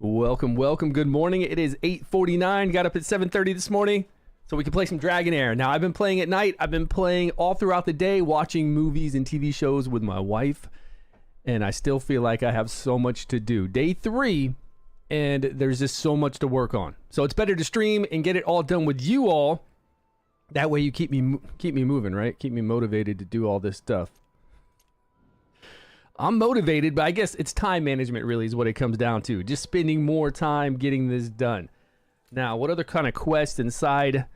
Welcome, welcome. Good morning. It is 8:49. Got up at 7:30 this morning so we can play some Dragonheir. Now, I've been playing at night. I've been playing all throughout the day, watching movies and TV shows with my wife, and I still feel like I have so much to do. Day 3, and there's just so much to work on. So it's better to stream and get it all done with you all. That way you keep me moving, right? Keep me motivated to do all this stuff. I'm motivated, but I guess it's time management really is what it comes down to. Just spending more time getting this done. Now, what other kind of quests and side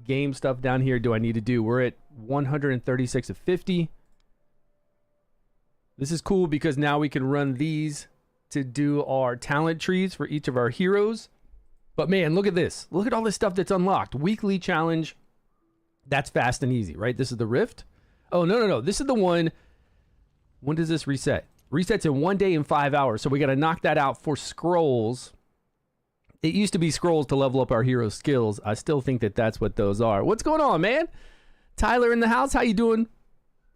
game stuff down here do I need to do? We're at 136 of 50. This is cool because now we can run these to do our talent trees for each of our heroes. But man, look at this. Look at all this stuff that's unlocked. Weekly challenge. That's fast and easy, right? This is the Rift. Oh, no. This is the one. When does this reset? Resets in 1 day and 5 hours. So we got to knock that out for scrolls. It used to be scrolls to level up our hero skills. I still think that that's what those are. What's going on, man? Tyler in the house. How you doing?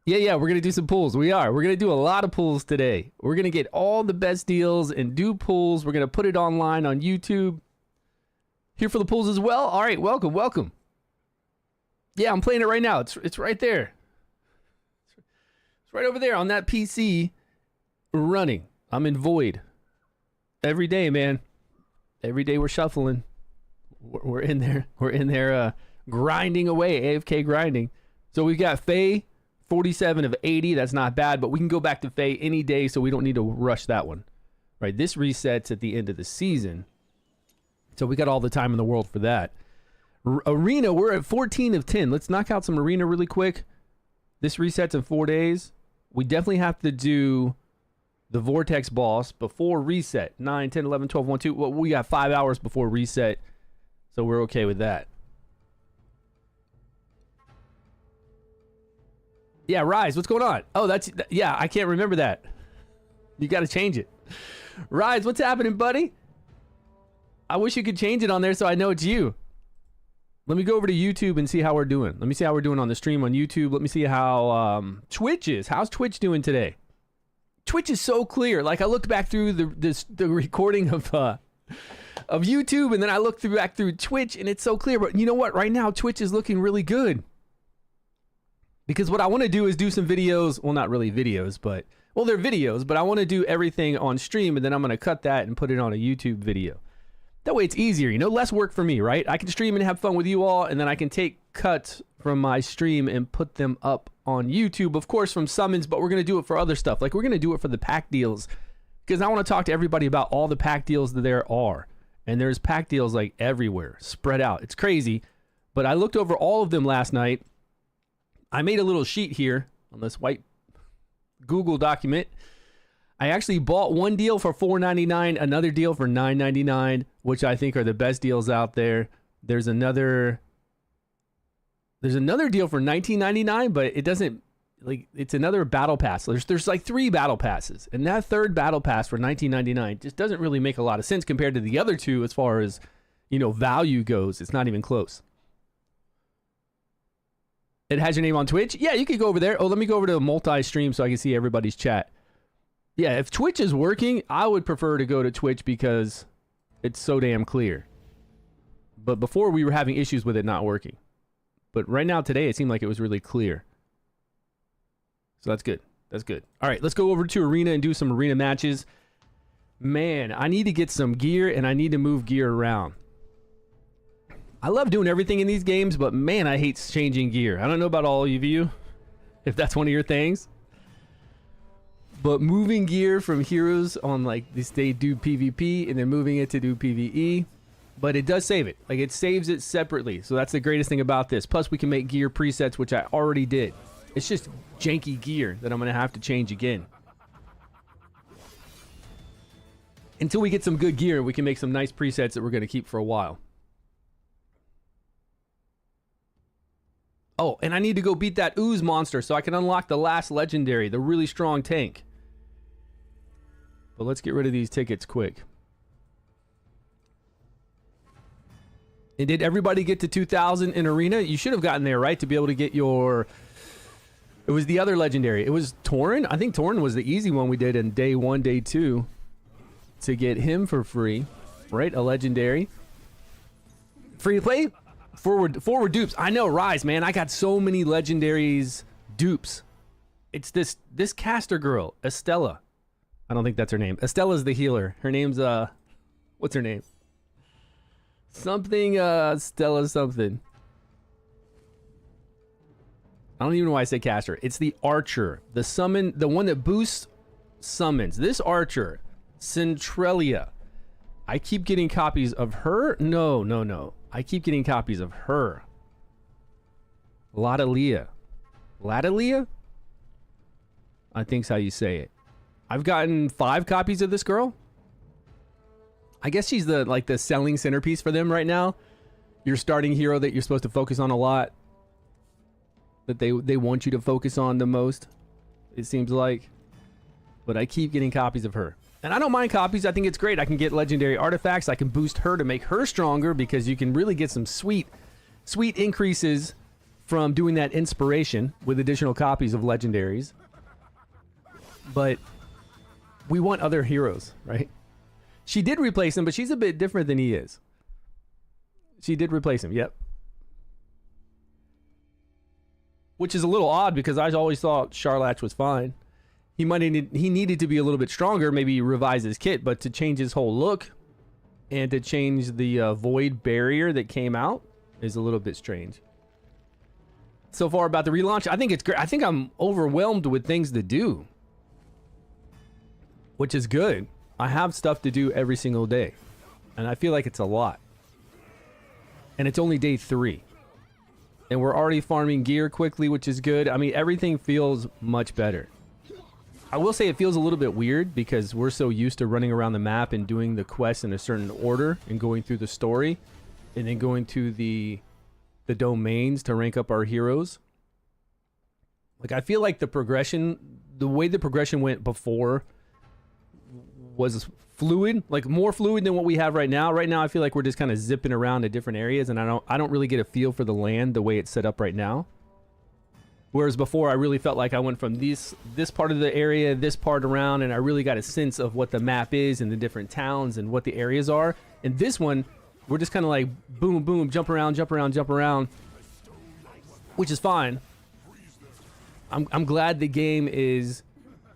Yeah. We're going to do some pulls. We are. We're going to do a lot of pulls today. We're going to get all the best deals and do pulls. We're going to put it online on YouTube. Here for the pulls as well. All right. Welcome. Yeah, I'm playing it right now. It's right there. Right over there on that PC running. I'm in Void. Every day, man. Every day we're shuffling. We're in there. We're in there grinding away, AFK grinding. So we've got Faye, 47 of 80. That's not bad, but we can go back to Faye any day, so we don't need to rush that one. Right, this resets at the end of the season. So we got all the time in the world for that. Arena, we're at 14 of 10. Let's knock out some Arena really quick. This resets in 4 days. We definitely have to do the Vortex boss before reset. 9, 10, 11, 12, 1, 2. Well, we got 5 hours before reset, so we're okay with that. Yeah, Rise, what's going on? Oh, yeah, I can't remember that. You got to change it. Rise, what's happening, buddy? I wish you could change it on there so I know it's you. Let me go over to YouTube and see how we're doing. Let me see how we're doing on the stream on YouTube. Let me see how Twitch is. How's Twitch doing today? Twitch is so clear. Like, I looked back through the recording of YouTube, and then I looked back through Twitch, and it's so clear. But you know what? Right now, Twitch is looking really good. Because what I want to do is do some videos. Well, not really videos, but... Well, they're videos, but I want to do everything on stream, and then I'm going to cut that and put it on a YouTube video. That way it's easier, you know, less work for me, right? I can stream and have fun with you all, and then I can take cuts from my stream and put them up on YouTube, of course, from summons, but we're going to do it for other stuff. Like, we're going to do it for the pack deals, because I want to talk to everybody about all the pack deals that there are. And there's pack deals, like, everywhere, spread out. It's crazy, but I looked over all of them last night. I made a little sheet here on this white Google document. I actually bought one deal for $4.99, another deal for $9.99, which I think are the best deals out there. There's another deal for $19.99, but it doesn't, like, it's another battle pass. There's like 3 battle passes, and that third battle pass for $19.99 just doesn't really make a lot of sense compared to the other 2 as far as, you know, value goes. It's not even close. It has your name on Twitch? Yeah, you could go over there. Oh, let me go over to multi-stream so I can see everybody's chat. Yeah, if Twitch is working, I would prefer to go to Twitch because it's so damn clear. But before, we were having issues with it not working. But right now, today, it seemed like it was really clear. So that's good. That's good. All right, let's go over to Arena and do some Arena matches. Man, I need to get some gear, and I need to move gear around. I love doing everything in these games, but man, I hate changing gear. I don't know about all of you, if that's one of your things. But moving gear from heroes on, like, this, they do PvP and then moving it to do PvE. But it does save it. Like, it saves it separately. So that's the greatest thing about this. Plus, we can make gear presets, which I already did. It's just janky gear that I'm going to have to change again. Until we get some good gear, we can make some nice presets that we're going to keep for a while. Oh, and I need to go beat that ooze monster so I can unlock the last legendary, the really strong tank. But let's get rid of these tickets quick. And did everybody get to 2,000 in Arena? You should have gotten there, right? To be able to get your... It was the other legendary. It was Tauren. I think Tauren was the easy one we did in day 1, day 2. To get him for free. right? A legendary. Free to play? Forward dupes. I know, Rise, man. I got so many legendaries dupes. It's this caster girl, Estella. I don't think that's her name. Estella's the healer. Her name's what's her name? Something Stella something. I don't even know why I say caster. It's the archer. The summon, the one that boosts summons. This archer, Centralia. I keep getting copies of her. No. I keep getting copies of her. Ladalia. Ladalia? I think's how you say it. I've gotten 5 copies of this girl. I guess she's the selling centerpiece for them right now. Your starting hero that you're supposed to focus on a lot. That they want you to focus on the most, it seems like. But I keep getting copies of her. And I don't mind copies. I think it's great. I can get legendary artifacts. I can boost her to make her stronger because you can really get some sweet increases from doing that inspiration with additional copies of legendaries. But we want other heroes, right? She did replace him, but she's a bit different than he is. She did replace him, yep. Which is a little odd because I always thought Charlatch was fine. He needed to be a little bit stronger, maybe revise his kit, but to change his whole look and to change the void barrier that came out is a little bit strange. So far about the relaunch, I think it's great. I think I'm overwhelmed with things to do, which is good. I have stuff to do every single day, and I feel like it's a lot. And it's only day 3. And we're already farming gear quickly, which is good. I mean, everything feels much better. I will say it feels a little bit weird because we're so used to running around the map and doing the quests in a certain order and going through the story and then going to the domains to rank up our heroes. Like, I feel like the way the progression went before was fluid, like more fluid than what we have right now. Right now, I feel like we're just kind of zipping around to different areas, and I don't really get a feel for the land the way it's set up right now. Whereas before, I really felt like I went from this part of the area, this part around, and I really got a sense of what the map is and the different towns and what the areas are. And this one, we're just kind of like boom, boom, jump around, which is fine. I'm glad the game is,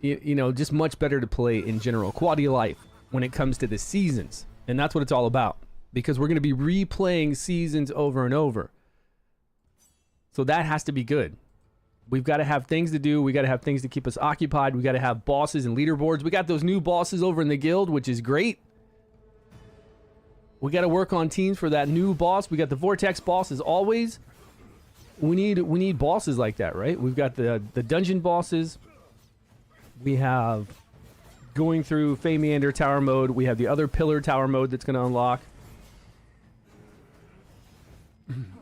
you know, just much better to play in general. Quality of life when it comes to the seasons. And that's what it's all about. Because we're going to be replaying seasons over and over. So that has to be good. We've got to have things to do. We got to have things to keep us occupied. We got to have bosses and leaderboards. We got those new bosses over in the guild, which is great. We got to work on teams for that new boss. We got the Vortex boss as always. We need bosses like that, right? We've got the dungeon bosses. We have going through Feymeander Tower mode. We have the other Pillar Tower mode that's going to unlock.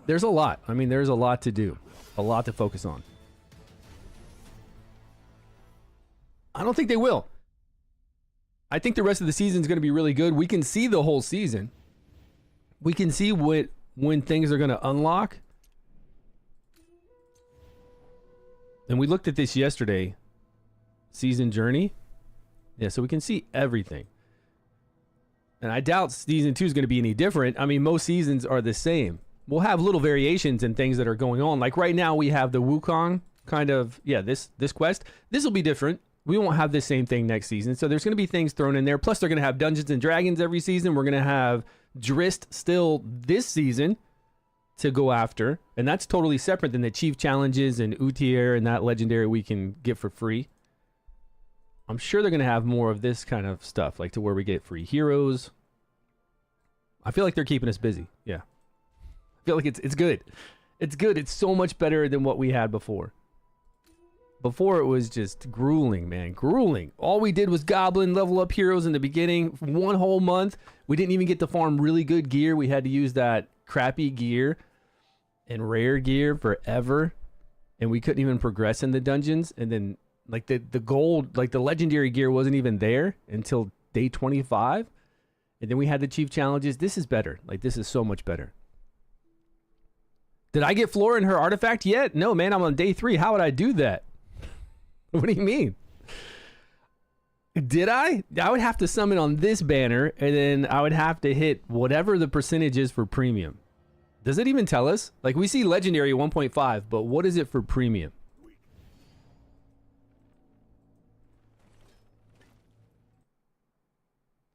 There's a lot. I mean, there's a lot to do. A lot to focus on. I don't think they will. I think the rest of the season is going to be really good. We can see the whole season. We can see when things are going to unlock. And we looked at this yesterday. Season journey. Yeah, so we can see everything. And I doubt season 2 is going to be any different. I mean, most seasons are the same. We'll have little variations and things that are going on. Like right now we have the Wukong kind of, yeah, this quest. This will be different. We won't have the same thing next season. So there's going to be things thrown in there. Plus they're going to have Dungeons and Dragons every season. We're going to have Drist still this season to go after. And that's totally separate than the Chief Challenges and Utier and that legendary we can get for free. I'm sure they're going to have more of this kind of stuff, like to where we get free heroes. I feel like they're keeping us busy. Yeah. I feel like it's good. It's good. It's so much better than what we had before. Before it was just grueling, man. Grueling. All we did was goblin level up heroes in the beginning. 1 whole month. We didn't even get to farm really good gear. We had to use that crappy gear and rare gear forever. And we couldn't even progress in the dungeons. And then like the gold, like the legendary gear wasn't even there until day 25. And then we had the chief challenges. This is better. Like this is so much better. Did I get Flora in her artifact yet? No, man, I'm on day 3. How would I do that? What do you mean? Did I? I would have to summon on this banner, and then I would have to hit whatever the percentage is for premium. Does it even tell us? Like, we see legendary 1.5, but what is it for premium?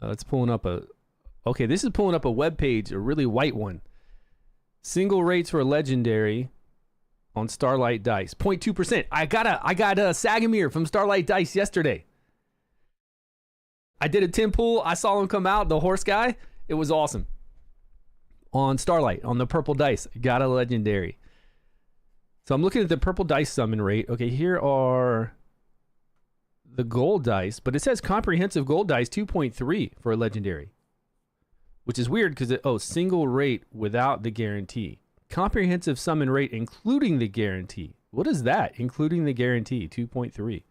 It's pulling up a... Okay, this is pulling up a web page, a really white one. Single rates for legendary on Starlight Dice. 0.2%. I got a Sagamir from Starlight Dice yesterday. I did a 10 pull. I saw him come out, the horse guy. It was awesome. On Starlight, on the purple dice. Got a legendary. So I'm looking at the purple dice summon rate. Okay, here are the gold dice, but it says comprehensive gold dice 2.3 for a legendary, which is weird because single rate without the guarantee. Comprehensive summon rate including the guarantee. What is that? Including the guarantee, 2.3.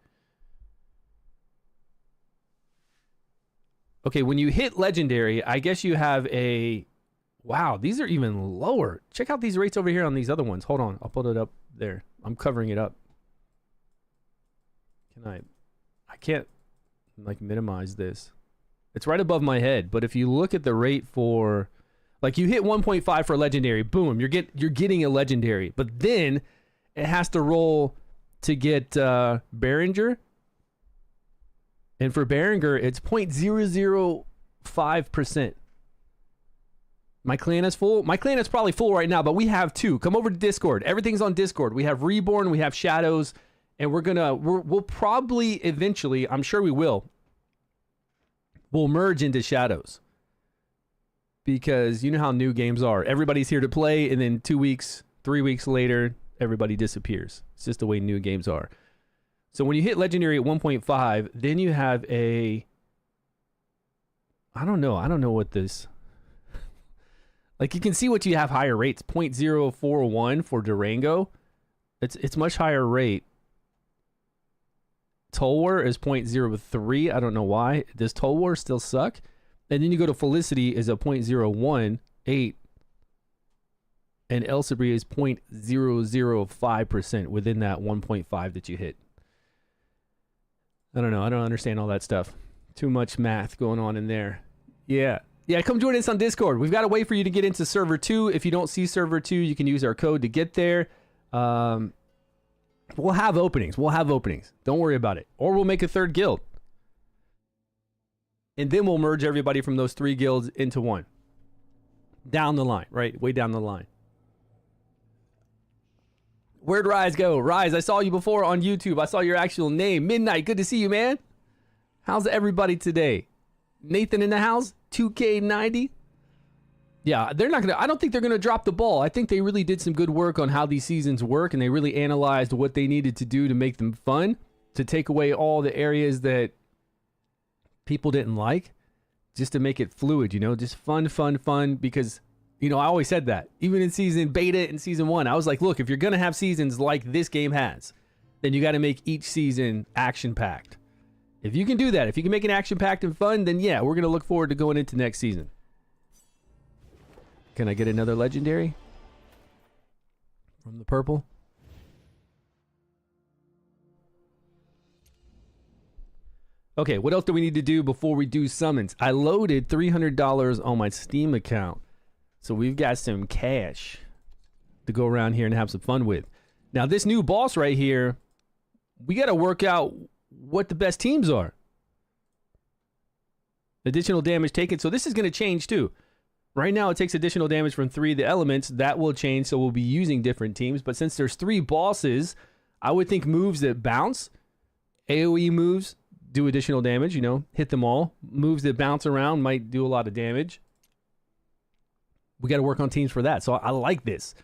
Okay, when you hit legendary, I guess you have a... Wow, these are even lower. Check out these rates over here on these other ones. Hold on, I'll put it up there. I'm covering it up. I can't like minimize this. It's right above my head, but if you look at the rate for... Like, you hit 1.5 for legendary, boom, you're getting a legendary. But then it has to roll to get Behringer. And for Behringer, it's 0.005%. My clan is full. My clan is probably full right now, but we have two. Come over to Discord. Everything's on Discord. We have Reborn, we have Shadows, and we'll probably eventually, I'm sure we will, we'll merge into Shadows. Because you know how new games are. Everybody's here to play, and then 2 weeks, 3 weeks later, everybody disappears. It's just the way new games are. So when you hit legendary at 1.5, then you have a... I don't know what this... Like, you can see what you have higher rates. 0.041 for Durango. It's much higher rate. Tolwar is 0.03. I don't know why. Does Tolwar still suck? And then you go to Felicity is a 0.018. And Elsabri is 0.005% within that 1.5 that you hit. I don't know. I don't understand all that stuff. Too much math going on in there. Yeah. Yeah, come join us on Discord. We've got a way for you to get into Server 2. If you don't see Server 2, you can use our code to get there. We'll have openings. Don't worry about it. Or we'll make a third guild. And then we'll merge everybody from those 3 guilds into one. Down the line, right? Way down the line. Where'd Rise go? Rise, I saw you before on YouTube. I saw your actual name. Midnight, good to see you, man. How's everybody today? Nathan in the house? 2K90? Yeah, they're not gonna... I don't think they're gonna drop the ball. I think they really did some good work on how these seasons work, and they really analyzed what they needed to do to make them fun, to take away all the areas that people didn't like, just to make it fluid, you know, just fun, because, you know, I always said that. Even in season beta and season 1, I was like, look, if you're going to have seasons like this game has, then you got to make each season action-packed. If you can do that, if you can make it action-packed and fun, then yeah, we're going to look forward to going into next season. Can I get another legendary from the purple? Okay, what else do we need to do before we do summons? I loaded $300 on my Steam account. So we've got some cash to go around here and have some fun with. Now, this new boss right here, we got to work out what the best teams are. Additional damage taken. So this is going to change too. Right now, it takes additional damage from 3 of the elements. That will change, so we'll be using different teams. But since there's 3 bosses, I would think moves that bounce, AoE moves, do additional damage, you know, hit them all. Moves that bounce around might do a lot of damage. We got to work on teams for that. So I like this.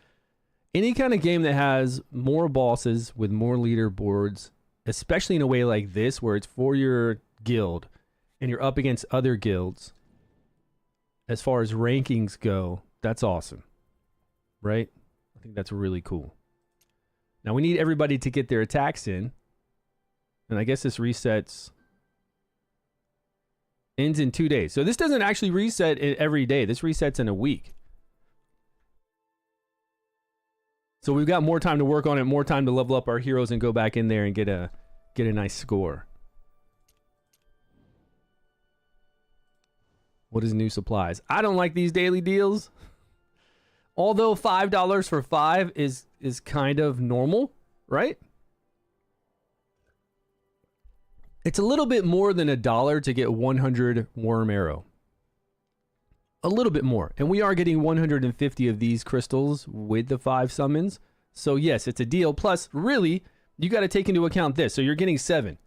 Any kind of game that has more bosses with more leaderboards, especially in a way like this where it's for your guild and you're up against other guilds, as far as rankings go, that's awesome. Right? I think that's really cool. Now we need everybody to get their attacks in. And I guess this resets... ends in 2 days. So this doesn't actually reset every day. This resets in a week. So we've got more time to work on it, more time to level up our heroes and go back in there and get a nice score. What is new supplies? I don't like these daily deals. Although $5 for 5 is kind of normal, right? It's a little bit more than $1 to get 100 Wrymrrow. A little bit more. And we are getting 150 of these crystals with the 5 summons. So yes, it's a deal. Plus, really, you got to take into account this. So you're getting 7.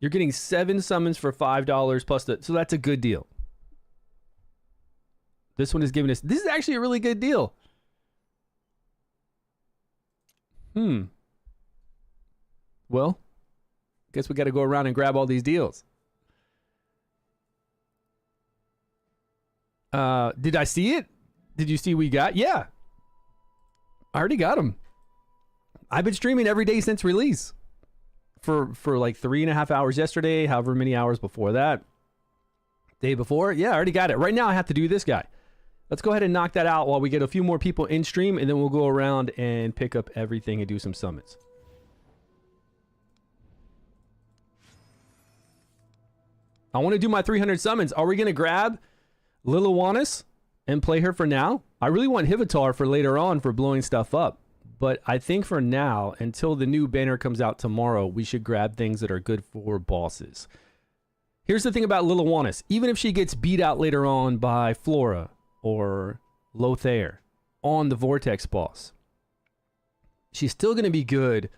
You're getting 7 summons for $5 plus the... So that's a good deal. This one is giving us... This is actually a really good deal. Well, guess we got to go around and grab all these deals. Did I see it? Did you see we got? Yeah. I already got them. I've been streaming every day since release. For like 3.5 hours yesterday, however many hours before that. Day before. Yeah, I already got it. Right now I have to do this guy. Let's go ahead and knock that out while we get a few more people in stream, and then we'll go around and pick up everything and do some summons. I want to do my 300 summons. Are we going to grab Liliwanis and play her for now? I really want Hivitar for later on for blowing stuff up. But I think for now, until the new banner comes out tomorrow, we should grab things that are good for bosses. Here's the thing about Liliwanis. Even if she gets beat out later on by Flora or Lothair on the Vortex boss, she's still going to be good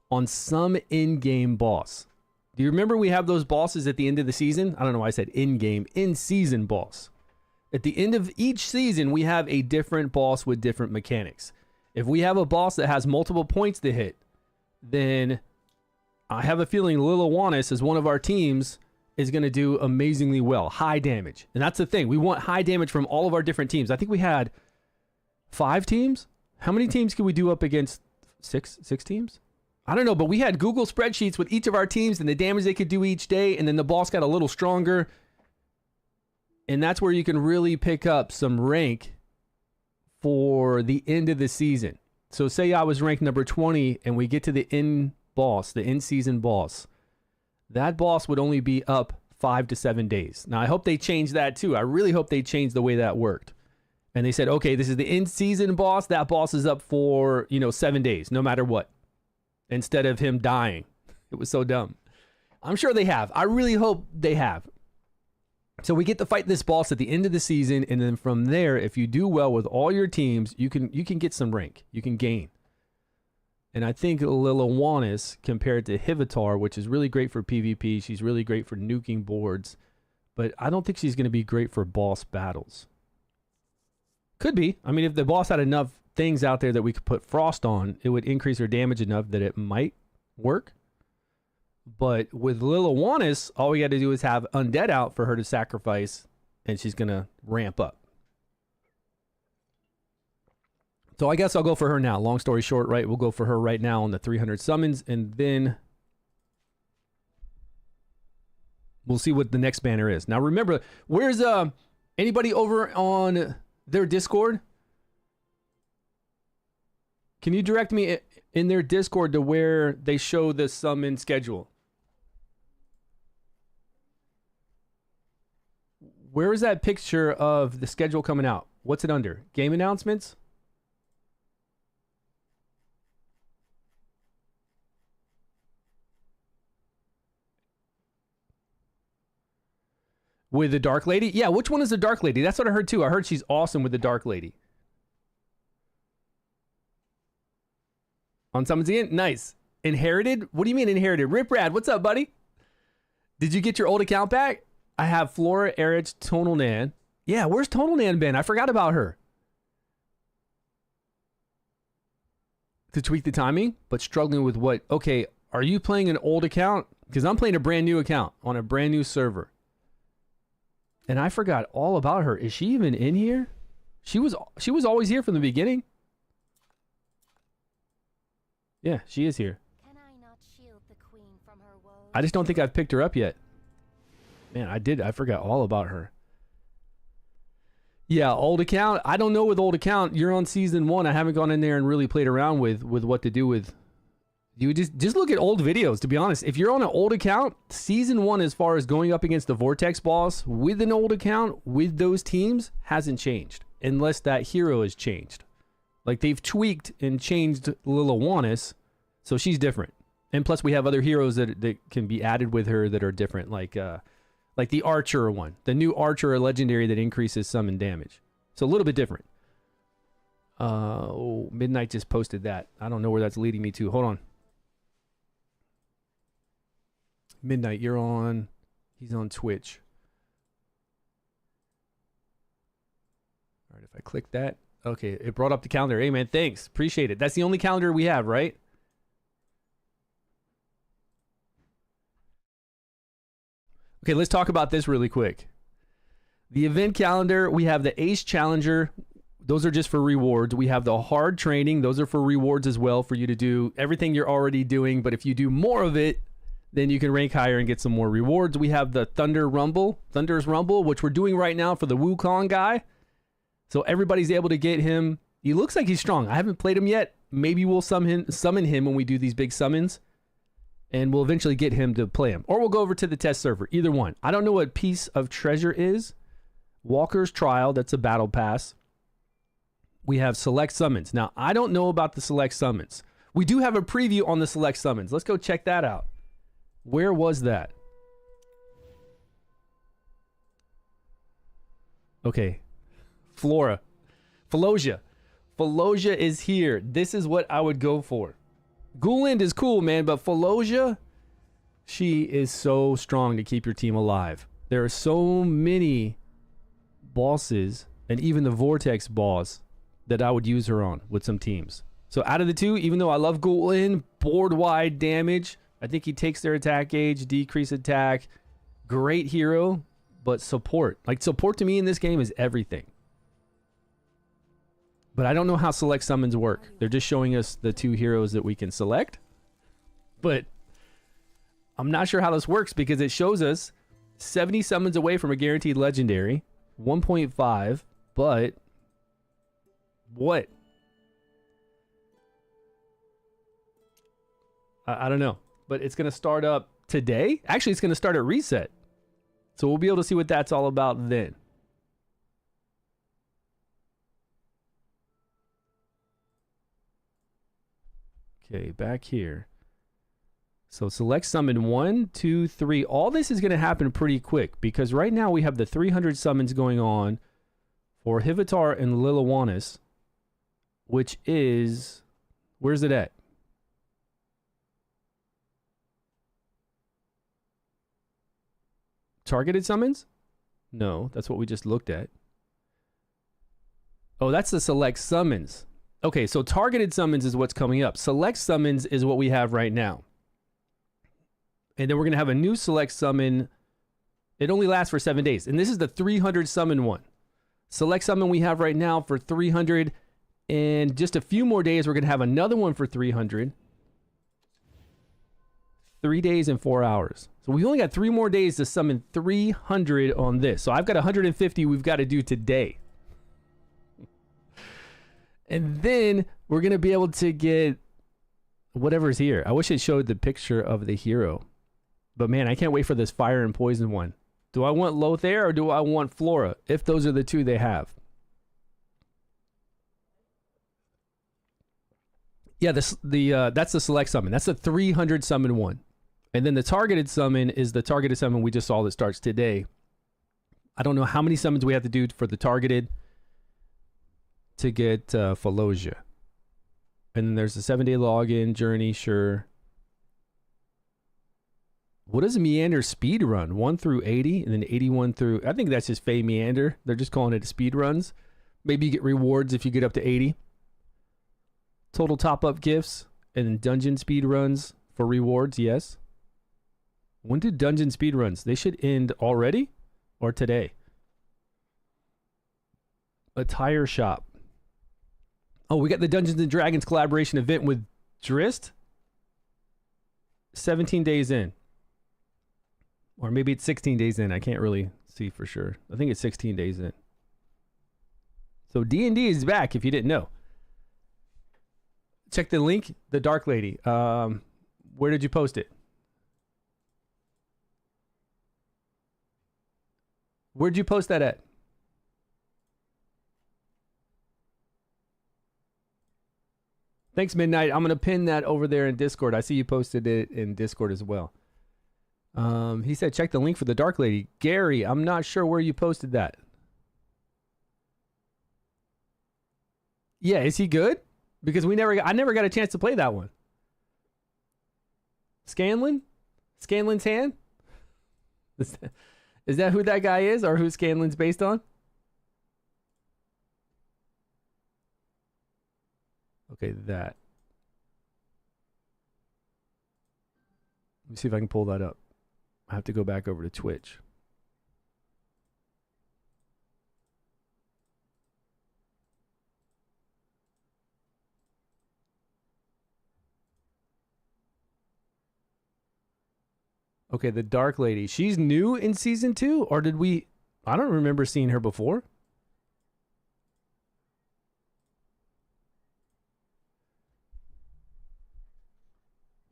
on some in-game boss. Do you remember we have those bosses at the end of the season? I don't know why I said in-game, in-season boss. At the end of each season, we have a different boss with different mechanics. If we have a boss that has multiple points to hit, then I have a feeling Liliwanis as one of our teams is going to do amazingly well. High damage. And that's the thing. We want high damage from all of our different teams. I think we had 5 teams. How many teams can we do up against? 6 teams? I don't know, but we had Google spreadsheets with each of our teams and the damage they could do each day, and then the boss got a little stronger. And that's where you can really pick up some rank for the end of the season. So say I was ranked number 20 and we get to the end boss, the end season boss. That boss would only be up 5 to 7 days. Now, I hope they change that too. I really hope they change the way that worked. And they said, okay, this is the end season boss. That boss is up for, 7 days, no matter what. Instead of him dying. It was so dumb. I'm sure they have. I really hope they have. So we get to fight this boss at the end of the season, and then from there, if you do well with all your teams, you can get some rank. You can gain. And I think Liliwanis compared to Hivitar, which is really great for PvP, she's really great for nuking boards, but I don't think she's going to be great for boss battles. Could be. I mean, if the boss had enough things out there that we could put frost on, it would increase her damage enough that it might work. But with Liliwanis, all we got to do is have Undead out for her to sacrifice, and she's going to ramp up. So I guess I'll go for her now. Long story short, right? We'll go for her right now on the 300 summons, and then we'll see what the next banner is. Now remember, where's anybody over on their Discord? Can you direct me in their Discord to where they show the summon schedule? Where is that picture of the schedule coming out? What's it under? Game announcements? With the Dark Lady? Yeah, which one is the Dark Lady? That's what I heard too. I heard she's awesome with the Dark Lady. On summons again? Nice. Inherited? What do you mean inherited? Riprad, what's up, buddy? Did you get your old account back? I have Flora, Erich, Tonal Nan. Yeah, where's Tonal Nan been? I forgot about her. To tweak the timing, but struggling with what? Okay, are you playing an old account? Because I'm playing a brand new account on a brand new server. And I forgot all about her. Is she even in here? She was always here from the beginning. Yeah, she is here. Can I not shield the queen from her woes? I just don't think I've picked her up yet. Man, I did. I forgot all about her. Yeah, old account. I don't know with old account. You're on season 1. I haven't gone in there and really played around with what to do with You would just look at old videos, to be honest. If you're on an old account, season 1, as far as going up against the Vortex boss with an old account, with those teams, hasn't changed. Unless that hero has changed. Like, they've tweaked and changed Liliwanis, so she's different. And plus, we have other heroes that can be added with her that are different, like the Archer one. The new Archer, a legendary that increases summon damage. So a little bit different. Oh, Midnight just posted that. I don't know where that's leading me to. Hold on. Midnight, you're on. He's on Twitch. All right, if I click that. Okay, it brought up the calendar. Hey, man, thanks. Appreciate it. That's the only calendar we have, right? Okay, let's talk about this really quick. The event calendar, we have the Ace Challenger. Those are just for rewards. We have the hard training. Those are for rewards as well, for you to do everything you're already doing. But if you do more of it, then you can rank higher and get some more rewards. We have the Thunder's Rumble, which we're doing right now for the Wukong guy. So everybody's able to get him. He looks like he's strong. I haven't played him yet. Maybe we'll summon him when we do these big summons. And we'll eventually get him to play him. Or we'll go over to the test server. Either one. I don't know what Piece of Treasure is. Walker's Trial. That's a battle pass. We have Select Summons. Now, I don't know about the Select Summons. We do have a preview on the Select Summons. Let's go check that out. Where was that? Okay. Felosia. Felosia is here. This is what I would go for. Ghouland is cool, man, but Felosia, she is so strong to keep your team alive. There are so many bosses, and even the Vortex boss, that I would use her on with some teams. So out of the two, even though I love Ghouland, board-wide damage, I think he takes their attack gauge, decrease attack, great hero, but support. Like, support to me in this game is everything. But I don't know how select summons work. They're just showing us the two heroes that we can select. But I'm not sure how this works because it shows us 70 summons away from a guaranteed legendary, 1.5, but what? I don't know. But it's going to start up today. Actually, it's going to start at reset. So we'll be able to see what that's all about then. Okay, back here. So select summon 1, 2, 3. All this is going to happen pretty quick because right now we have the 300 summons going on for Hivitar and Liliwanis, which is... Where's it at? Targeted summons? No, that's what we just looked at. Oh, that's the select summons. Okay, so targeted summons is what's coming up. Select summons is what we have right now. And then we're going to have a new select summon. It only lasts for 7 days. And this is the 300 summon one. Select summon we have right now for 300. And just a few more days, we're going to have another one for 300. 3 days and 4 hours. So we've only got 3 more days to summon 300 on this. So I've got 150 we've got to do today. And then we're going to be able to get whatever's here. I wish it showed the picture of the hero. But man, I can't wait for this fire and poison one. Do I want Lothair or do I want Flora? If those are the two they have. Yeah, that's the select summon. That's the 300 summon one. And then the targeted summon is the targeted summon we just saw that starts today. I don't know how many summons we have to do for the targeted to get Felosia. And then there's a 7-day login journey, sure. What is a Meander speed run? 1 through 80 and then 81 through... I think that's just Fey Meander. They're just calling it speed runs. Maybe you get rewards if you get up to 80. Total top-up gifts and then dungeon speed runs for rewards, yes. When do dungeon speed runs? They should end already or today. A tire shop. Oh, we got the Dungeons and Dragons collaboration event with Drist. 17 days in. Or maybe it's 16 days in. I can't really see for sure. I think it's 16 days in. So D&D is back if you didn't know. Check the link, the Dark Lady. Where did you post it? Where'd you post that at? Thanks, Midnight. I'm going to pin that over there in Discord. I see you posted it in Discord as well. He said, check the link for the Dark Lady. Gary, I'm not sure where you posted that. Yeah, is he good? Because I never got a chance to play that one. Scanlan? Scanlan's hand? Is that who that guy is, or who Scanlan's based on? Okay, that. Let me see if I can pull that up. I have to go back over to Twitch. Okay, the Dark Lady. She's new in season 2, or did we... I don't remember seeing her before.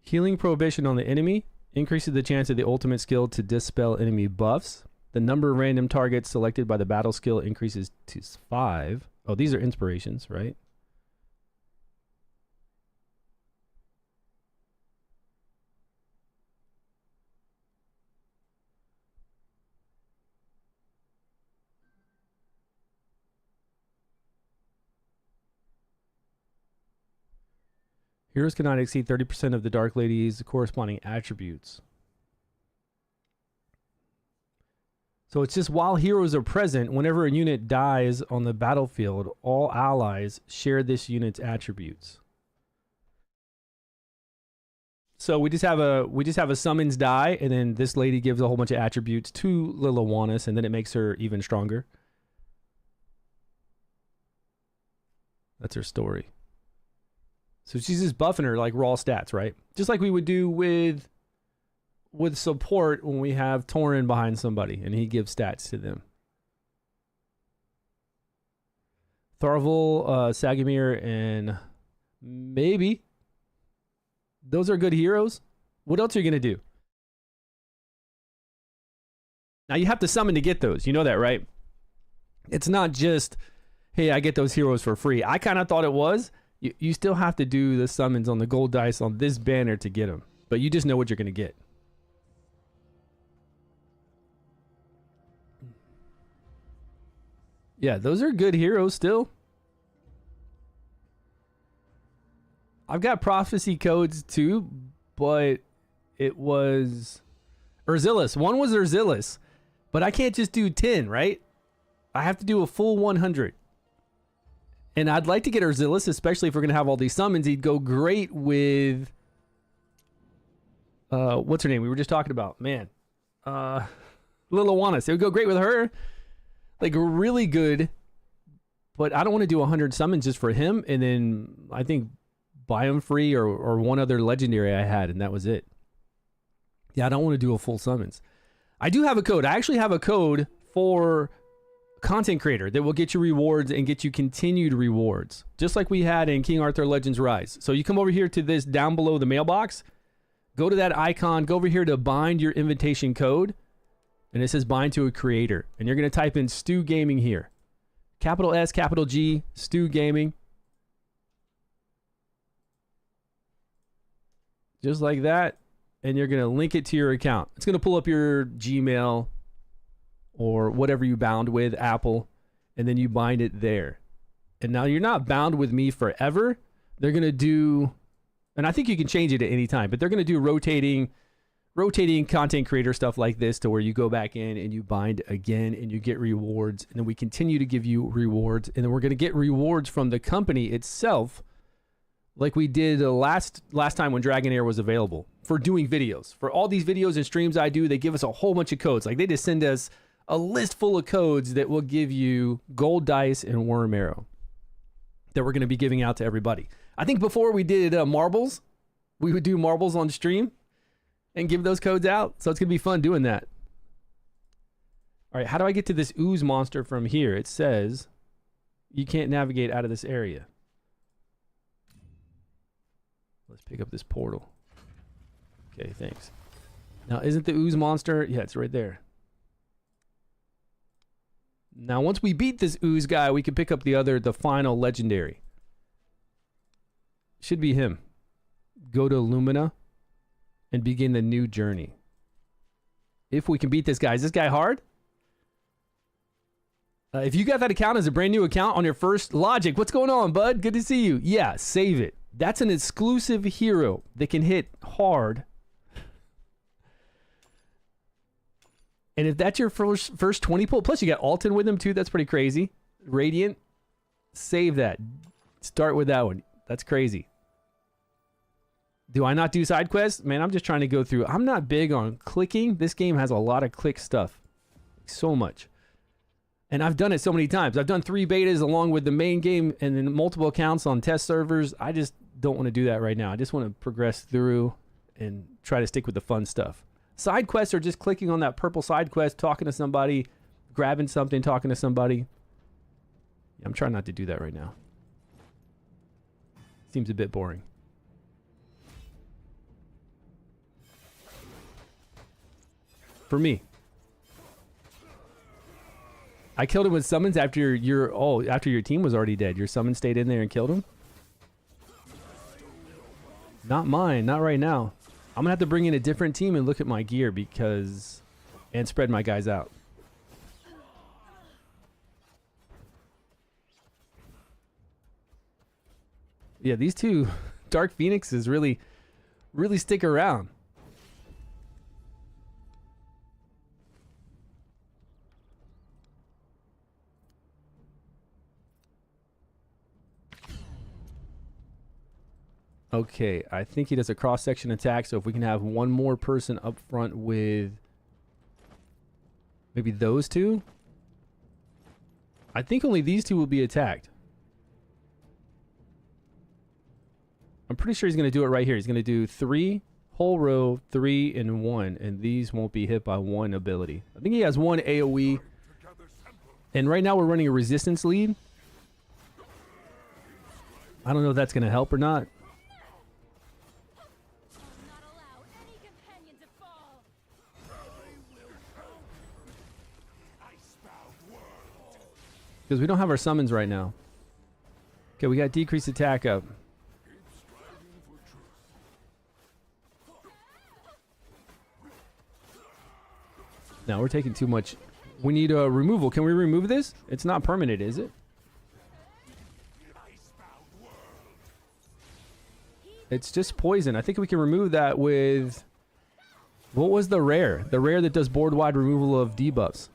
Healing prohibition on the enemy increases the chance of the ultimate skill to dispel enemy buffs. The number of random targets selected by the battle skill increases to 5. Oh, these are inspirations, right? Heroes cannot exceed 30% of the Dark Lady's corresponding attributes. So it's just while heroes are present, whenever a unit dies on the battlefield, all allies share this unit's attributes. So we just have a summons die, and then this lady gives a whole bunch of attributes to Liliwanus, and then it makes her even stronger. That's her story. So she's just buffing her like raw stats, right? Just like we would do with support when we have Tauren behind somebody and he gives stats to them. Tharvel, Sagamir, and maybe. Those are good heroes. What else are you going to do? Now you have to summon to get those. You know that, right? It's not just, hey, I get those heroes for free. I kind of thought it was. You still have to do the summons on the gold dice on this banner to get them. But you just know what you're going to get. Yeah, those are good heroes still. I've got prophecy codes too, but it was Urzilis. One was Urzilis, but I can't just do 10, right? I have to do a full 100. And I'd like to get Urzilis, especially if we're going to have all these summons. He'd go great with... what's her name? We were just talking about. Man. Liliwanus. It would go great with her. Like, really good. But I don't want to do 100 summons just for him. And then, I think, Biome Free or one other legendary I had, and that was it. Yeah, I don't want to do a full summons. I do have a code. I actually have a code for... content creator that will get you rewards and get you continued rewards, just like we had in King Arthur Legends Rise. So you come over here to this down below the mailbox, go to that icon, go over here to bind your invitation code, and it says bind to a creator, and you're going to type in StewGaming here, capital S, capital G, StewGaming, just like that, and you're going to link it to your account. It's going to pull up your Gmail or whatever you bound with, Apple, and then you bind it there. And now you're not bound with me forever. They're going to do, and I think you can change it at any time, but they're going to do rotating content creator stuff like this to where you go back in and you bind again and you get rewards, and then we continue to give you rewards, and then we're going to get rewards from the company itself like we did last time when DRAGONHEIR was available for doing videos. For all these videos and streams I do, they give us a whole bunch of codes. Like they just send us a list full of codes that will give you gold dice and Wrymrrow that we're going to be giving out to everybody. I think before we did marbles, we would do marbles on stream and give those codes out. So it's going to be fun doing that. All right, how do I get to this ooze monster from here? It says you can't navigate out of this area. Let's pick up this portal. Okay, thanks. Now, isn't the ooze monster? Yeah, it's right there. Now, once we beat this ooze guy, we can pick up the final legendary. Should be him. Go to Lumina and begin the new journey. If we can beat this guy. Is this guy hard? If you got that account as a brand new account on your first Logic, what's going on, bud? Good to see you. Yeah, save it. That's an exclusive hero that can hit hard. And if that's your first 20 pull, plus you got Alton with him too, that's pretty crazy. Radiant, save that. Start with that one. That's crazy. Do I not do side quests? Man, I'm just trying to go through. I'm not big on clicking. This game has a lot of click stuff. So much. And I've done it so many times. I've done 3 betas along with the main game and then multiple accounts on test servers. I just don't want to do that right now. I just want to progress through and try to stick with the fun stuff. Side quests are just clicking on that purple side quest, talking to somebody, grabbing something, talking to somebody. I'm trying not to do that right now. Seems a bit boring. For me. I killed him with summons after your team was already dead. Your summon stayed in there and killed him? Not mine, not right now. I'm gonna have to bring in a different team and look at my gear and spread my guys out. Yeah, these two Dark Phoenixes really stick around. Okay, I think he does a cross-section attack, so if we can have one more person up front with maybe those two. I think only these two will be attacked. I'm pretty sure he's going to do it right here. He's going to do 3, whole row, 3, and 1, and these won't be hit by 1 ability. I think he has 1 AoE, and right now we're running a resistance lead. I don't know if that's going to help or not. Because we don't have our summons right now. Okay, we got decreased attack up. Now we're taking too much. We need a removal. Can we remove this? It's not permanent, is it? It's just poison. I think we can remove that with... What was the rare? The rare that does board-wide removal of debuffs.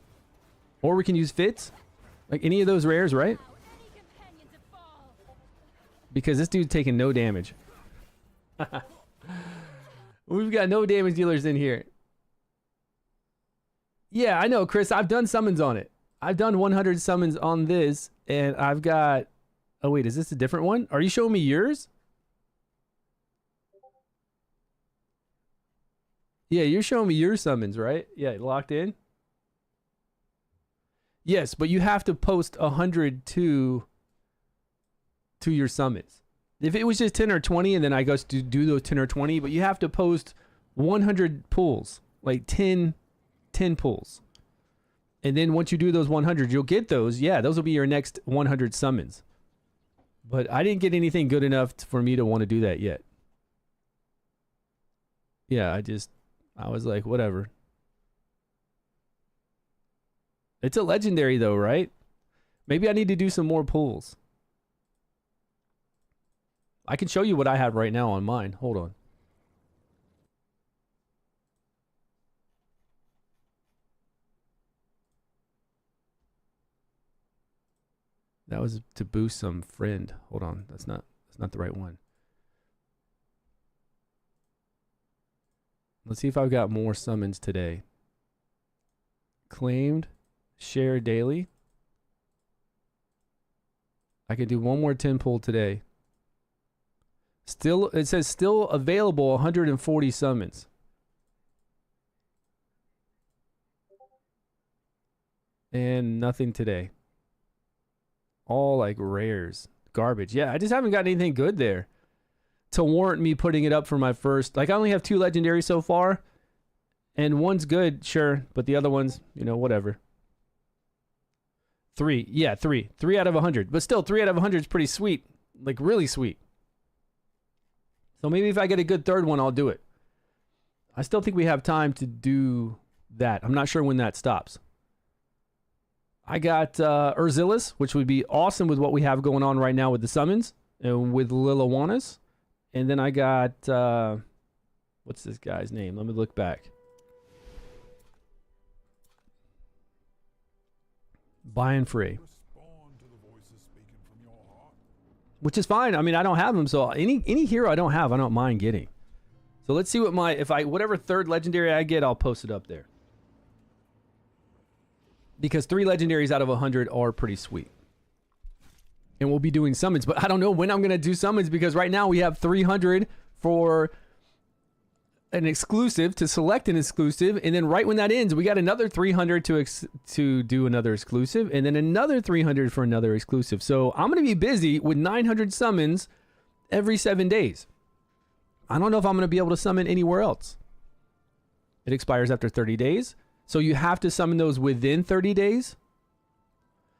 Or we can use Fits. Like any of those rares, right? Because this dude's taking no damage. We've got no damage dealers in here. Yeah, I know, Chris. I've done summons on it. I've done 100 summons on this, and I've got... Oh, wait, is this a different one? Are you showing me yours? Yeah, you're showing me your summons, right? Yeah, locked in. Yes, but you have to post 100 to your summons. If it was just 10 or 20 and then I go to do those 10 or 20, but you have to post 100 pulls, like 10 pulls. And then once you do those 100, you'll get those. Yeah, those will be your next 100 summons. But I didn't get anything good enough for me to want to do that yet. Yeah, I was like, whatever. It's a legendary though, right? Maybe I need to do some more pulls. I can show you what I have right now on mine. Hold on. That was to boost some friend. Hold on. That's not the right one. Let's see if I've got more summons today. Claimed. Share daily. I can do one more 10 pull today. Still, it says still available 140 summons. And nothing today. All like rares. Garbage. Yeah, I just haven't got anything good there. to warrant me putting it up for my first. Like, I only have 2 legendaries so far, and one's good, sure, but the other one's, you know, whatever. 3, yeah, 3 out of 100, but still 3 out of 100 is pretty sweet, like really sweet. So maybe if I get a good third one, I'll do it. I still think we have time to do that. I'm not sure when that stops. I got Urzilis, which would be awesome with what we have going on right now with the summons and with Lilawanas. And then I got, what's this guy's name? Let me look back. Buying free. Which is fine. I mean, I don't have them, so any hero I don't have, I don't mind getting. So let's see what whatever third legendary I get, I'll post it up there. Because 3 legendaries out of 100 are pretty sweet. And we'll be doing summons, but I don't know when I'm going to do summons because right now we have 300 for an exclusive, to select an exclusive, and then right when that ends, we got another 300 to do another exclusive, and then another 300 for another exclusive. So I'm going to be busy with 900 summons every 7 days. I don't know if I'm going to be able to summon anywhere else. It expires after 30 days. So you have to summon those within 30 days.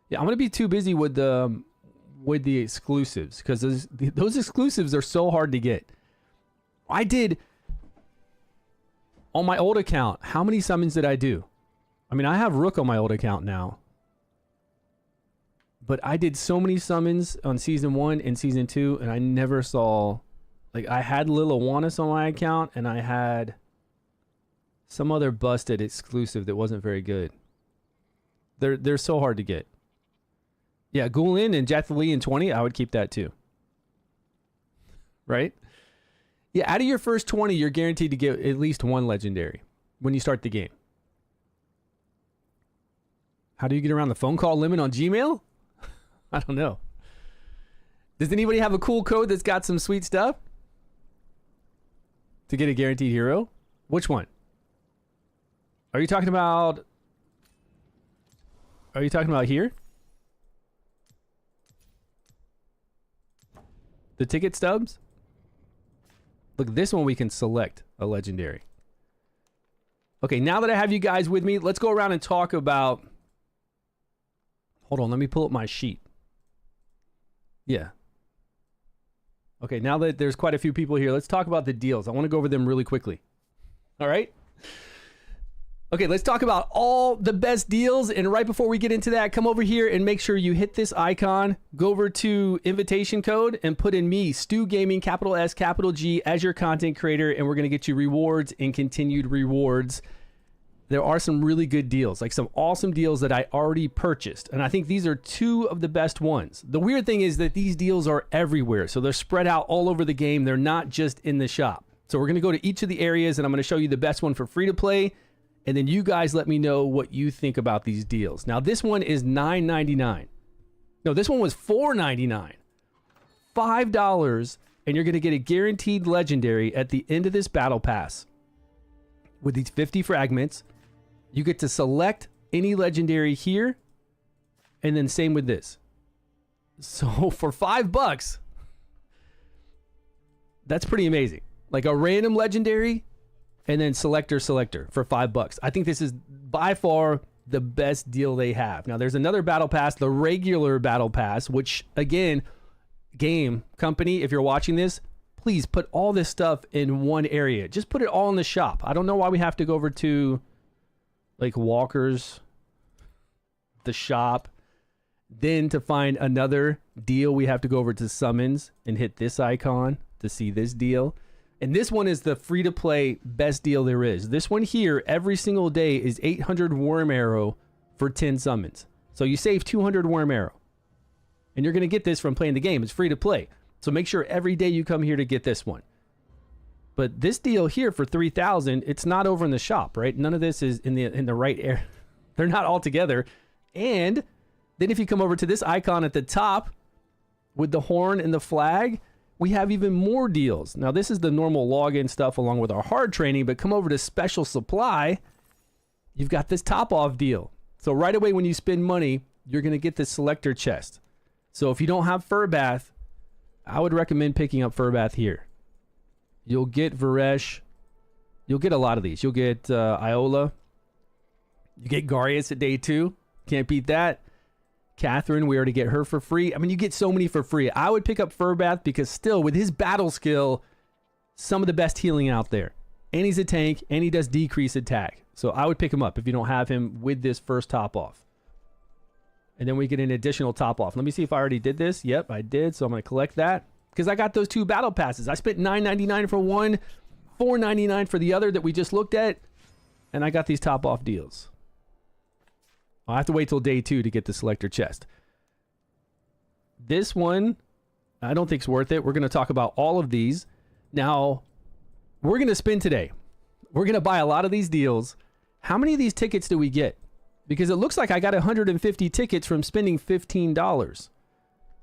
Yeah, I'm going to be too busy with the exclusives because those exclusives are so hard to get. I did, on my old account, how many summons did I do? I mean, I have Rook on my old account now. But I did so many summons on Season 1 and Season 2, and I never saw... Like, I had Lilawanis on my account, and I had some other busted exclusive that wasn't very good. They're so hard to get. Yeah, Gulin and Jathali in 20, I would keep that too. Right? Yeah, out of your first 20, you're guaranteed to get at least 1 legendary when you start the game. How do you get around the phone call limit on Gmail? I don't know. Does anybody have a cool code that's got some sweet stuff? To get a guaranteed hero? Which one? Are you talking about... Are you talking about here? The ticket stubs? Look, this one we can select a legendary. Okay, now that I have you guys with me, let's go around and talk about... Hold on, let me pull up my sheet. Yeah. Okay, now that there's quite a few people here, let's talk about the deals. I want to go over them really quickly. All right? Okay, let's talk about all the best deals. And right before we get into that, come over here and make sure you hit this icon. Go over to invitation code and put in me, StewGaming, capital S, capital G, as your content creator. And we're going to get you rewards and continued rewards. There are some really good deals, like some awesome deals that I already purchased. And I think these are 2 of the best ones. The weird thing is that these deals are everywhere. So they're spread out all over the game. They're not just in the shop. So we're going to go to each of the areas and I'm going to show you the best one for free to play. And then you guys let me know what you think about these deals. Now this one is $9.99. No, this one was $4.99. $5 and you're going to get a guaranteed legendary at the end of this battle pass. With these 50 fragments. You get to select any legendary here, and then same with this. So for $5, that's pretty amazing. Like a random legendary, and then selector for $5. I think this is by far the best deal they have. Now there's another battle pass, the regular battle pass, which again, game company, if you're watching this, please put all this stuff in one area. Just put it all in the shop. I don't know why we have to go over to like Walker's, the shop. Then to find another deal, we have to go over to summons and hit this icon to see this deal. And this one is the free-to-play best deal there is. This one here, every single day, is 800 Wrymrrow for 10 summons. So you save 200 Wrymrrow. And you're going to get this from playing the game. It's free to play. So make sure every day you come here to get this one. But this deal here for 3,000, it's not over in the shop, right? None of this is in the right area. They're not all together. And then if you come over to this icon at the top with the horn and the flag, we have even more deals. Now this is the normal login stuff along with our hard training, but come over to special supply, you've got this top off deal. So right away when you spend money, you're going to get this selector chest. So if you don't have Fur Bath, I would recommend picking up Fur Bath here. You'll get Varesh. You'll get a lot of these. You'll get Iola. You get Garius at day 2. Can't beat that. Catherine, we already get her for free. I mean, you get so many for free. I would pick up Furbath because still, with his battle skill, some of the best healing out there. And he's a tank, and he does decrease attack. So I would pick him up if you don't have him with this first top off. And then we get an additional top off. Let me see if I already did this. Yep, I did. So I'm going to collect that because I got those 2 battle passes. I spent $9.99 for one, $4.99 for the other that we just looked at, and I got these top off deals. I'll have to wait till day 2 to get the selector chest. This one, I don't think it's worth it. We're going to talk about all of these. Now, we're going to spin today. We're going to buy a lot of these deals. How many of these tickets do we get? Because it looks like I got 150 tickets from spending $15.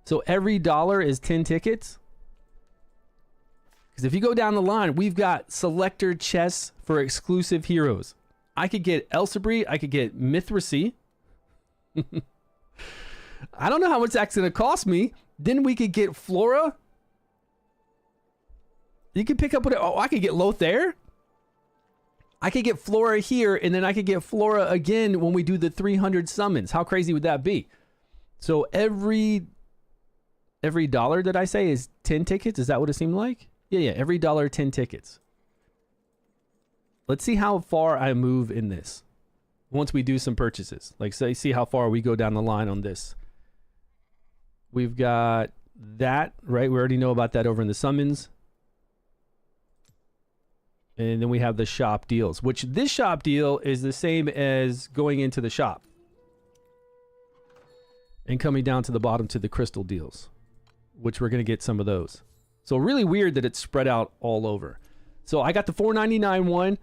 So every dollar is 10 tickets. Because if you go down the line, we've got selector chests for exclusive heroes. I could get Elsabri. I could get Mithracy. I don't know how much that's going to cost me. Then we could get Flora. You can pick up what... Oh, I could get Lothair. I could get Flora here, and then I could get Flora again when we do the 300 summons. How crazy would that be? So every dollar that I say is 10 tickets. Is that what it seemed like? Yeah. Every dollar, 10 tickets. Let's see how far I move in this once we do some purchases. Like, say, see how far we go down the line on this. We've got that, right? We already know about that over in the summons. And then we have the shop deals, which this shop deal is the same as going into the shop and coming down to the bottom to the crystal deals, which we're going to get some of those. So really weird that it's spread out all over. So I got the $4.99 one.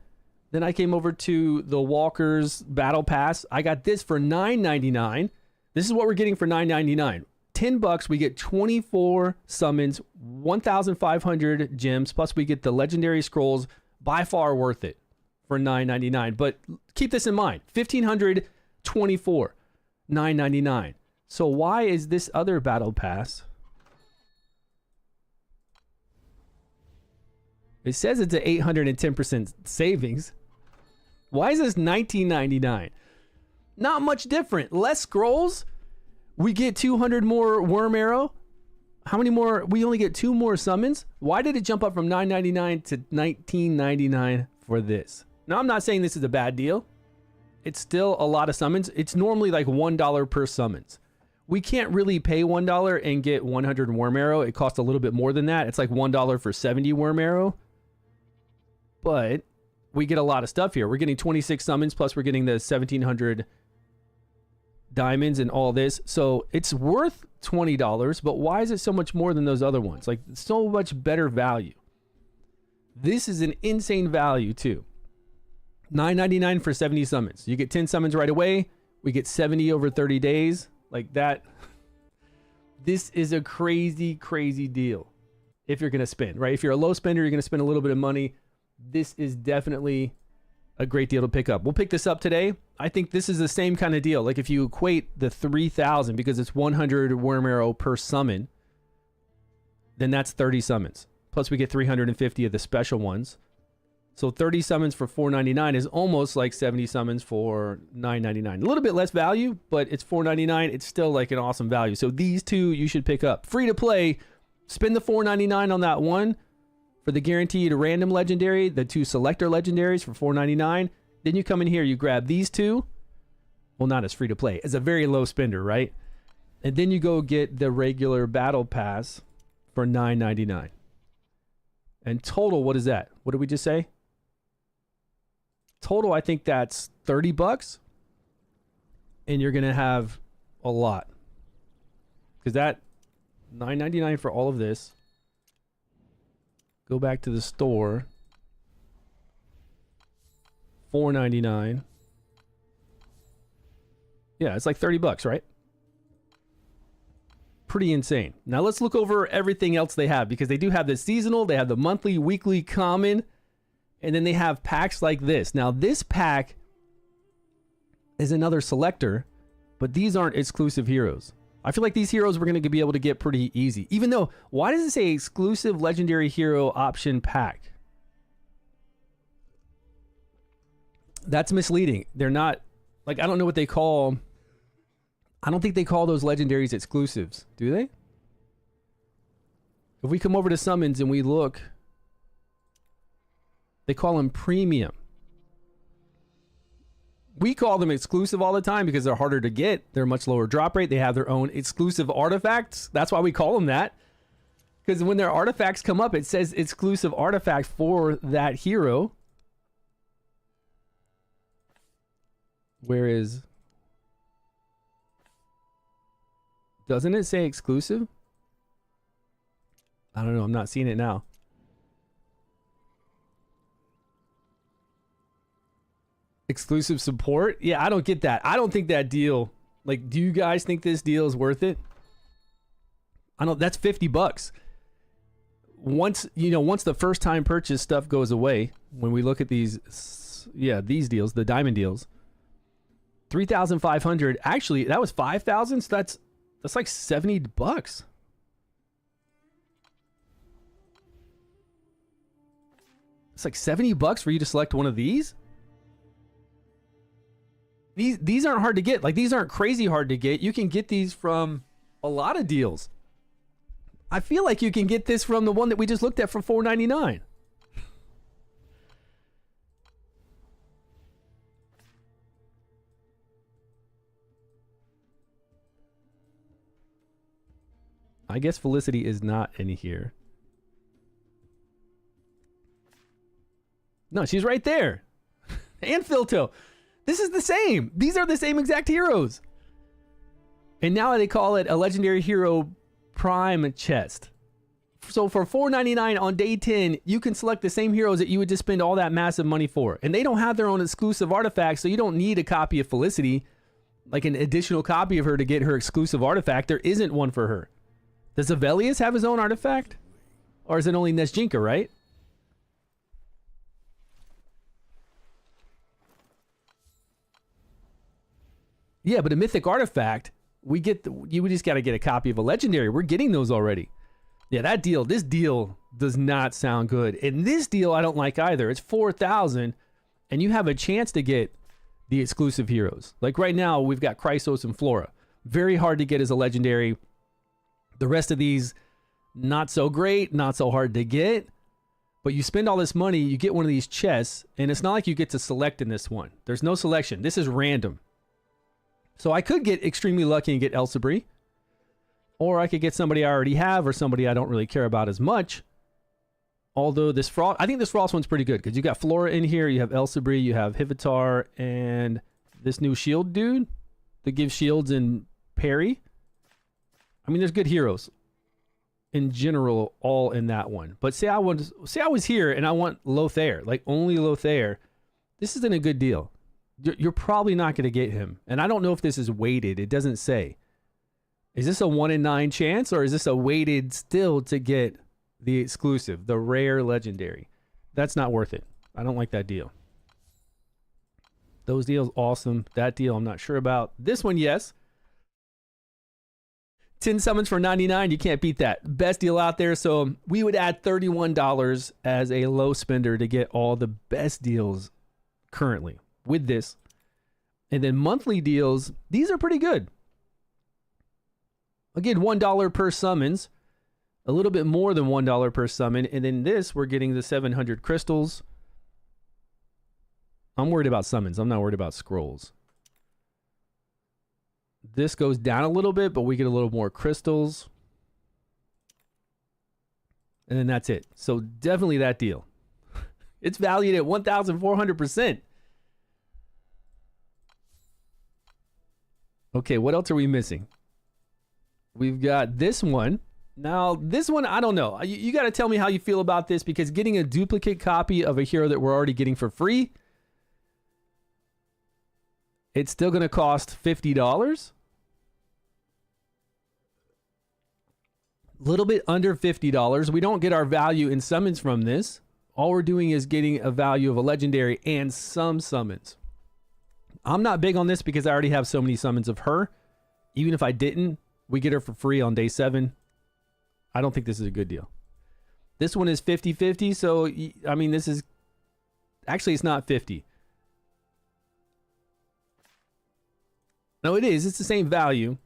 Then I came over to the Walker's Battle Pass. I got this for $9.99. This is what we're getting for $9.99. $10, we get 24 summons, 1,500 gems, plus we get the legendary scrolls. By far worth it for $9.99. But keep this in mind, 1,524, $9.99. So why is this other Battle Pass? It says it's an 810% savings. Why is this $19.99? Not much different. Less scrolls. We get 200 more Wrymrrow. How many more? We only get 2 more summons. Why did it jump up from $9.99 to $19.99 for this? Now, I'm not saying this is a bad deal. It's still a lot of summons. It's normally like $1 per summons. We can't really pay $1 and get 100 Wrymrrow. It costs a little bit more than that. It's like $1 for 70 Wrymrrow. But we get a lot of stuff here. We're getting 26 summons, plus we're getting the 1,700 diamonds and all this. So it's worth $20, but why is it so much more than those other ones? Like, so much better value. This is an insane value too. $9.99 for 70 summons. You get 10 summons right away. We get 70 over 30 days. Like that. This is a crazy, crazy deal. If you're going to spend, right? If you're a low spender, you're going to spend a little bit of money. This is definitely a great deal to pick up. We'll pick this up today. I think this is the same kind of deal. Like if you equate the 3,000, because it's 100 Wrymrrow per summon, then that's 30 summons. Plus we get 350 of the special ones. So 30 summons for $4.99 is almost like 70 summons for $9.99. A little bit less value, but it's $4.99. It's still like an awesome value. So these two you should pick up. Free to play. Spend the $4.99 on that one for the guaranteed random legendary, the 2 selector legendaries for $4.99. Then you come in here, you grab these 2. Well, not as free to play. It's a very low spender, right? And then you go get the regular battle pass for $9.99. And total, what is that? What did we just say? Total, I think that's $30. And you're going to have a lot. Because that $9.99 for all of this. Go back to the store. $4.99. Yeah, it's like $30, right? Pretty insane. Now let's look over everything else they have, because they do have the seasonal, they have the monthly, weekly, common, and then they have packs like this. Now this pack is another selector, but these aren't exclusive heroes. I feel like these heroes we're going to be able to get pretty easy. Even though, why does it say exclusive legendary hero option pack? That's misleading. They're not, like, I don't know what they call, I don't think they call those legendaries exclusives, do they? If we come over to summons and we look, they call them premium. We call them exclusive all the time because they're harder to get. They're much lower drop rate. They have their own exclusive artifacts. That's why we call them that. Because when their artifacts come up, it says exclusive artifact for that hero. Whereas, doesn't it say exclusive? I don't know. I'm not seeing it now. Exclusive support? Yeah, I don't get that. I don't think that deal, like, do you guys think this deal is worth it? I don't, that's $50. Once, you know, once the first time purchase stuff goes away, when we look at these, yeah, these deals, the diamond deals, 3,500, actually, that was 5,000, so that's like $70. It's like $70 for you to select one of these? These aren't hard to get. Like, these aren't crazy hard to get. You can get these from a lot of deals. I feel like you can get this from the one that we just looked at for $4.99. I guess Felicity is not in here. No, she's right there. And Filto. This is the same. These are the same exact heroes. And now they call it a legendary hero prime chest. So for $4.99 on day 10, you can select the same heroes that you would just spend all that massive money for. And they don't have their own exclusive artifacts, so you don't need a copy of Felicity, like an additional copy of her to get her exclusive artifact. There isn't one for her. Does Avelius have his own artifact? Or is it only Nesjinka, right? Yeah, but a mythic artifact, we just got to get a copy of a legendary. We're getting those already. Yeah, that deal, this deal does not sound good. And this deal I don't like either. It's 4,000 and you have a chance to get the exclusive heroes. Like right now, we've got Chrysos and Flora. Very hard to get as a legendary. The rest of these, not so great, not so hard to get. But you spend all this money, you get one of these chests, and it's not like you get to select in this one. There's no selection. This is random. So I could get extremely lucky and get Elsabri. Or I could get somebody I already have or somebody I don't really care about as much. Although this Frost, I think this Frost one's pretty good because you got Flora in here, you have Elsabri, you have Hivitar, and this new shield dude that gives shields and parry. I mean, there's good heroes in general all in that one. But say I was here and I want Lothair, like only Lothair. This isn't a good deal. You're probably not going to get him. And I don't know if this is weighted. It doesn't say. Is this a 1 in 9 chance or is this a weighted still to get the exclusive, the rare legendary? That's not worth it. I don't like that deal. Those deals, awesome. That deal, I'm not sure about. This one, yes. 10 summons for 99. You can't beat that. Best deal out there. So we would add $31 as a low spender to get all the best deals currently with this. And then monthly deals, these are pretty good. Again, $1 per summons. A little bit more than $1 per summon. And then this, we're getting the 700 crystals. I'm worried about summons. I'm not worried about scrolls. This goes down a little bit, but we get a little more crystals. And then that's it. So definitely that deal. It's valued at 1,400%. Okay, what else are we missing? We've got this one. Now, this one, I don't know. You got to tell me how you feel about this because getting a duplicate copy of a hero that we're already getting for free, it's still going to cost $50. A little bit under $50. We don't get our value in summons from this. All we're doing is getting a value of a legendary and some summons. I'm not big on this because I already have so many summons of her. Even if I didn't, We get her for free on day 7. I don't think this is a good deal. This one is 50-50, so, I mean, this is... Actually, it's not 50. No, it is. It's the same value.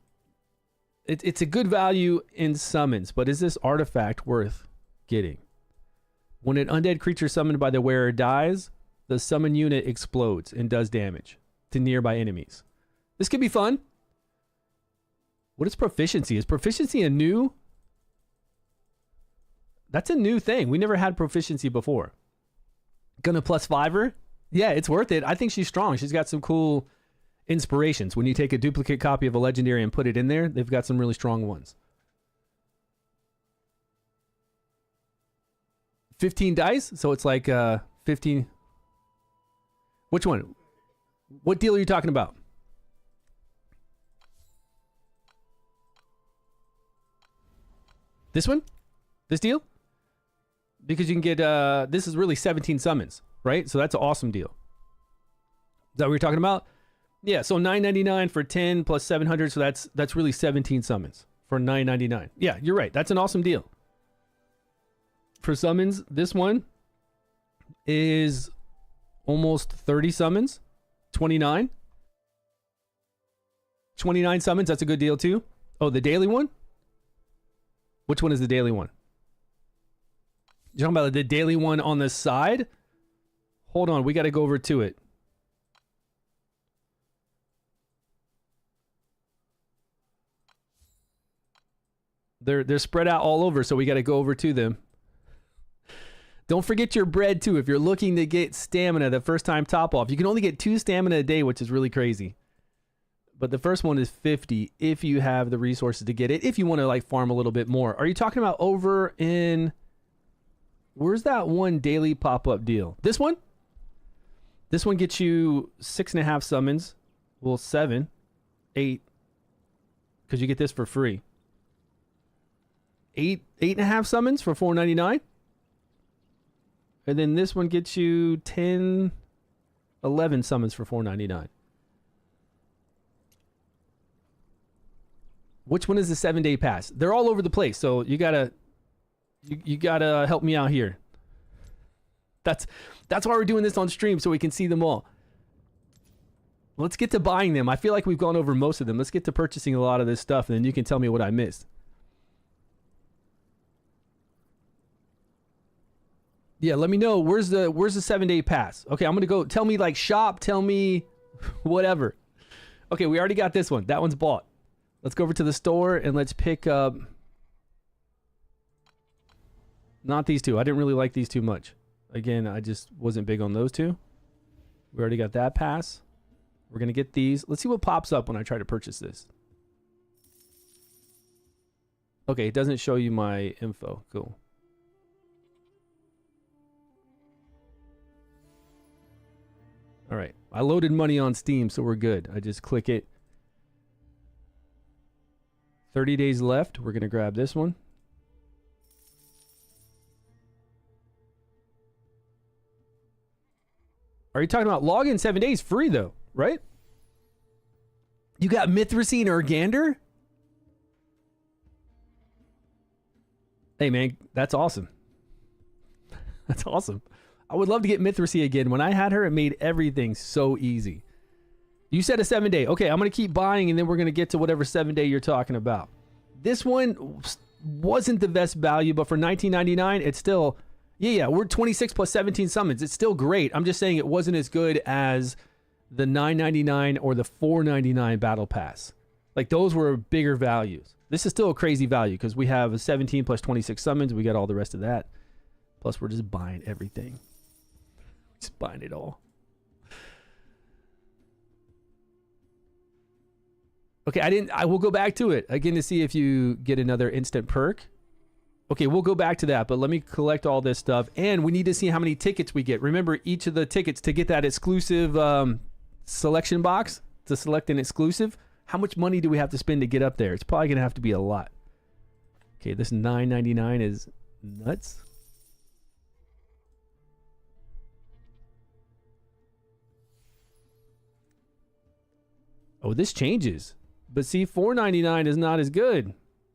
It's a good value in summons, but is this artifact worth getting? When an undead creature summoned by the wearer dies, the summon unit explodes and does damage to nearby enemies. This could be fun. What is proficiency? Is proficiency a new... That's a new thing. We never had proficiency before. Gonna +5 her? Yeah, it's worth it. I think she's strong. She's got some cool inspirations. When you take a duplicate copy of a legendary and put it in there, they've got some really strong ones. 15 dice, so it's like 15. Which one? What deal are you talking about? This one? This deal? Because you can get this is really 17 summons, right? So that's an awesome deal. Is that what you're talking about? Yeah, so $9.99 for 10 plus 700, so that's really 17 summons for $9.99. Yeah, you're right. That's an awesome deal. For summons, this one is almost 30 summons. 29. 29 summons, that's a good deal too. Oh, the daily one? Which one is the daily one? You're talking about the daily one on the side? Hold on, we got to go over to it. They're spread out all over, so we got to go over to them. Don't forget your bread too. If you're looking to get stamina the first time top off, you can only get 2 stamina a day, which is really crazy. But the first one is 50 if you have the resources to get it. If you want to like farm a little bit more. Are you talking about over in... Where's that one daily pop-up deal? This one? This one gets you 6.5 summons. Well, 7. 8. Because you get this for free. 8.5 summons for $4.99. And then this one gets you 10, 11 summons for $4.99. Which one is the 7-day pass? They're all over the place, so you gotta help me out here. That's why we're doing this on stream, so we can see them all. Let's get to buying them. I feel like we've gone over most of them. Let's get to purchasing a lot of this stuff, and then you can tell me what I missed. Yeah, let me know. Where's the 7-day pass? Okay, I'm gonna go. Tell me like shop. Tell me whatever. Okay, we already got this one. That one's bought. Let's go over to the store and let's pick up. Not these two. I didn't really like these too much. Again, I just wasn't big on those two. We already got that pass. We're gonna get these. Let's see what pops up when I try to purchase this. Okay, it doesn't show you my info. Cool. All right, I loaded money on Steam, so we're good. I just click it. 30 days left. We're going to grab this one. Are you talking about login 7 days free, though, right? You got Mithracy and Urgander? Hey, man, that's awesome. That's awesome. I would love to get Mithracy again. When I had her, it made everything so easy. You said a 7-day. Okay, I'm going to keep buying, and then we're going to get to whatever 7-day you're talking about. This one wasn't the best value, but for $19.99, it's still... Yeah, we're 26 plus 17 summons. It's still great. I'm just saying it wasn't as good as the $9.99 or the $4.99 Battle Pass. Like, those were bigger values. This is still a crazy value because we have a 17 plus 26 summons. We got all the rest of that. Plus, we're just buying everything. Just buying it all. Okay, I will go back to it again to see if you get another instant perk. Okay, we'll go back to that, but let me collect all this stuff. And we need to see how many tickets we get. Remember, each of the tickets to get that exclusive selection box, to select an exclusive, how much money do we have to spend to get up there? It's probably going to have to be a lot. Okay, this $9.99 is nuts. Oh, this changes. But see, $4.99 is not as good.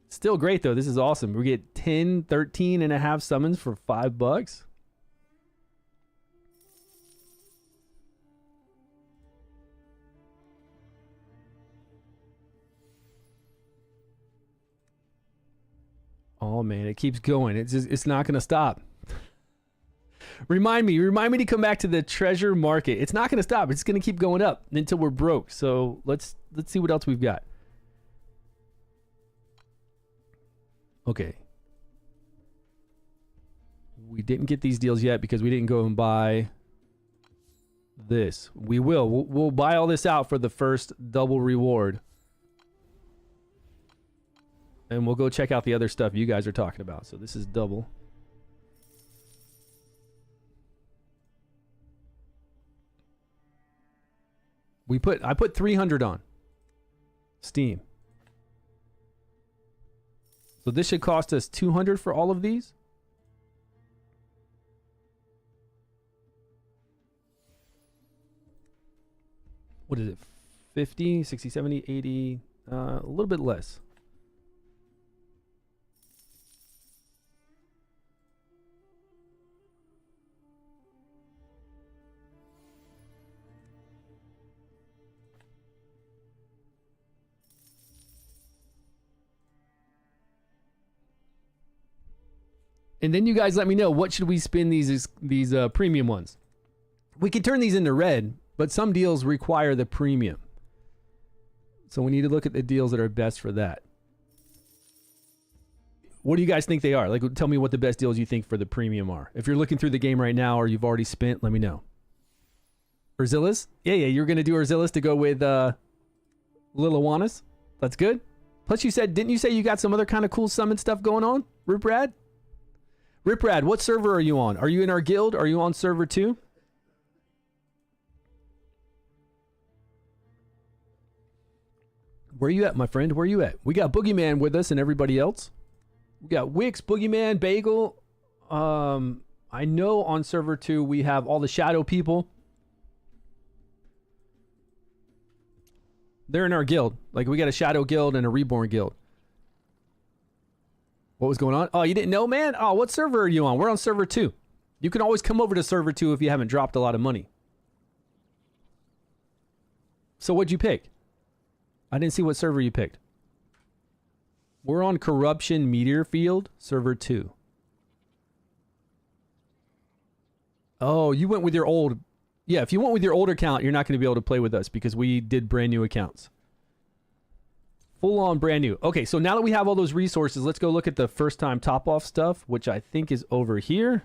Still great though. This is awesome. We get 10, 13 and a half summons for $5. Oh man, it keeps going. It's not going to stop. Remind me to come back to the treasure market. It's not going to stop. It's going to keep going up until we're broke. So let's see what else we've got. Okay. We didn't get these deals yet because we didn't go and buy this. We will. We'll buy all this out for the first double reward. And we'll go check out the other stuff you guys are talking about. So this is double. I put 300 on Steam. So this should cost us 200 for all of these. What is it? 50, 60, 70, 80, a little bit less. And then you guys let me know, what should we spin these premium ones? We can turn these into red, but some deals require the premium. So we need to look at the deals that are best for that. What do you guys think they are? Like, tell me what the best deals you think for the premium are. If you're looking through the game right now or you've already spent, let me know. Urzillas? Yeah, you're going to do Urzillas to go with Lil Awanas? That's good. Plus didn't you say you got some other kind of cool summon stuff going on, Riprad? Riprad, what server are you on? Are you in our guild? Are you on server 2? Where you at, my friend? Where you at? We got Boogeyman with us and everybody else. We got Wix, Boogeyman, Bagel. I know on server 2 we have all the shadow people. They're in our guild. Like, we got a shadow guild and a reborn guild. What was going on? Oh, you didn't know, man? Oh, what server are you on? We're on server 2. You can always come over to server 2 if you haven't dropped a lot of money. So what'd you pick? I didn't see what server you picked. We're on Corruption Meteor Field, server 2. Oh, you went with your old... Yeah, if you went with your old account, you're not going to be able to play with us because we did brand new accounts. Full on brand new. Okay, so now that we have all those resources, let's go look at the first time top off stuff, which I think is over here.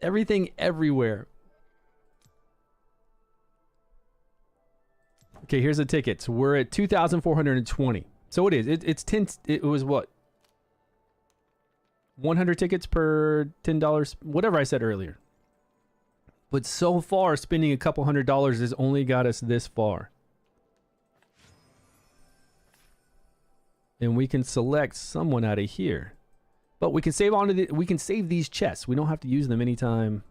Everything everywhere. Okay, here's the tickets. We're at 2,420. So it is. It's 10. It was what? 100 tickets per $10. Whatever I said earlier. But so far, spending a couple $100 has only got us this far. And we can select someone out of here. But we can save we can save these chests. We don't have to use them anytime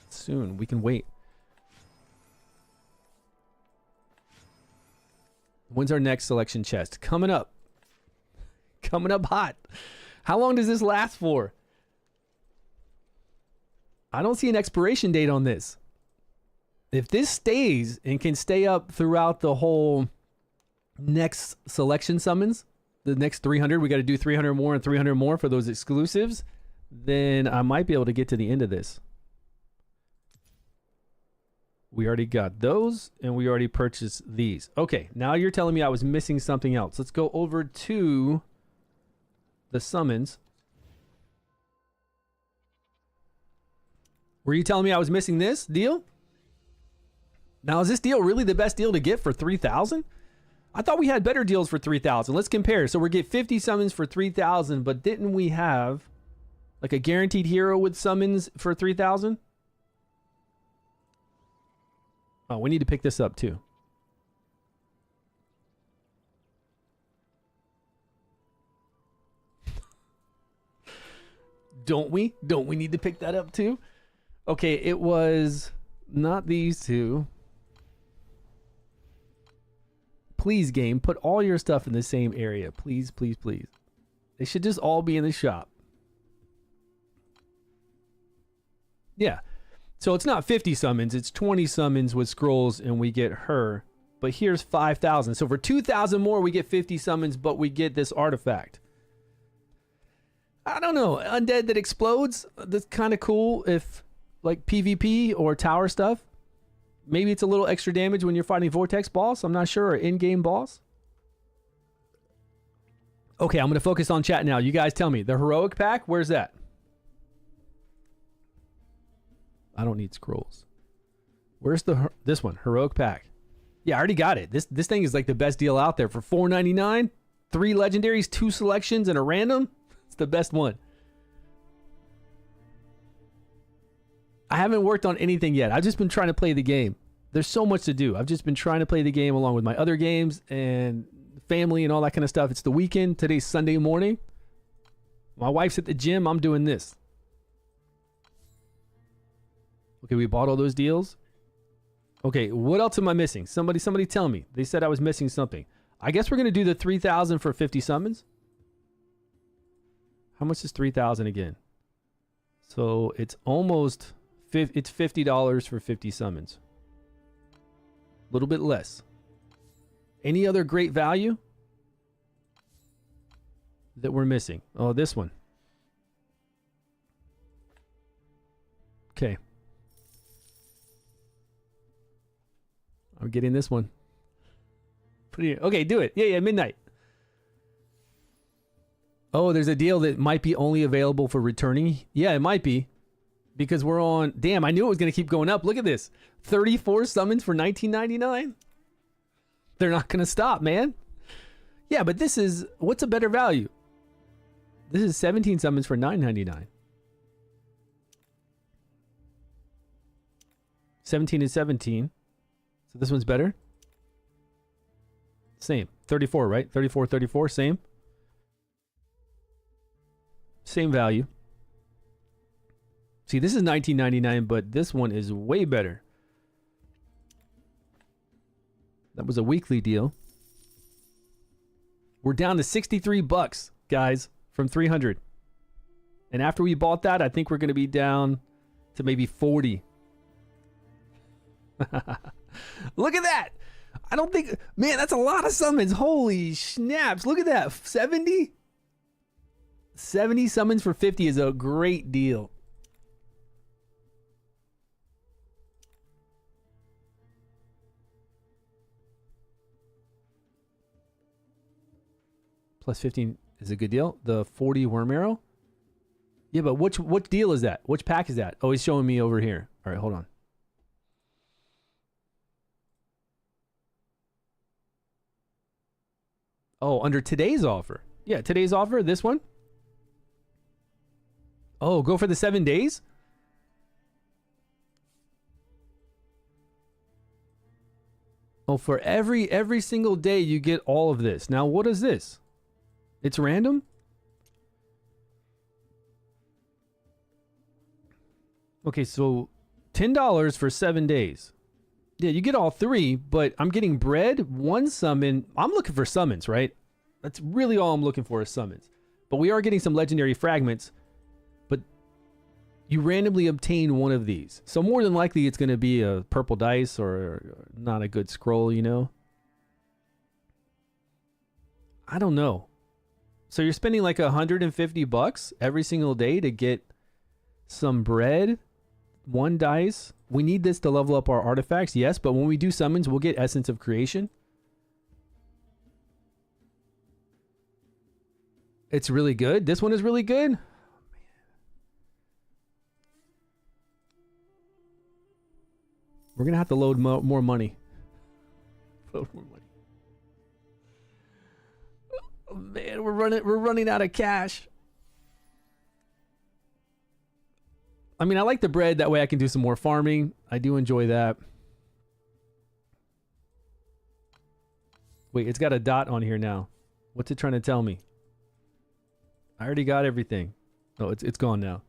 soon. We can wait. When's our next selection chest? Coming up. Coming up hot. How long does this last for? I don't see an expiration date on this. If this stays and can stay up throughout the whole next selection summons, the next 300, we got to do 300 more and 300 more for those exclusives, then I might be able to get to the end of this. We already got those, and we already purchased these. Okay, now you're telling me I was missing something else. Let's go over to the summons. Were you telling me I was missing this deal? Now, is this deal really the best deal to get for 3,000? I thought we had better deals for 3,000. Let's compare. So we get 50 summons for 3,000, but didn't we have like a guaranteed hero with summons for 3,000? Oh, we need to pick this up too. Don't we? Don't we need to pick that up too? Okay, it was not these two. Please, game, put all your stuff in the same area. Please, please, please. They should just all be in the shop. Yeah. So it's not 50 summons. It's 20 summons with scrolls, and we get her. But here's 5,000. So for 2,000 more, we get 50 summons, but we get this artifact. I don't know. Undead that explodes. That's kind of cool if, like, PvP or tower stuff. Maybe it's a little extra damage when you're fighting Vortex boss. I'm not sure. Or in-game boss. Okay, I'm going to focus on chat now. You guys tell me. The heroic pack, where's that? I don't need scrolls. Where's this one? Heroic pack. Yeah, I already got it. This thing is like the best deal out there for $4.99. 3 legendaries, 2 selections, and a random. It's the best one. I haven't worked on anything yet. I've just been trying to play the game. There's so much to do. I've just been trying to play the game along with my other games and family and all that kind of stuff. It's the weekend. Today's Sunday morning. My wife's at the gym. I'm doing this. Okay, we bought all those deals. Okay, what else am I missing? Somebody tell me. They said I was missing something. I guess we're going to do the 3,000 for 50 summons. How much is 3,000 again? So it's almost... It's $50 for 50 summons. A little bit less. Any other great value that we're missing? Oh, this one. Okay. I'm getting this one. Okay, do it. Yeah, midnight. Oh, there's a deal that might be only available for returning. Yeah, it might be. Because we're on... Damn, I knew it was going to keep going up. Look at this. 34 summons for $19.99. They're not going to stop, man. Yeah, but this is... What's a better value? This is 17 summons for $9.99. 17 and 17. So this one's better? Same. 34, right? 34, 34, same. Same value. See, this is $19.99, but this one is way better. That was a weekly deal. We're down to 63 bucks, guys, from 300. And after we bought that, I think we're going to be down to maybe 40. Look at that. I don't think... Man, that's a lot of summons. Holy snaps. Look at that. 70? 70 summons for 50 is a great deal. Plus 15 is a good deal. The 40 Wrymrrow. Yeah, but which deal is that? Which pack is that? Oh, he's showing me over here. All right, hold on. Oh, under today's offer. Yeah, today's offer, this one. Oh, go for the 7 days? Oh, for every single day you get all of this. Now, what is this? It's random? Okay, so $10 for 7 days. Yeah, you get all 3, but I'm getting bread, 1 summon. I'm looking for summons, right? That's really all I'm looking for is summons. But we are getting some legendary fragments. But you randomly obtain one of these. So more than likely it's going to be a purple dice or not a good scroll, you know? I don't know. So you're spending like $150 every single day to get some bread, 1 dice. We need this to level up our artifacts, yes, but when we do summons, we'll get Essence of Creation. It's really good. This one is really good. Oh, man. We're going to have to load more money. Load more money. Oh, man, we're running out of cash. I mean, I like the bread. That way I can do some more farming. I do enjoy that. Wait, it's got a dot on here now. What's it trying to tell me? I already got everything. Oh, it's gone now.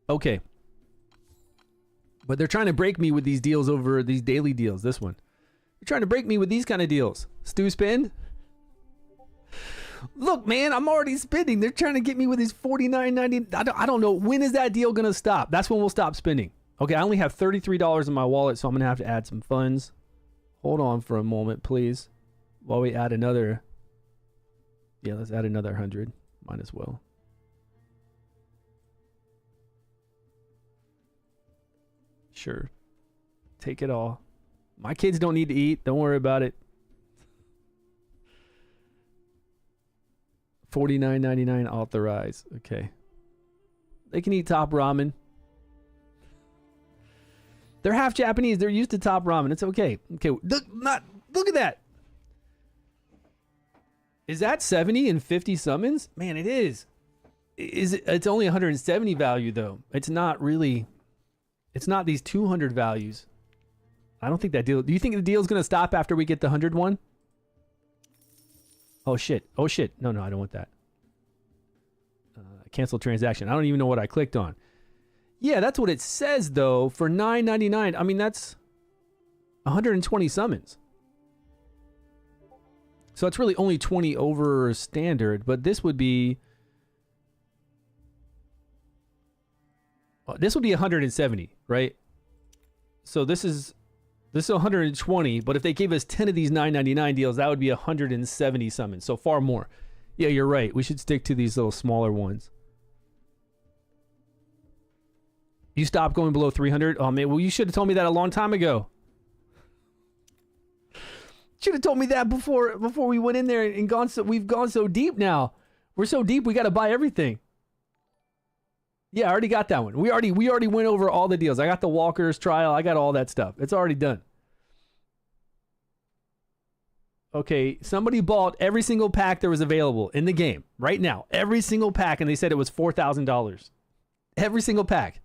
Okay. But they're trying to break me with these deals over these daily deals. This one. You're trying to break me with these kind of deals. Stew spend. Look, man, I'm already spending. They're trying to get me with these $49.90. I don't know. When is that deal going to stop? That's when we'll stop spending. Okay, I only have $33 in my wallet, so I'm going to have to add some funds. Hold on for a moment, please. While we add another. Yeah, let's add another 100. Might as well. Sure. Take it all. My kids don't need to eat. Don't worry about it. $49.99 authorize. Okay. They can eat top ramen. They're half Japanese. They're used to top ramen. It's okay. Okay. Look at that. Is that 70 and 50 summons? Man, it is. It's only 170 value though. It's not really. It's not these 200 values. I don't think that deal. Do you think the deal's going to stop after we get the 100 one? Oh, shit. Oh, shit. No, I don't want that. Cancel transaction. I don't even know what I clicked on. Yeah, that's what it says, though. For $9.99. I mean, that's 120 summons. So it's really only 20 over standard. But this would be... This would be 170, right? So this is 120, but if they gave us 10 of these $9.99 deals, that would be 170 summons. So far more. Yeah, you're right. We should stick to these little smaller ones. You stopped going below 300? Oh, man. Well, you should have told me that a long time ago. Should have told me that before we went in there and gone. So we've gone so deep now. We're so deep, we got to buy everything. Yeah, I already got that one. We already went over all the deals. I got the Walker's trial. I got all that stuff. It's already done. Okay, somebody bought every single pack that was available in the game right now. Every single pack, and they said it was $4,000. Every single pack.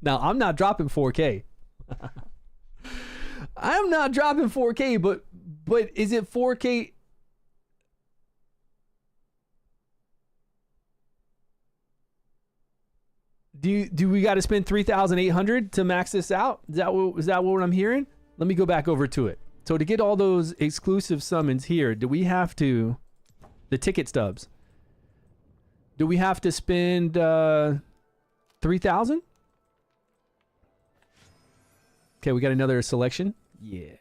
Now, I'm not dropping 4K. I'm not dropping 4K, but is it 4K? Do we got to spend 3,800 to max this out? Is that what I'm hearing? Let me go back over to it. So to get all those exclusive summons here, do we have to the ticket stubs? Do we have to spend 3,000? Okay, we got another selection. Yeah,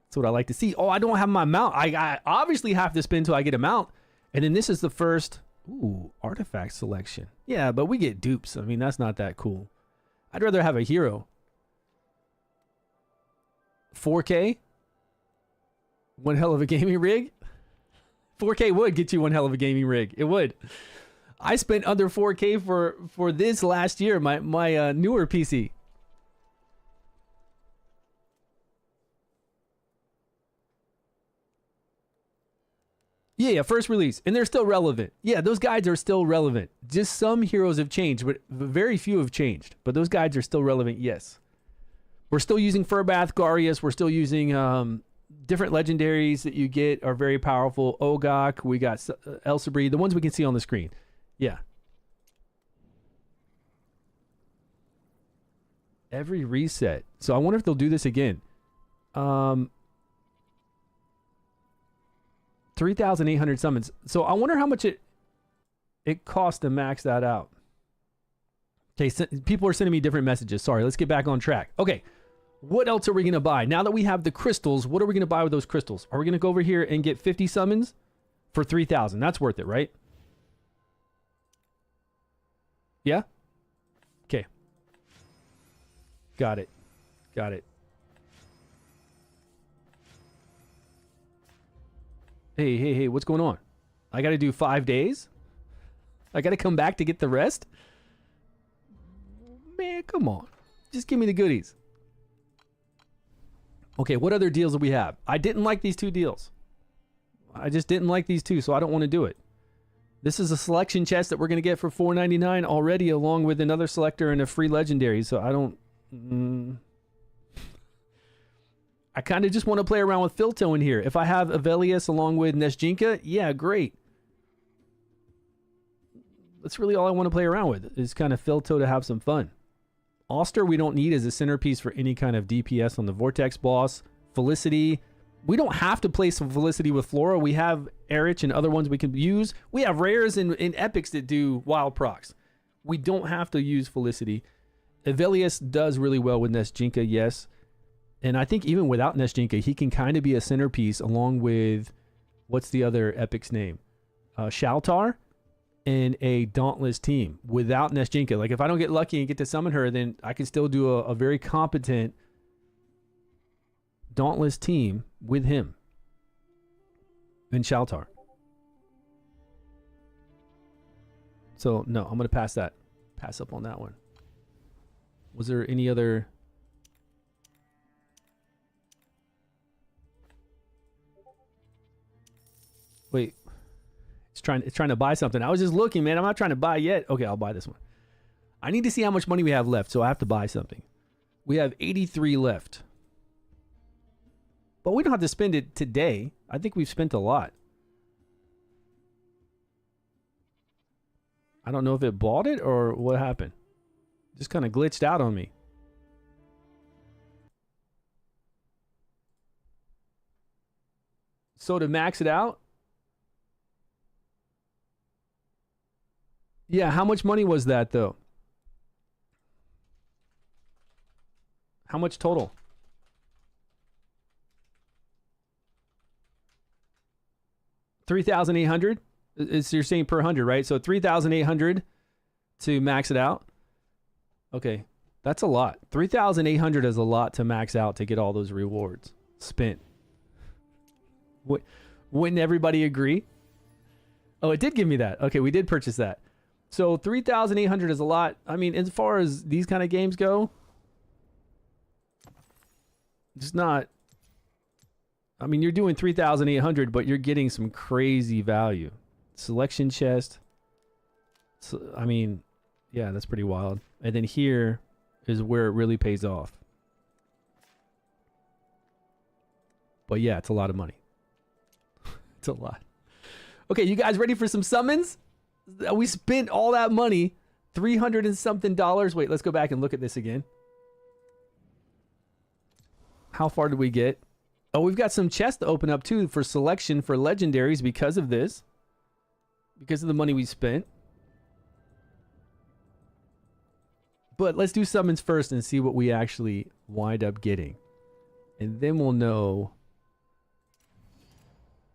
that's what I like to see. Oh, I don't have my mount. I obviously have to spend till I get a mount, and then this is the first. Ooh, artifact selection. Yeah, but we get dupes. I mean, that's not that cool. I'd rather have a hero. 4K? One hell of a gaming rig? 4K would get you one hell of a gaming rig. It would. I spent under 4K for this last year, my newer PC. Yeah, first release. And they're still relevant. Yeah, those guides are still relevant. Just some heroes have changed, but very few have changed. But those guides are still relevant, yes. We're still using Furbath, Garius. We're still using different legendaries that you get are very powerful. Ogok, we got Elsabri, the ones we can see on the screen. Yeah. Every reset. So I wonder if they'll do this again. 3,800 summons. So I wonder how much it costs to max that out. Okay, people are sending me different messages. Sorry, let's get back on track. Okay, what else are we going to buy? Now that we have the crystals, what are we going to buy with those crystals? Are we going to go over here and get 50 summons for 3,000? That's worth it, right? Yeah? Okay. Got it. Got it. Hey, what's going on? I got to do 5 days? I got to come back to get the rest? Man, come on. Just give me the goodies. Okay, what other deals do we have? I didn't like these two deals. I just didn't like these two, so I don't want to do it. This is a selection chest that we're going to get for $4.99 already, along with another selector and a free legendary, so I don't... I kind of just want to play around with Filto in here. If I have Avelius along with Nesjinka, yeah, great. That's really all I want to play around with, is kind of Filto to have some fun. Oster we don't need as a centerpiece for any kind of DPS on the Vortex boss. Felicity. We don't have to play some Felicity with Flora. We have Erich and other ones we can use. We have rares and epics that do wild procs. We don't have to use Felicity. Evelius does really well with Nesjinka, yes. And I think even without Nesjinka, he can kind of be a centerpiece along with, what's the other epic's name? Shaltar in a Dauntless team without Nesjinka. Like if I don't get lucky and get to summon her, then I can still do a very competent Dauntless team with him and Shaltar. So no, I'm going to pass up on that one. Was there any other? Wait, it's trying to buy something. I was just looking, man. I'm not trying to buy yet. Okay, I'll buy this one. I need to see how much money we have left, so I have to buy something. We have 83 left. But we don't have to spend it today. I think we've spent a lot. I don't know if it bought it or what happened. Just kind of glitched out on me. So to max it out. Yeah, how much money was that though? How much total? $3,800. It's you're saying per 100, right? So 3,800 to max it out. Okay, that's a lot. 3,800 is a lot to max out to get all those rewards spent. Wouldn't everybody agree? Oh, it did give me that. Okay, we did purchase that. So 3,800 is a lot. I mean, as far as these kind of games go, it's not. I mean, you're doing 3,800, but you're getting some crazy value. Selection chest. So, I mean, yeah, that's pretty wild. And then here is where it really pays off. But yeah, it's a lot of money. It's a lot. Okay, you guys ready for some summons? We spent all that money, $300 and something. Wait, let's go back and look at this again. How far did we get? Oh, we've got some chests to open up too for selection for legendaries because of this. Because of the money we spent. But let's do summons first and see what we actually wind up getting. And then we'll know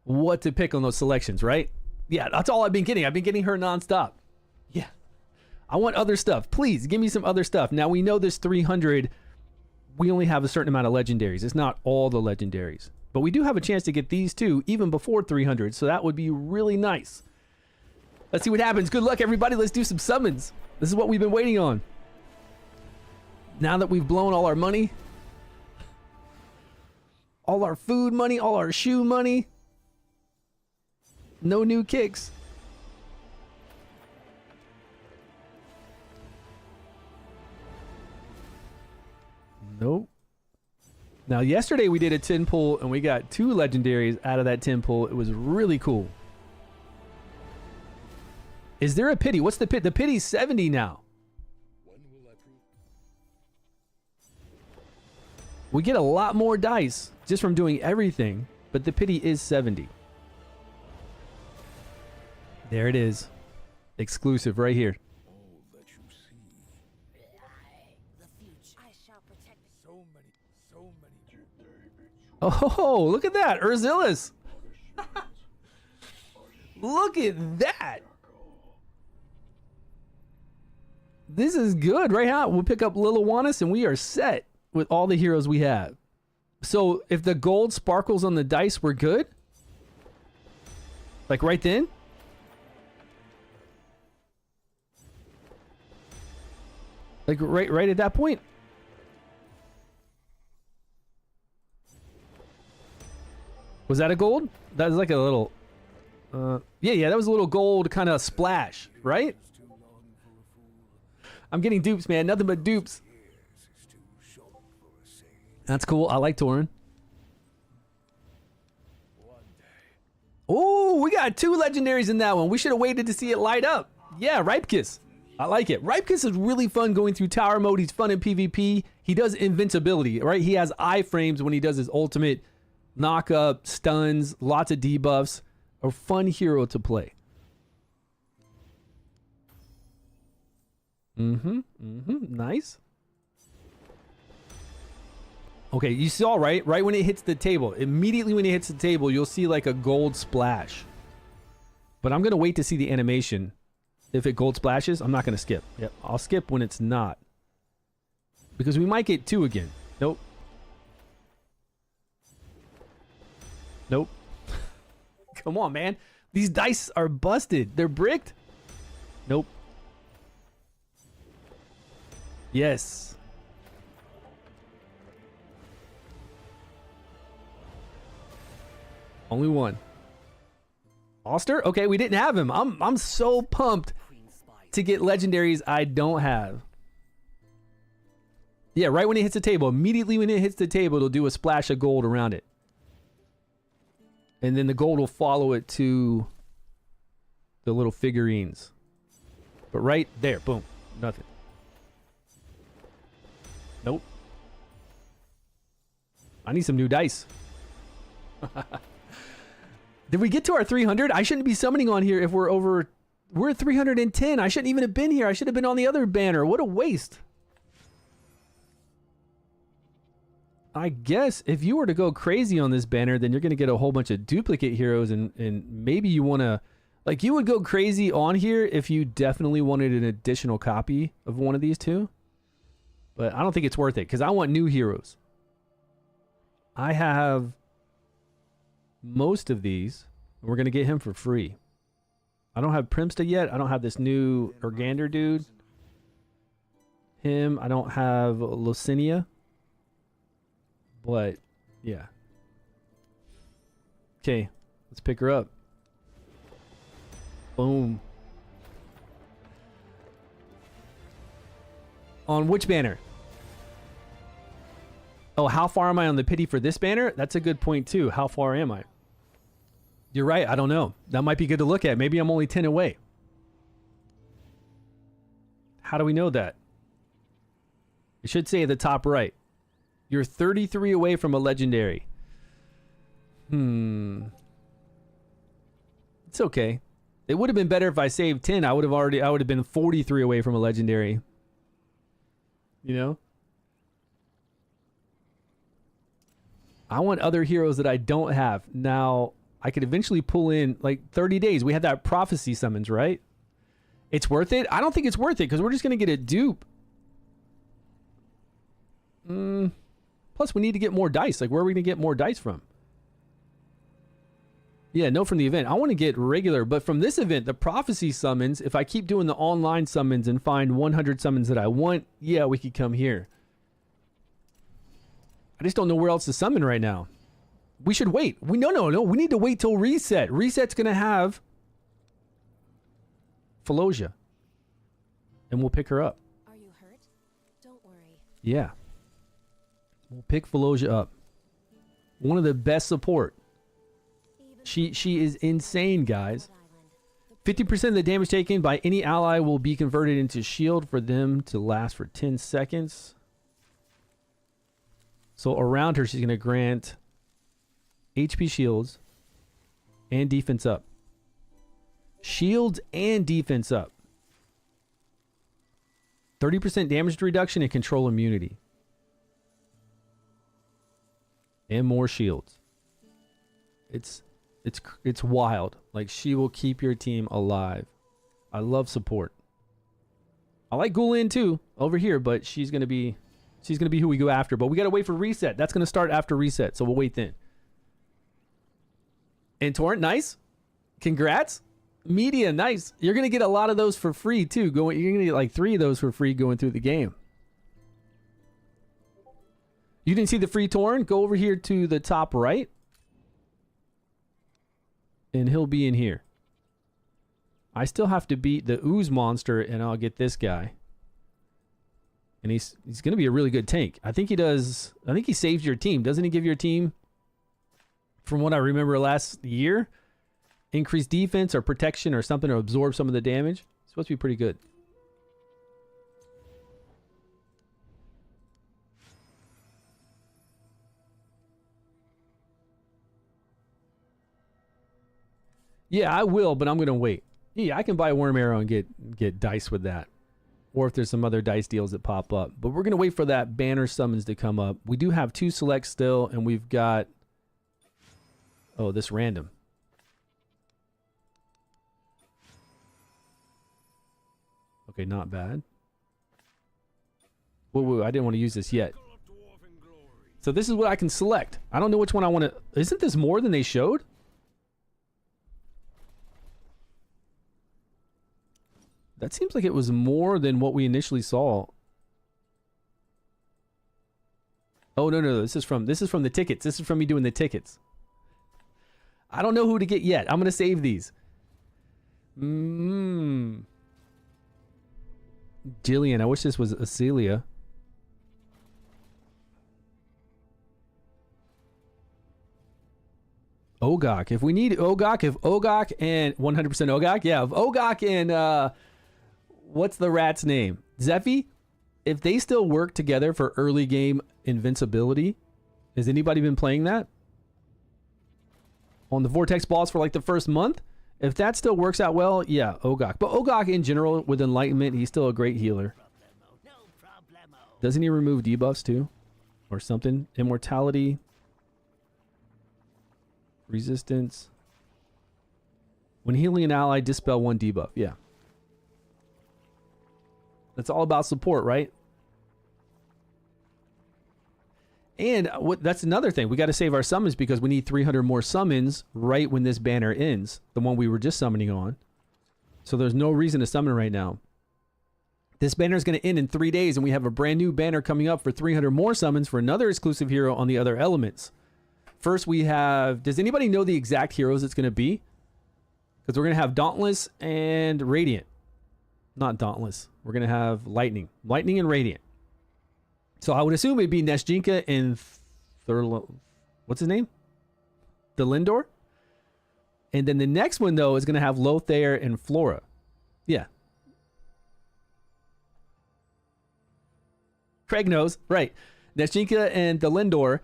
what to pick on those selections, right? Yeah, that's all I've been getting. I've been getting her nonstop. Yeah. I want other stuff. Please, give me some other stuff. Now, we know this 300, we only have a certain amount of legendaries. It's not all the legendaries. But we do have a chance to get these two even before 300, so that would be really nice. Let's see what happens. Good luck, everybody. Let's do some summons. This is what we've been waiting on. Now that we've blown all our money, all our food money, all our shoe money, no new kicks. Nope. Now, yesterday we did a 10 pull and we got 2 legendaries out of that 10 pull. It was really cool. Is there a pity? What's the pit? The pity's 70 now. We get a lot more dice just from doing everything, but the pity is 70. There it is. Exclusive right here. Oh, look at that. Urzilis. Look at that. This is good, right? Huh? We'll pick up Liliwannis and we are set with all the heroes we have. So if the gold sparkles on the dice, we're good? Like right then? Like right at that point? Was that a gold? That was like a little... yeah, that was a little gold kind of splash, right? I'm getting dupes, man. Nothing but dupes. That's cool. I like Tauren. Oh, we got 2 legendaries in that one. We should have waited to see it light up. Yeah, Ripekis. I like it. Ripkus is really fun going through tower mode. He's fun in PvP. He does invincibility, right? He has iframes when he does his ultimate. Knock up, stuns, lots of debuffs. A fun hero to play. Nice. Okay, you saw, right? Right when it hits the table. Immediately when it hits the table, you'll see like a gold splash. But I'm going to wait to see the animation. If it gold splashes, I'm not going to skip. Yep, I'll skip when it's not. Because we might get 2 again. Nope. Nope. Come on, man. These dice are busted. They're bricked. Nope. Yes. Only 1. Oster? Okay, we didn't have him. I'm so pumped to get legendaries I don't have. Yeah, right when it hits the table. Immediately when it hits the table, it'll do a splash of gold around it. And then the gold will follow it to the little figurines. But right there, boom, nothing. Nope. I need some new dice. Did we get to our 300? I shouldn't be summoning on here if we're over... We're at 310. I shouldn't even have been here. I should have been on the other banner. What a waste. I guess if you were to go crazy on this banner, then you're going to get a whole bunch of duplicate heroes, and maybe you want to... Like, you would go crazy on here if you definitely wanted an additional copy of one of these two. But I don't think it's worth it, because I want new heroes. I have most of these. And we're going to get him for free. I don't have Primsta yet. I don't have this new Urgander dude. Him. I don't have Lucinia. But, yeah. Okay. Let's pick her up. Boom. On which banner? Oh, how far am I on the pity for this banner? That's a good point, too. How far am I? You're right. I don't know. That might be good to look at. Maybe I'm only 10 away. How do we know that? It should say at the top right. You're 33 away from a legendary. It's okay. It would have been better if I saved 10. I would have been 43 away from a legendary. You know? I want other heroes that I don't have. Now, I could eventually pull in like 30 days. We had that prophecy summons, right? It's worth it? I don't think it's worth it because we're just going to get a dupe. Plus, we need to get more dice. Like, where are we going to get more dice from? Yeah, no from the event. I want to get regular, but from this event, the prophecy summons, if I keep doing the online summons and find 100 summons that I want, yeah, we could come here. I just don't know where else to summon right now. We should wait. No. We need to wait till reset. Reset's going to have Felosia. And we'll pick her up. Are you hurt? Don't worry. Yeah. We'll pick Felosia up. One of the best support. She is insane, guys. 50% of the damage taken by any ally will be converted into shield for them to last for 10 seconds. So around her, she's going to grant HP shields and defense up. Shields and defense up. 30% damage reduction and control immunity. And more shields. It's wild. Like, she will keep your team alive. I love support. I like Gulen too over here, but she's gonna be who we go after. But we gotta wait for reset. That's gonna start after reset, so we'll wait then. And Torrent, nice. Congrats. Media, nice. You're gonna get a lot of those for free too. You're gonna get like 3 of those for free going through the game. You didn't see the free Torrent? Go over here to the top right. And he'll be in here. I still have to beat the ooze monster, and I'll get this guy. And he's going to be a really good tank. I think he does. I think he saves your team. Doesn't he give your team, from what I remember last year, increased defense or protection or something, or absorb some of the damage? It's supposed to be pretty good. Yeah, I will, but I'm going to wait. Yeah, I can buy Wrymrrow and get dice with that. Or if there's some other dice deals that pop up. But we're going to wait for that banner summons to come up. We do have 2 selects still, and we've got... Oh, this random. Okay, not bad. Whoa, I didn't want to use this yet. So this is what I can select. I don't know which one I want to... Isn't this more than they showed? That seems like it was more than what we initially saw. Oh, no. This is from the tickets. This is from me doing the tickets. I don't know who to get yet. I'm going to save these. Jillian, I wish this was Acelia. Ogok. If we need Ogok, if Ogok and 100% Ogok, yeah, if Ogok and what's the rat's name? Zeffy? If they still work together for early game invincibility, has anybody been playing that? On the Vortex boss for like the first month? If that still works out well, yeah, Ogok. But Ogok in general, with Enlightenment, he's still a great healer. Doesn't he remove debuffs too? Or something? Immortality. Resistance. When healing an ally, dispel 1 debuff. Yeah. That's all about support, right? And that's another thing. We got to save our summons because we need 300 more summons right when this banner ends. The one we were just summoning on. So there's no reason to summon right now. This banner is going to end in 3 days, and we have a brand new banner coming up for 300 more summons for another exclusive hero on the other elements. First, we have... Does anybody know the exact heroes it's going to be? Because we're going to have Dauntless and Radiant. Not Dauntless. We're going to have Lightning. Lightning and Radiant. So I would assume it'd be Nesjinka and... What's his name? Delindor? And then the next one, though, is going to have Lothair and Flora. Yeah. Craig knows. Right. Nesjinka and Delindor,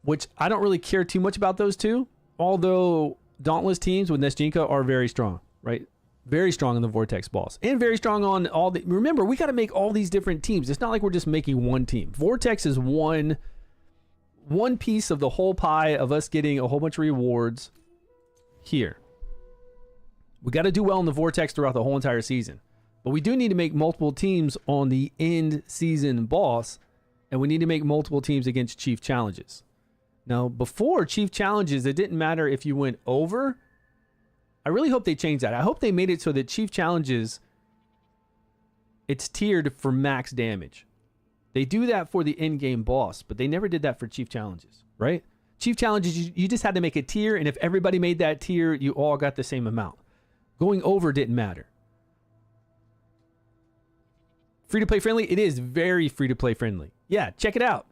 which I don't really care too much about those two. Although Dauntless teams with Nesjinka are very strong, right? Very strong in the Vortex boss. And very strong on all the... Remember, we got to make all these different teams. It's not like we're just making one team. Vortex is one piece of the whole pie of us getting a whole bunch of rewards here. We got to do well in the Vortex throughout the whole entire season. But we do need to make multiple teams on the end season boss. And we need to make multiple teams against Chief Challenges. Now, before Chief Challenges, it didn't matter if you went over. I really hope they change that. I hope they made it so that Chief Challenges, it's tiered for max damage. They do that for the in-game boss, but they never did that for Chief Challenges, right? Chief Challenges, you just had to make a tier, and if everybody made that tier, you all got the same amount. Going over didn't matter. Free-to-play friendly? It is very free-to-play friendly. Yeah, check it out.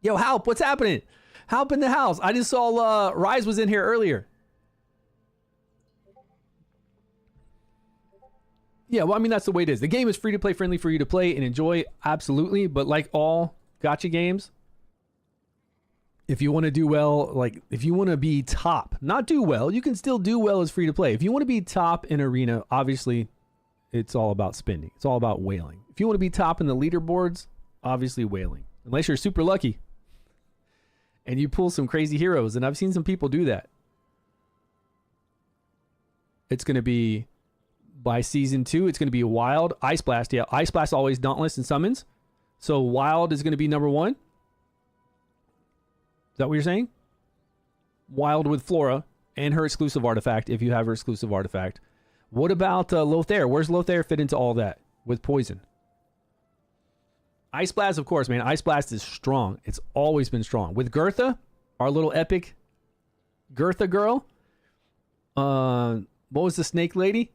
Yo, Halp, what's happening? Halp in the house. I just saw Rise was in here earlier. Yeah, well, I mean, that's the way it is. The game is free-to-play friendly for you to play and enjoy, absolutely. But like all gacha games, if you want to do well, like if you want to be top, not do well, you can still do well as free-to-play. If you want to be top in Arena, obviously, it's all about spending. It's all about whaling. If you want to be top in the leaderboards, obviously whaling. Unless you're super lucky and you pull some crazy heroes. And I've seen some people do that. It's going to be... By season 2, it's going to be Wild, Ice Blast. Yeah, Ice Blast always Dauntless and summons. So Wild is going to be number 1. Is that what you're saying? Wild with Flora and her exclusive artifact, if you have her exclusive artifact. What about Lothair? Where's Lothair fit into all that with poison? Ice Blast, of course, man. Ice Blast is strong. It's always been strong. With Gertha, our little epic Gertha girl. What was the snake lady?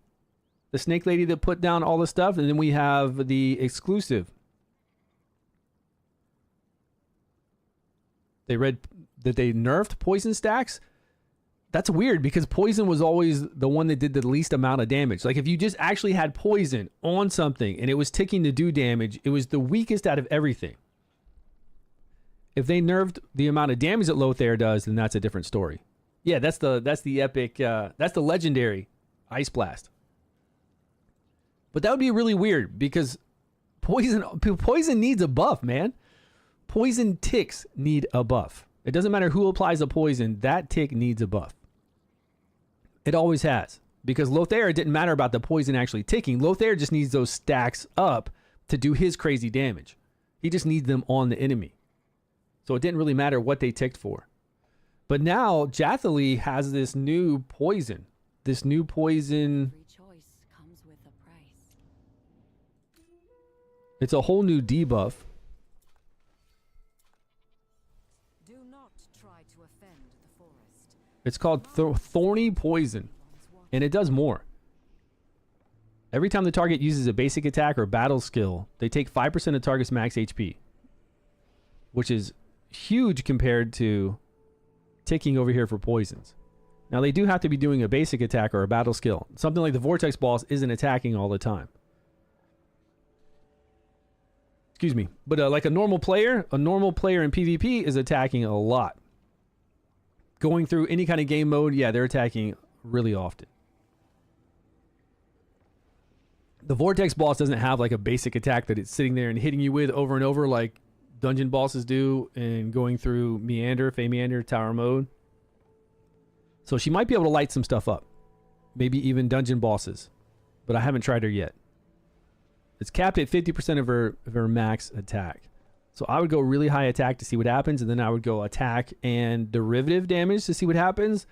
The snake lady that put down all the stuff. And then we have the exclusive. They read that they nerfed poison stacks. That's weird because poison was always the one that did the least amount of damage. Like if you just actually had poison on something and it was ticking to do damage, it was the weakest out of everything. If they nerfed the amount of damage that Lothair does, then that's a different story. Yeah, that's the epic, that's the legendary Ice Blast. But that would be really weird because poison needs a buff, man. Poison ticks need a buff. It doesn't matter who applies a poison, that tick needs a buff. It always has. Because Lothair, it didn't matter about the poison actually ticking. Lothair just needs those stacks up to do his crazy damage. He just needs them on the enemy. So it didn't really matter what they ticked for. But now Jathalee has this new poison. This new poison. Every choice comes with a price. It's a whole new debuff. Do not try to offend the forest. It's called Thorny Poison. And it does more. Every time the target uses a basic attack or battle skill, they take 5% of target's max HP. Which is huge compared to ticking over here for poisons. Now they do have to be doing a basic attack or a battle skill. Something like the Vortex Boss isn't attacking all the time. Excuse me. But like a normal player in PvP is attacking a lot. Going through any kind of game mode, yeah, they're attacking really often. The Vortex Boss doesn't have like a basic attack that it's sitting there and hitting you with over and over like dungeon bosses do and going through Fey Meander, Tower Mode. So she might be able to light some stuff up. Maybe even dungeon bosses. But I haven't tried her yet. It's capped at 50% of her max attack. So I would go really high attack to see what happens, and then I would go attack and derivative damage to see what happens,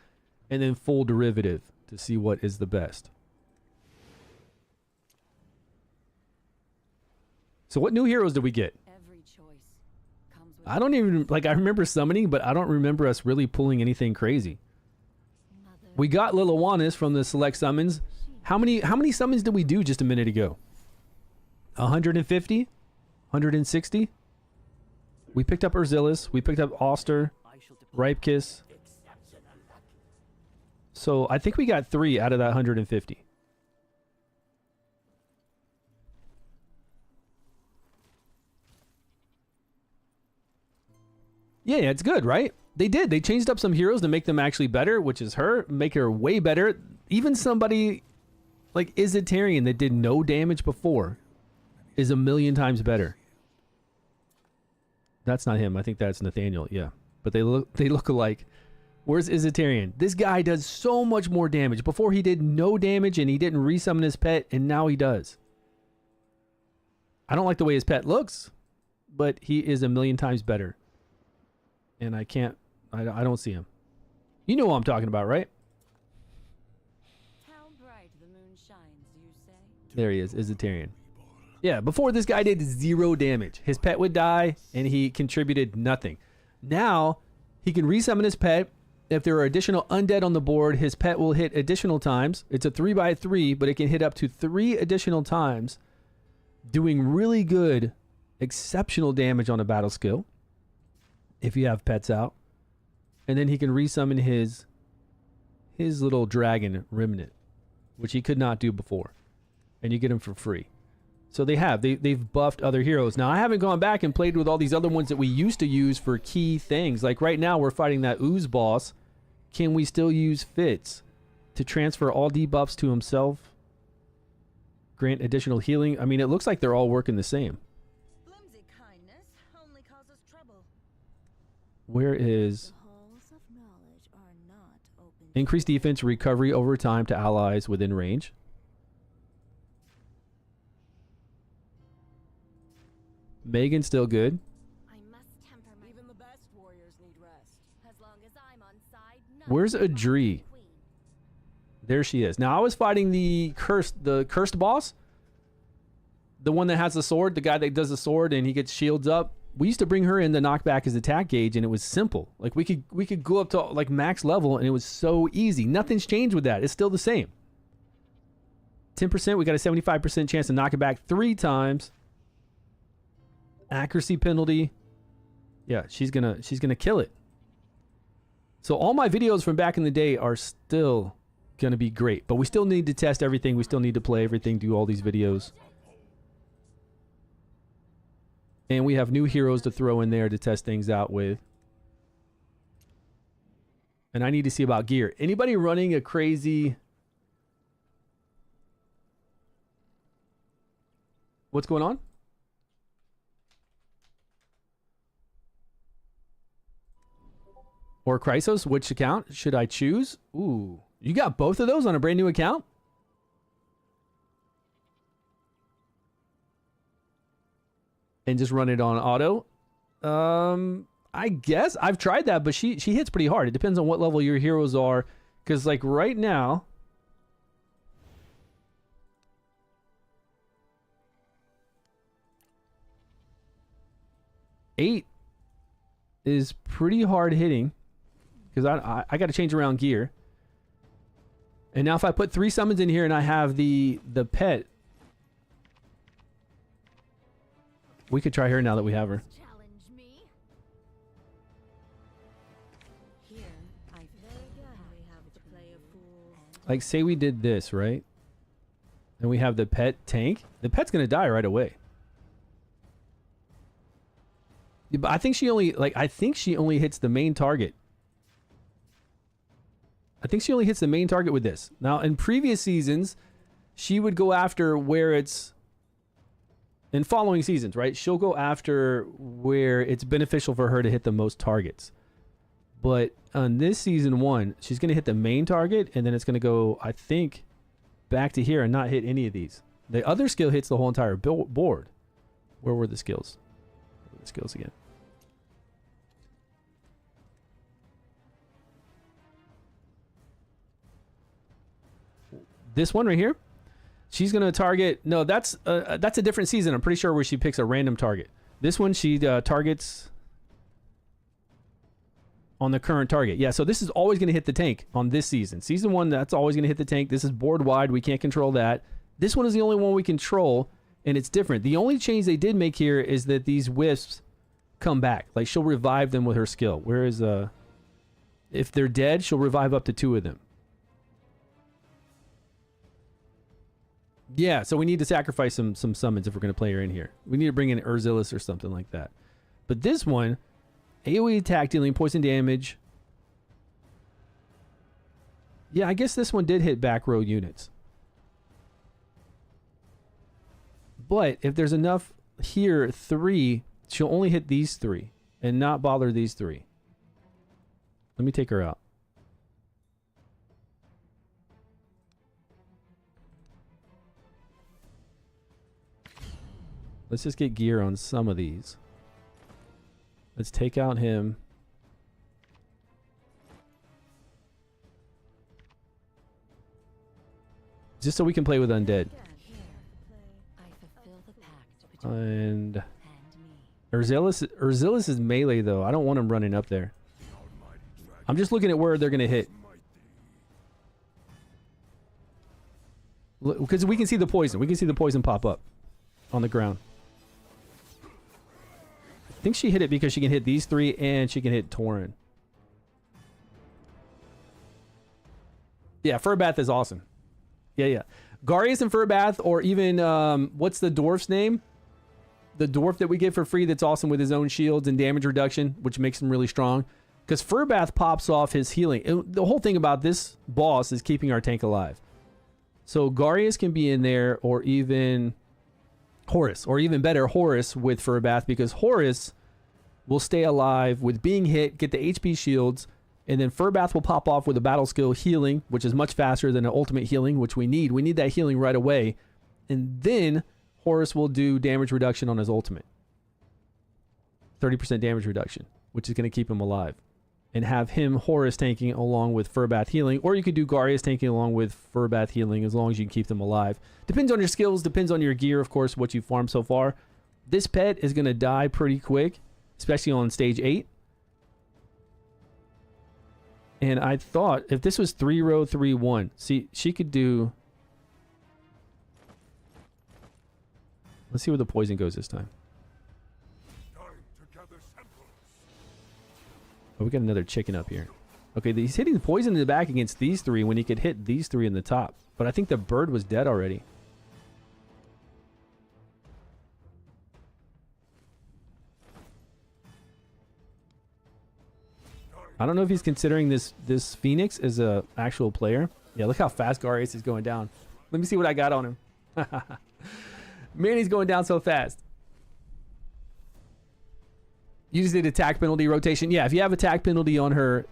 and then full derivative to see what is the best. So what new heroes did we get? Every choice comes with I don't even, like, I remember summoning, but I don't remember us really pulling anything crazy. mother. We got Liliwanis from the select summons. How many summons did we do just a minute ago? 150? 160? We picked up Urzilis. We picked up Oster. Ripe Kiss. So I think we got 3 out of that 150. Yeah, it's good, right? They did. They changed up some heroes to make them actually better, which is her. Make her way better. Even somebody like Izitarian that did no damage before is a million times better. That's not him. I think that's Nathaniel. Yeah. But they look alike. Where's Izitarian? This guy does so much more damage. Before he did no damage and he didn't resummon his pet, and now he does. I don't like the way his pet looks, but he is a million times better. And I don't see him. You know what I'm talking about, right? How bright the moon shines, you say? There he is, Izitarian. Yeah, before this guy did 0 damage. His pet would die, and he contributed nothing. Now, he can resummon his pet. If there are additional undead on the board, his pet will hit additional times. It's a 3x3, but it can hit up to 3 additional times, doing really good, exceptional damage on a battle skill, if you have pets out. And then he can resummon his little dragon remnant, which he could not do before. And you get him for free. So they've buffed other heroes. Now, I haven't gone back and played with all these other ones that we used to use for key things. Like right now, we're fighting that Ooze boss. Can we still use Fitz to transfer all debuffs to himself? Grant additional healing? I mean, it looks like they're all working the same. Flimsy kindness only causes trouble. Where is... The halls of knowledge are not open. Increase defense recovery over time to allies within range. Megan's still good. I must temper my... Even the best warriors need rest. As long as I'm on side, none Where's can Adri? fight the queen. There she is. Now, I was fighting the cursed boss. The one that has the sword, the guy that does the sword and he gets shields up. We used to bring her in to knock back his attack gauge, and it was simple. Like we could go up to like max level, and it was so easy. Nothing's changed with that. It's still the same. 10%, we got a 75% chance to knock it back 3 times. Accuracy penalty. Yeah, she's gonna kill it. So all my videos from back in the day are still gonna be great, but we still need to test everything. We still need to play everything, do all these videos. And we have new heroes to throw in there to test things out with. And I need to see about gear. Anybody running a crazy... What's going on? Or Chrysos, which account should I choose? Ooh, you got both of those on a brand new account? And just run it on auto? I guess I've tried that, but she hits pretty hard. It depends on what level your heroes are. Because like right now, 8 is pretty hard hitting. Because I got to change around gear. And now if I put 3 summons in here and I have the pet, we could try her now that we have her. Challenge me. Here, I very good. We have to play a fool. Like say we did this, right? And we have the pet tank. The pet's going to die right away. Yeah, but I think she only hits the main target. I think she only hits the main target with this. Now, in previous seasons, she would go after where it's... In following seasons, right? She'll go after where it's beneficial for her to hit the most targets. But on this season 1, she's going to hit the main target, and then it's going to go, I think, back to here and not hit any of these. The other skill hits the whole entire board. Where were the skills? Where were the skills again? This one right here, she's going to target... No, that's a different season. I'm pretty sure where she picks a random target. This one, she targets on the current target. Yeah, so this is always going to hit the tank on this season. Season 1, that's always going to hit the tank. This is board wide. We can't control that. This one is the only one we control, and it's different. The only change they did make here is that these wisps come back. Like, she'll revive them with her skill. Whereas if they're dead, she'll revive up to 2 of them. Yeah, so we need to sacrifice some summons if we're going to play her in here. We need to bring in Urzilis or something like that. But this one, AoE attack dealing poison damage. Yeah, I guess this one did hit back row units. But if there's enough here, 3, she'll only hit these 3 and not bother these 3. Let me take her out. Let's just get gear on some of these. Let's take out him. Just so we can play with undead. And Urzilis is melee though. I don't want him running up there. I'm just looking at where they're gonna hit. Because we can see the poison. We can see the poison pop up on the ground. I think she hit it because she can hit these 3 and she can hit Tauren. Yeah, Furbath is awesome. Yeah. Garius and Furbath, or even, what's the dwarf's name? The dwarf that we get for free that's awesome with his own shields and damage reduction, which makes him really strong. Because Furbath pops off his healing. And the whole thing about this boss is keeping our tank alive. So Garius can be in there, or even... Horus, or even better, Horus with Furbath, because Horus will stay alive with being hit, get the HP shields, and then Furbath will pop off with a battle skill healing, which is much faster than an ultimate healing, which we need. We need that healing right away. And then Horus will do damage reduction on his ultimate. 30% damage reduction, which is going to keep him alive. And have him, Horus, tanking along with Furbath healing. Or you could do Garius tanking along with Furbath healing, as long as you can keep them alive. Depends on your skills, depends on your gear, of course, what you farmed so far. This pet is going to die pretty quick, especially on stage 8. And I thought, if this was 3-row, 3-1, see, she could do... Let's see where the poison goes this time. Oh, we got another chicken up here. Okay, he's hitting poison in the back against these 3 when he could hit these 3 in the top. But I think the bird was dead already. I don't know if he's considering this Phoenix as a actual player. Yeah, look how fast Garius is going down. Let me see what I got on him. Man, he's going down so fast. You just need attack penalty rotation. Yeah, if you have attack penalty on her,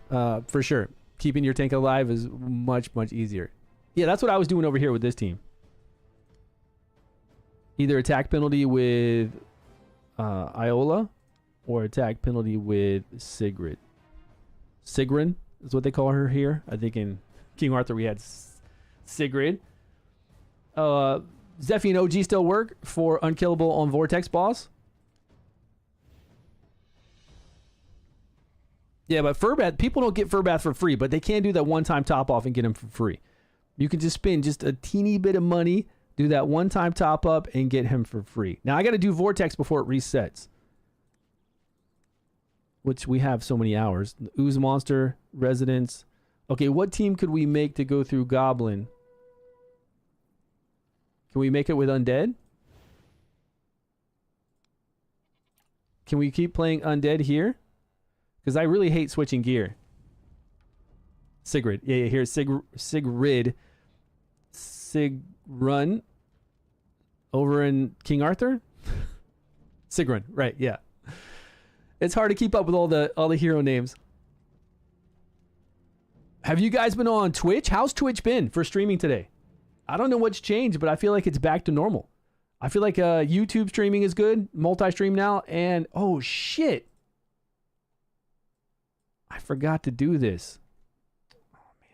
for sure. Keeping your tank alive is much, much easier. Yeah, that's what I was doing over here with this team. Either attack penalty with Iola or attack penalty with Sigrid. Sigrun is what they call her here. I think in King Arthur we had Sigrid. Zephy and OG still work for unkillable on Vortex boss. Yeah, but Furbath, people don't get Furbath for free, but they can do that one-time top-off and get him for free. You can just spend just a teeny bit of money, do that one-time top-up, and get him for free. Now, I got to do Vortex before it resets, which we have so many hours. Ooze Monster, Residence. Okay, what team could we make to go through Goblin? Can we make it with Undead? Can we keep playing Undead here? Because I really hate switching gear. Sigrid. Yeah, here's Sigrid. Sigrun. Over in King Arthur? Sigrun, right, yeah. It's hard to keep up with all the hero names. Have you guys been on Twitch? How's Twitch been for streaming today? I don't know what's changed, but I feel like it's back to normal. I feel like YouTube streaming is good. Multi-stream now. And, oh, shit. I forgot to do this. Oh, man.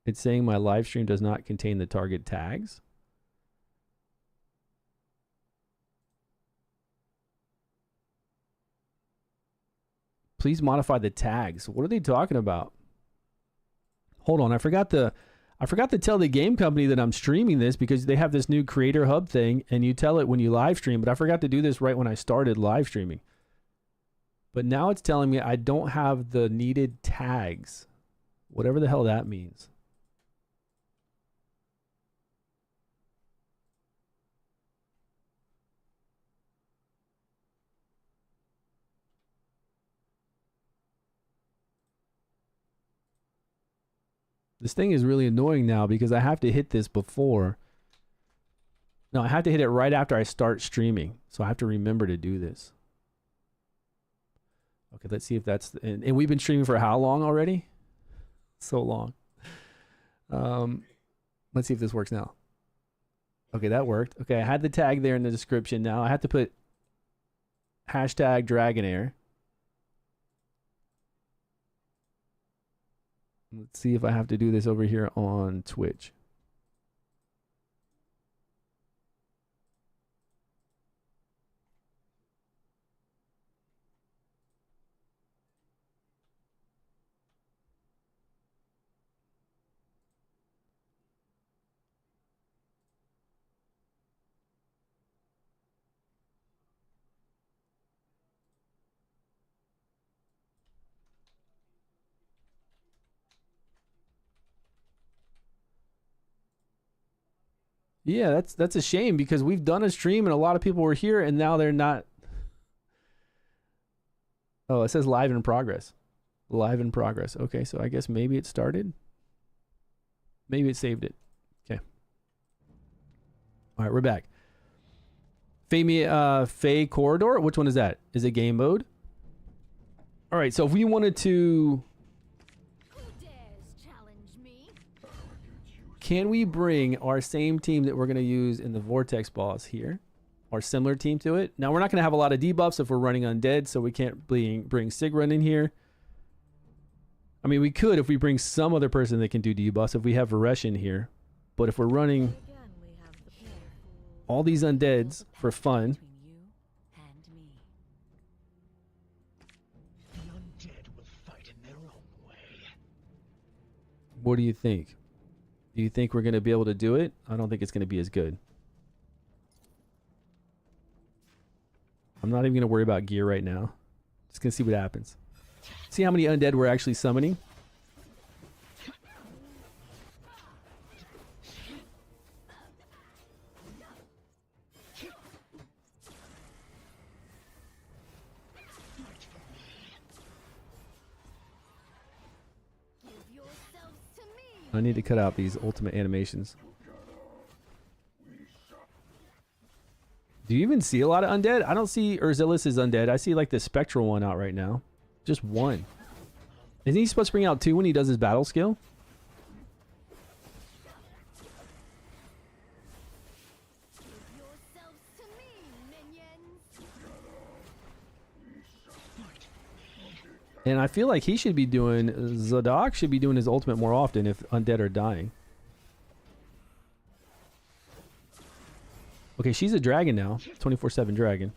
It's saying my live stream does not contain the target tags. Please modify the tags. What are they talking about? Hold on, I forgot to tell the game company that I'm streaming this because they have this new creator hub thing and you tell it when you live stream, but I forgot to do this right when I started live streaming. But now it's telling me I don't have the needed tags. Whatever the hell that means. This thing is really annoying now because I have to hit this before. No, I have to hit it right after I start streaming. So I have to remember to do this. Okay, let's see if that's... And we've been streaming for how long already? So long. Let's see if this works now. Okay, that worked. Okay, I had the tag there in the description. Now I have to put hashtag DRAGONHEIR. Let's see if I have to do this over here on Twitch. Yeah, that's a shame because we've done a stream and a lot of people were here and now they're not. Oh, it says live in progress. Live in progress. Okay, so I guess maybe it started. Maybe it saved it. Okay. All right, we're back. Fey Corridor. Which one is that? Is it game mode? All right, so if we wanted to... Can we bring our same team that we're going to use in the Vortex boss here? Or similar team to it? Now, we're not going to have a lot of debuffs if we're running Undead, so we can't bring Sigrun in here. I mean, we could if we bring some other person that can do debuffs, if we have Varesh in here. But if we're running all these Undeads for fun... What do you think? Do you think we're going to be able to do it? I don't think it's going to be as good. I'm not even going to worry about gear right now. Just going to see what happens. See how many undead we're actually summoning? I need to cut out these ultimate animations. Do you even see a lot of undead? I don't see Urzilis is undead. I see like the spectral one out right now. Just one. Isn't he supposed to bring out 2 when he does his battle skill? And I feel like he should be doing, Zadok should be doing his ultimate more often if undead are dying. Okay, she's a dragon now. 24/7 dragon.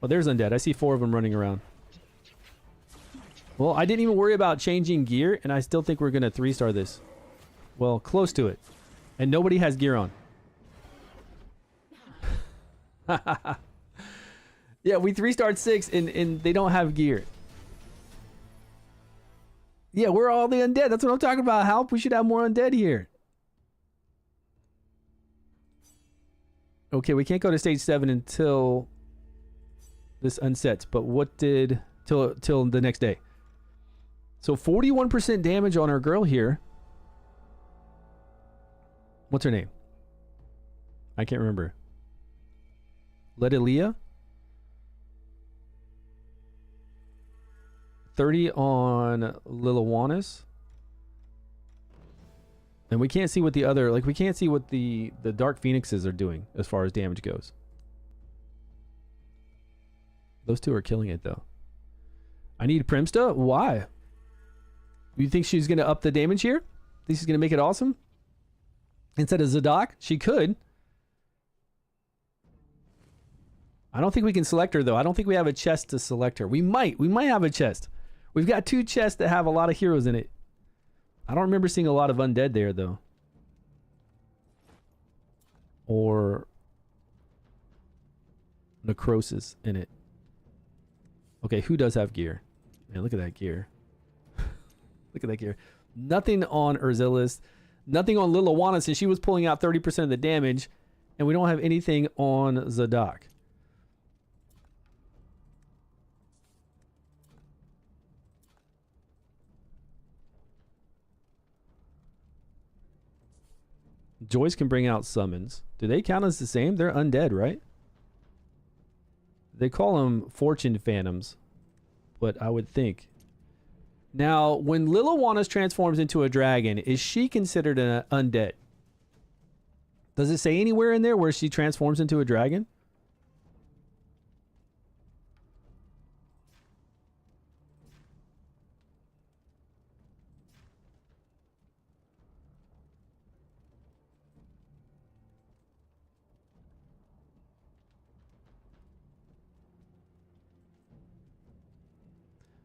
Oh, there's undead. I see 4 of them running around. Well, I didn't even worry about changing gear, and I still think we're going to 3-star this. Well, close to it. And nobody has gear on. Yeah, we 3-starred 6, and they don't have gear. Yeah, we're all the undead. That's what I'm talking about. Help. We should have more undead here. Okay, we can't go to stage 7 until this unsets. But what did... Till the next day. So 41% damage on our girl here. What's her name? I can't remember. Ledilia? 30 on Liliwanis. And we can't see what the other, like we can't see what the Dark Phoenixes are doing as far as damage goes. Those 2 are killing it though. I need Primsta? Why? You think she's going to up the damage here? Think she's going to make it awesome? Instead of Zadok? She could. I don't think we can select her though. I don't think we have a chest to select her. We might. We might have a chest. We've got 2 chests that have a lot of heroes in it. I don't remember seeing a lot of undead there, though. Or necrosis in it. Okay, who does have gear? Man, look at that gear. Look at that gear. Nothing on Urzilis. Nothing on Liliwana since she was pulling out 30% of the damage. And we don't have anything on Zadok. Joyce can bring out summons. Do they count as the same? They're undead, right? They call them fortune phantoms, but I would think. Now, when Liliwanis transforms into a dragon, is she considered an undead? Does it say anywhere in there where she transforms into a dragon?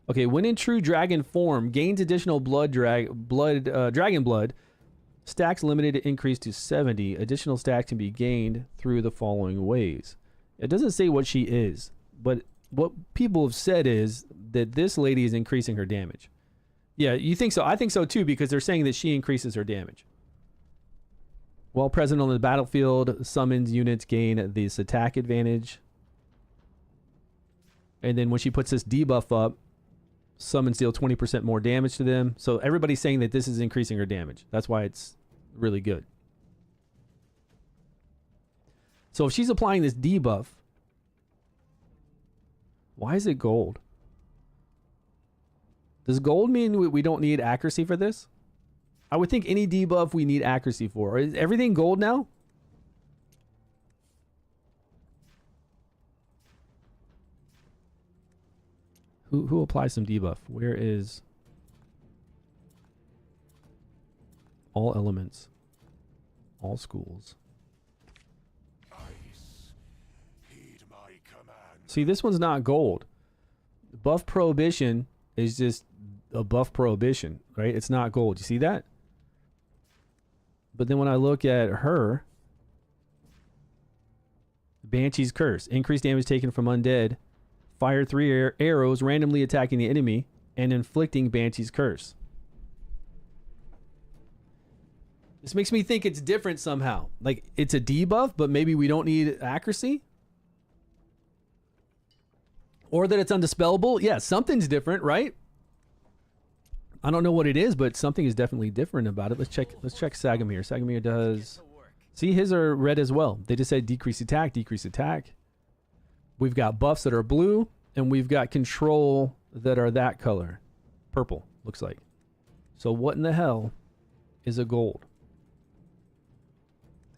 Okay, when in true dragon form, gains additional dragon blood. Stacks limited to increase to 70. Additional stacks can be gained through the following ways. It doesn't say what she is, but what people have said is that this lady is increasing her damage. Yeah, you think so? I think so too, because they're saying that she increases her damage. While present on the battlefield, summons units gain this attack advantage. And then when she puts this debuff up, summons deal 20% more damage to them. So everybody's saying that this is increasing her damage. That's why it's really good. So if she's applying this debuff, why is it gold? Does gold mean we don't need accuracy for this? I would think any debuff we need accuracy for. Is everything gold now? Who applies some debuff? Where is all elements, all schools? Heed my command. See, this one's not gold. Buff prohibition is just a buff prohibition, right? It's not gold. You see that? But then when I look at her, Banshee's Curse, increased damage taken from undead. Fire 3 arrows randomly attacking the enemy and inflicting Banshee's Curse. This makes me think it's different somehow. Like it's a debuff, but maybe we don't need accuracy. Or that it's undispellable. Yeah, something's different, right? I don't know what it is, but something is definitely different about it. Let's check Sagamir. Sagamir does... See, his are red as well. They just said decrease attack, decrease attack. We've got buffs that are blue, and we've got control that are that color. Purple, looks like. So what in the hell is a gold?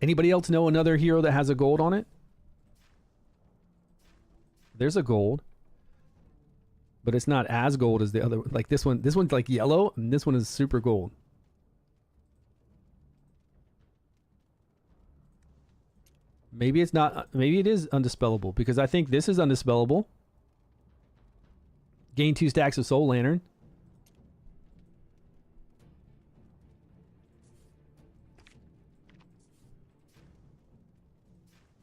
Anybody else know another hero that has a gold on it? There's a gold. But it's not as gold as the other one. Like this one. This one's like yellow, and this one is super gold. Maybe it's not. Maybe it is undispellable, because I think this is undispellable. Gain 2 stacks of Soul Lantern.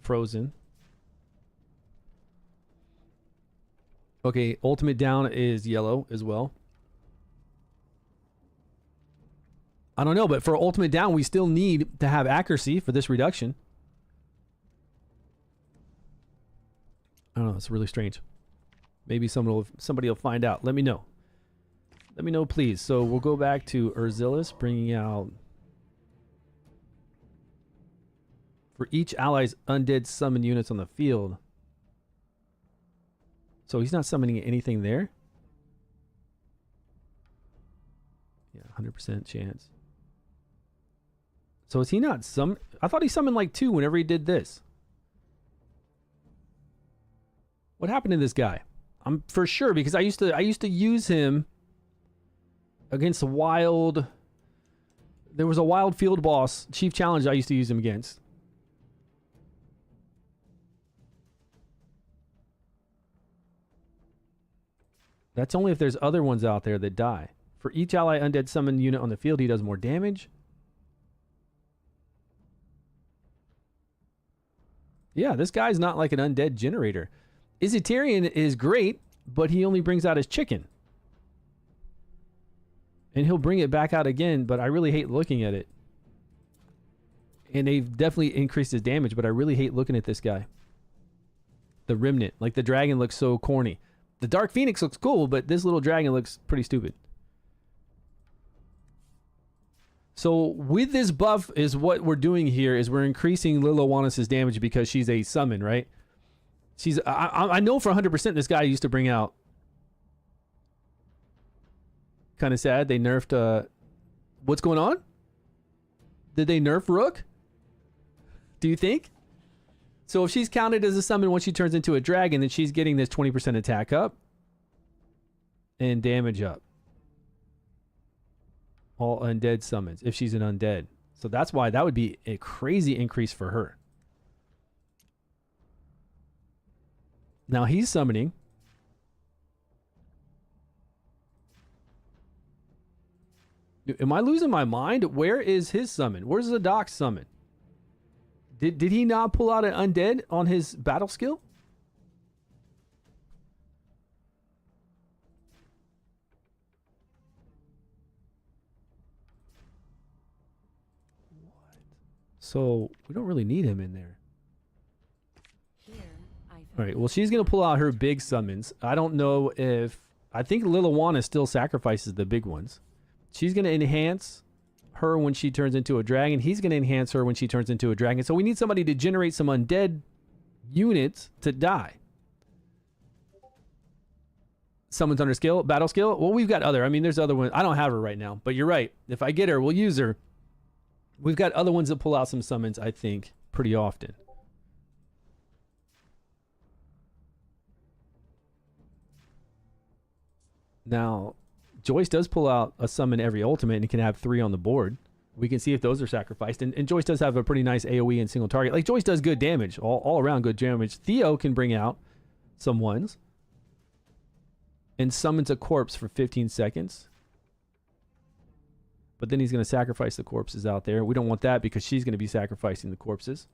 Frozen. Okay, ultimate down is yellow as well. I don't know, but for ultimate down, we still need to have accuracy for this reduction. I don't know, it's really strange. Maybe somebody will find out. Let me know. Let me know, please. So we'll go back to Urzilis, bringing out... For each ally's undead summon units on the field. So he's not summoning anything there? Yeah, 100% chance. So is he not I thought he summoned like 2 whenever he did this. What happened to this guy? I'm for sure, because I used to use him against a wild... There was a wild field boss, Chief Challenge I used to use him against. That's only if there's other ones out there that die. For each ally undead summon unit on the field, he does more damage. Yeah, this guy's not like an undead generator. Izzetarian is great, but he only brings out his chicken. And he'll bring it back out again, but I really hate looking at it. And they've definitely increased his damage, but I really hate looking at this guy. The Remnant. Like, the dragon looks so corny. The Dark Phoenix looks cool, but this little dragon looks pretty stupid. So with this buff is what we're doing here is we're increasing Liliwanis' damage because she's a summon, right? I know for 100% this guy used to bring out... Kind of sad. They nerfed... What's going on? Did they nerf Rook? Do you think? So if she's counted as a summon once she turns into a dragon, then she's getting this 20% attack up and damage up. All undead summons, if she's an undead. So that's why that would be a crazy increase for her. Now he's summoning. Am I losing my mind? Where is his summon? Where's the Doc's summon? Did he not pull out an undead on his battle skill? What? So we don't really need him in there. All right, well, she's going to pull out her big summons. I don't know if... I think Liliwana still sacrifices the big ones. She's going to enhance her when she turns into a dragon. He's going to enhance her when she turns into a dragon. So we need somebody to generate some undead units to die. Summons under skill, battle skill. Well, we've got other. I mean, there's other ones. I don't have her right now, but you're right. If I get her, we'll use her. We've got other ones that pull out some summons, I think, pretty often. Now, Joyce does pull out a summon every ultimate and can have 3 on the board. We can see if those are sacrificed. And Joyce does have a pretty nice AoE and single target. Like, Joyce does good damage, all around good damage. Theo can bring out some ones and summons a corpse for 15 seconds. But then he's going to sacrifice the corpses out there. We don't want that because she's going to be sacrificing the corpses.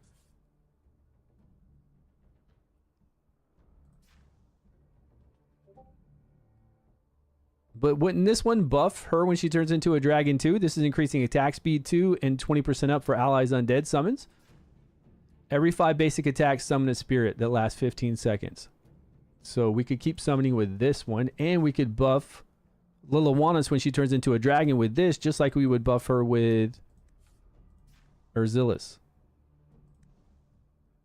But wouldn't this one buff her when she turns into a dragon too? This is increasing attack speed 2 and 20% up for allies undead summons. Every 5 basic attacks summon a spirit that lasts 15 seconds. So we could keep summoning with this one, and we could buff Liliwanis when she turns into a dragon with this, just like we would buff her with Urzilis.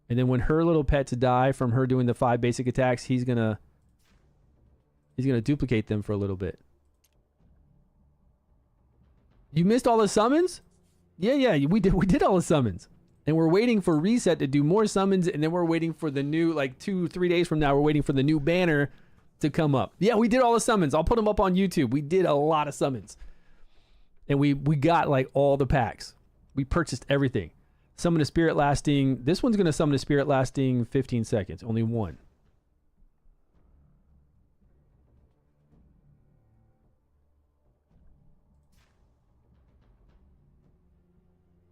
And then when her little pets die from her doing the 5 basic attacks, he's gonna duplicate them for a little bit. You missed all the summons? Yeah, we did all the summons. And we're waiting for reset to do more summons, and then we're waiting for the new, like 2-3 days from now, we're waiting for the new banner to come up. Yeah, we did all the summons. I'll put them up on YouTube. We did a lot of summons. And we got like all the packs. We purchased everything. Summon a spirit lasting. This one's going to summon a spirit lasting 15 seconds. Only one.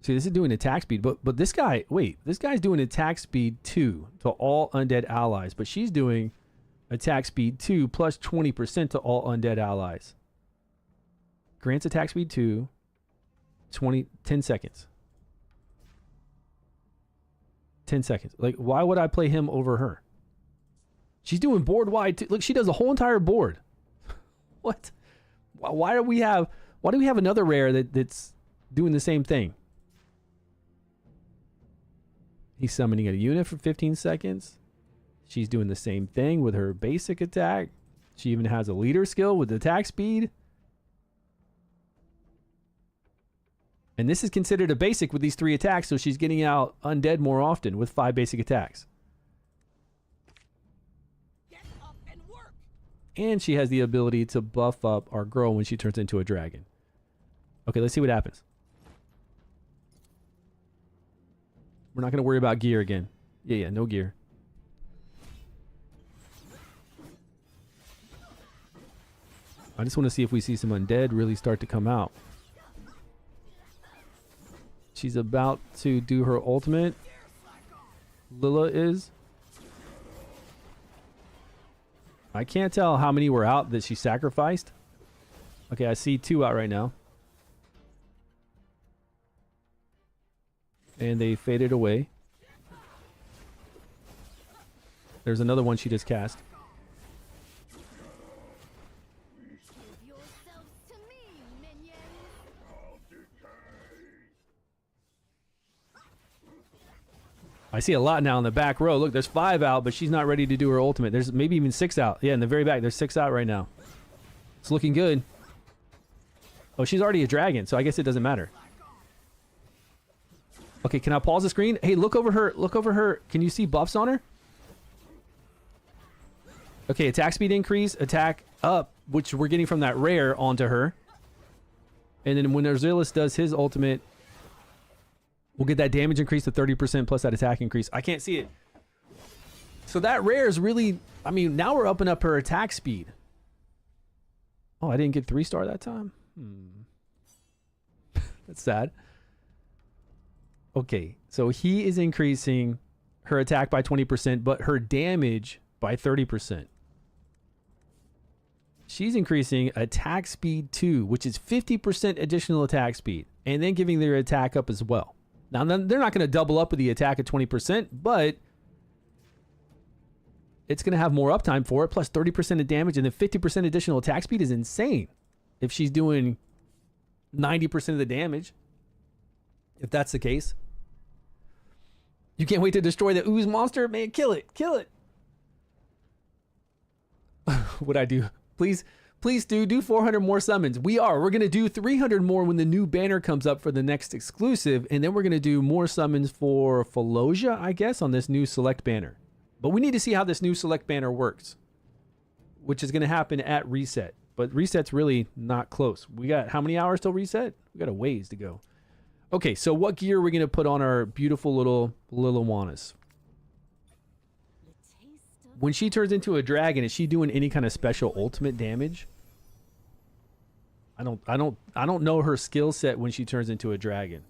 See, this is doing attack speed, but this guy, wait, this guy's doing attack speed 2 to all undead allies, but she's doing attack speed 2 plus 20% to all undead allies. Grants attack speed 2, 10 seconds. 10 seconds. Like, why would I play him over her? She's doing board wide too. Look, she does a whole entire board. What? Why do we have another rare that's doing the same thing? He's summoning a unit for 15 seconds. She's doing the same thing with her basic attack. She even has a leader skill with attack speed. And this is considered a basic with these 3 attacks, so she's getting out undead more often with 5 basic attacks. Get up and work. And she has the ability to buff up our girl when she turns into a dragon. Okay, let's see what happens. We're not going to worry about gear again. Yeah, no gear. I just want to see if we see some undead really start to come out. She's about to do her ultimate. Lila is. I can't tell how many were out that she sacrificed. Okay, I see 2 out right now. And they faded away. There's another one she just cast. Give yourselves to me, minions. I see a lot now in the back row. Look, there's 5 out, but she's not ready to do her ultimate. There's maybe even 6 out. Yeah, in the very back, there's 6 out right now. It's looking good. Oh, she's already a dragon, so I guess it doesn't matter. Okay, can I pause the screen? Hey, look over her. Look over her. Can you see buffs on her? Okay, attack speed increase, attack up, which we're getting from that rare onto her. And then when Urzilis does his ultimate, we'll get that damage increase to 30% plus that attack increase. I can't see it. So that rare is really, I mean, now we're upping up her attack speed. Oh, I didn't get 3-star that time? That's sad. Okay, so he is increasing her attack by 20%, but her damage by 30%. She's increasing attack speed 2, which is 50% additional attack speed, and then giving their attack up as well. Now, they're not going to double up with the attack at 20%, but it's going to have more uptime for it, plus 30% of damage, and then 50% additional attack speed is insane if she's doing 90% of the damage. If that's the case. You can't wait to destroy the ooze monster? Man, kill it. Kill it. What'd I do? Please do 400 more summons. We're going to do 300 more when the new banner comes up for the next exclusive. And then we're going to do more summons for Fallujah, I guess, on this new select banner. But we need to see how this new select banner works, which is going to happen at reset. But reset's really not close. We got how many hours till reset? We got a ways to go. Okay, so what gear are we going to put on our beautiful little Liliwanis? When she turns into a dragon, is she doing any kind of special ultimate damage? I don't know her skill set when she turns into a dragon.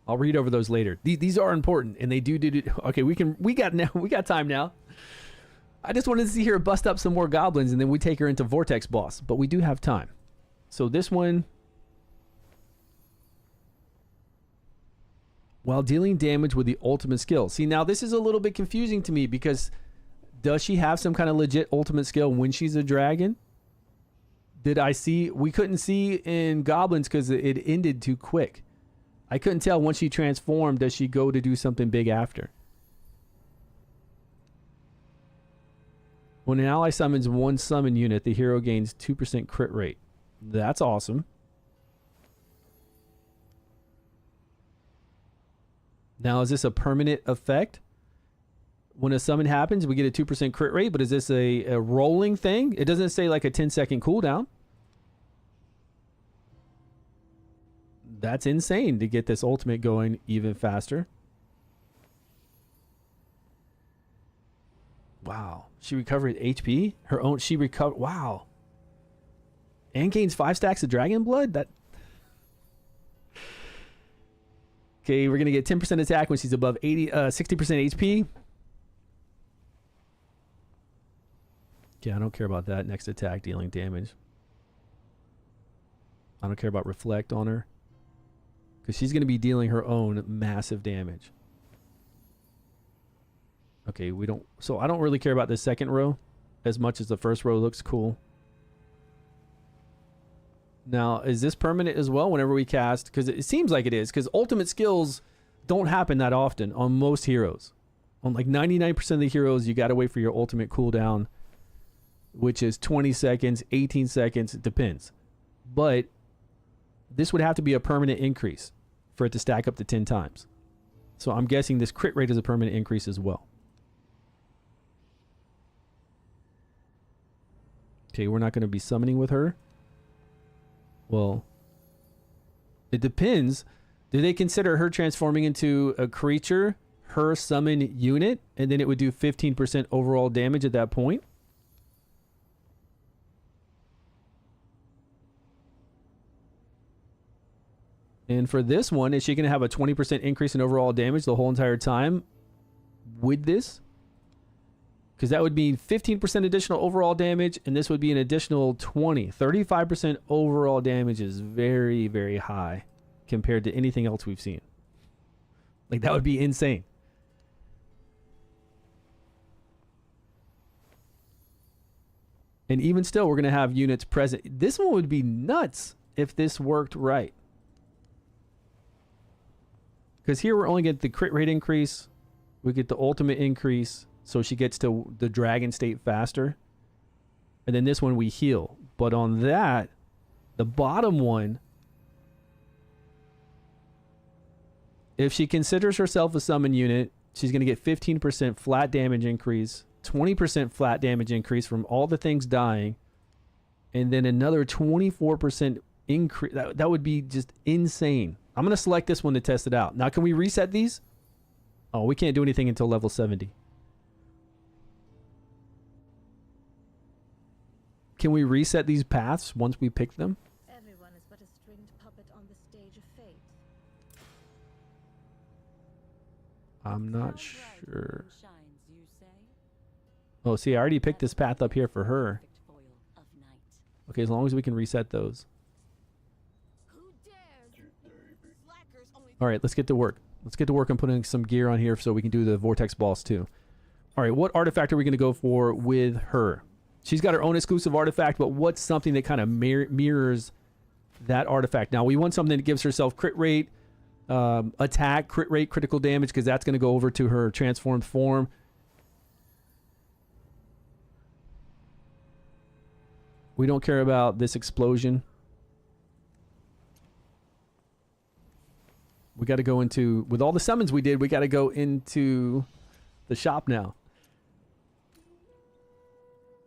I'll read over those later. These are important, and they do. Okay, we got time now. I just wanted to see her bust up some more goblins, and then we take her into Vortex boss. But we do have time. So this one, while dealing damage with the ultimate skill. See, now this is a little bit confusing to me because Does she have some kind of legit ultimate skill when she's a dragon? Did I see? We couldn't see in goblins because it ended too quick. I couldn't tell once she transformed, does she go to do something big after? When an ally summons one summon unit, the hero gains 2% crit rate. That's awesome. Now, is this a permanent effect? When a summon happens, we get a 2% crit rate, but is this a rolling thing? It doesn't say like a 10-second cooldown. That's insane to get this ultimate going even faster. Wow. She recovered HP? Her own, she recovered, wow. And gains 5 stacks of dragon blood? That. Okay, we're going to get 10% attack when she's above 60% HP. Okay, I don't care about that. Next attack dealing damage. I don't care about reflect on her, because she's going to be dealing her own massive damage. Okay, we don't... So I don't really care about the second row as much as the first row looks cool. Now, is this permanent as well whenever we cast? Because it seems like it is, because ultimate skills don't happen that often on most heroes. On like 99% of the heroes, you got to wait for your ultimate cooldown, which is 20 seconds, 18 seconds, it depends. But this would have to be a permanent increase for it to stack up to 10 times. So I'm guessing this crit rate is a permanent increase as well. Okay, we're not going to be summoning with her. Well, it depends. Do they consider her transforming into a creature, her summon unit, and then it would do 15% overall damage at that point? And for this one, is she going to have a 20% increase in overall damage the whole entire time with this? Because that would mean 15% additional overall damage, and this would be an additional 35% overall damage is very, very high compared to anything else we've seen. Like, that would be insane. And even still, we're going to have units present. This one would be nuts if this worked right. Because here we're only getting the crit rate increase. We get the ultimate increase. So she gets to the dragon state faster. And then this one we heal. But on that, the bottom one, if she considers herself a summon unit, she's going to get 15% flat damage increase, 20% flat damage increase from all the things dying, and then another 24% increase. That would be just insane. I'm going to select this one to test it out. Now, can we reset these? Oh, we can't do anything until level 70. Can we reset these paths once we pick them? Everyone is but a stringed puppet on the stage of fate. I'm not sure. Oh, see, I already picked this path up here for her. Okay, as long as we can reset those. All right, let's get to work. Let's get to work on putting some gear on here so we can do the vortex balls too. All right, what artifact are we going to go for with her? She's got her own exclusive artifact, but what's something that kind of mirrors that artifact? Now, we want something that gives herself crit rate, attack, crit rate, critical damage, because that's going to go over to her transformed form. We don't care about this explosion. We got to go into, with all the summons we did, we got to go into the shop now.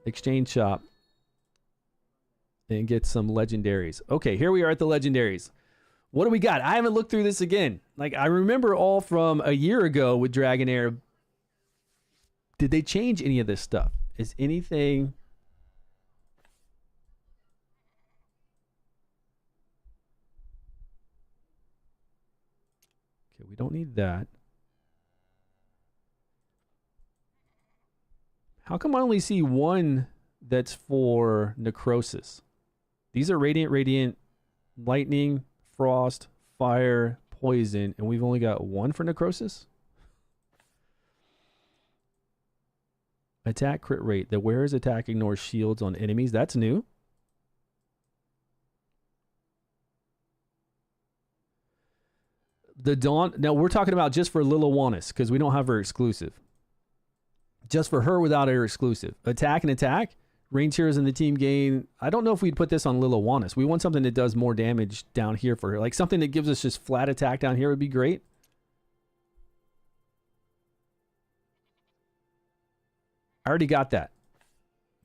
Exchange shop. And get some legendaries. Okay, here we are at the legendaries. What do we got? I haven't looked through this again. Like, I remember all from a year ago with Dragonheir. Did they change any of this stuff? Is anything... Okay, we don't need that. How come I only see one that's for necrosis? These are radiant, lightning, frost, fire, poison, and we've only got one for necrosis? Attack crit rate. The wearer's attack ignores shields on enemies. That's new. The Dawn. Now, we're talking about just for Liliwannis because we don't have her exclusive. Just for her without her exclusive. Attack and attack. Range heroes in the team gain. I don't know if we'd put this on Liliwannis. We want something that does more damage down here for her. Like something that gives us just flat attack down here would be great. I already got that.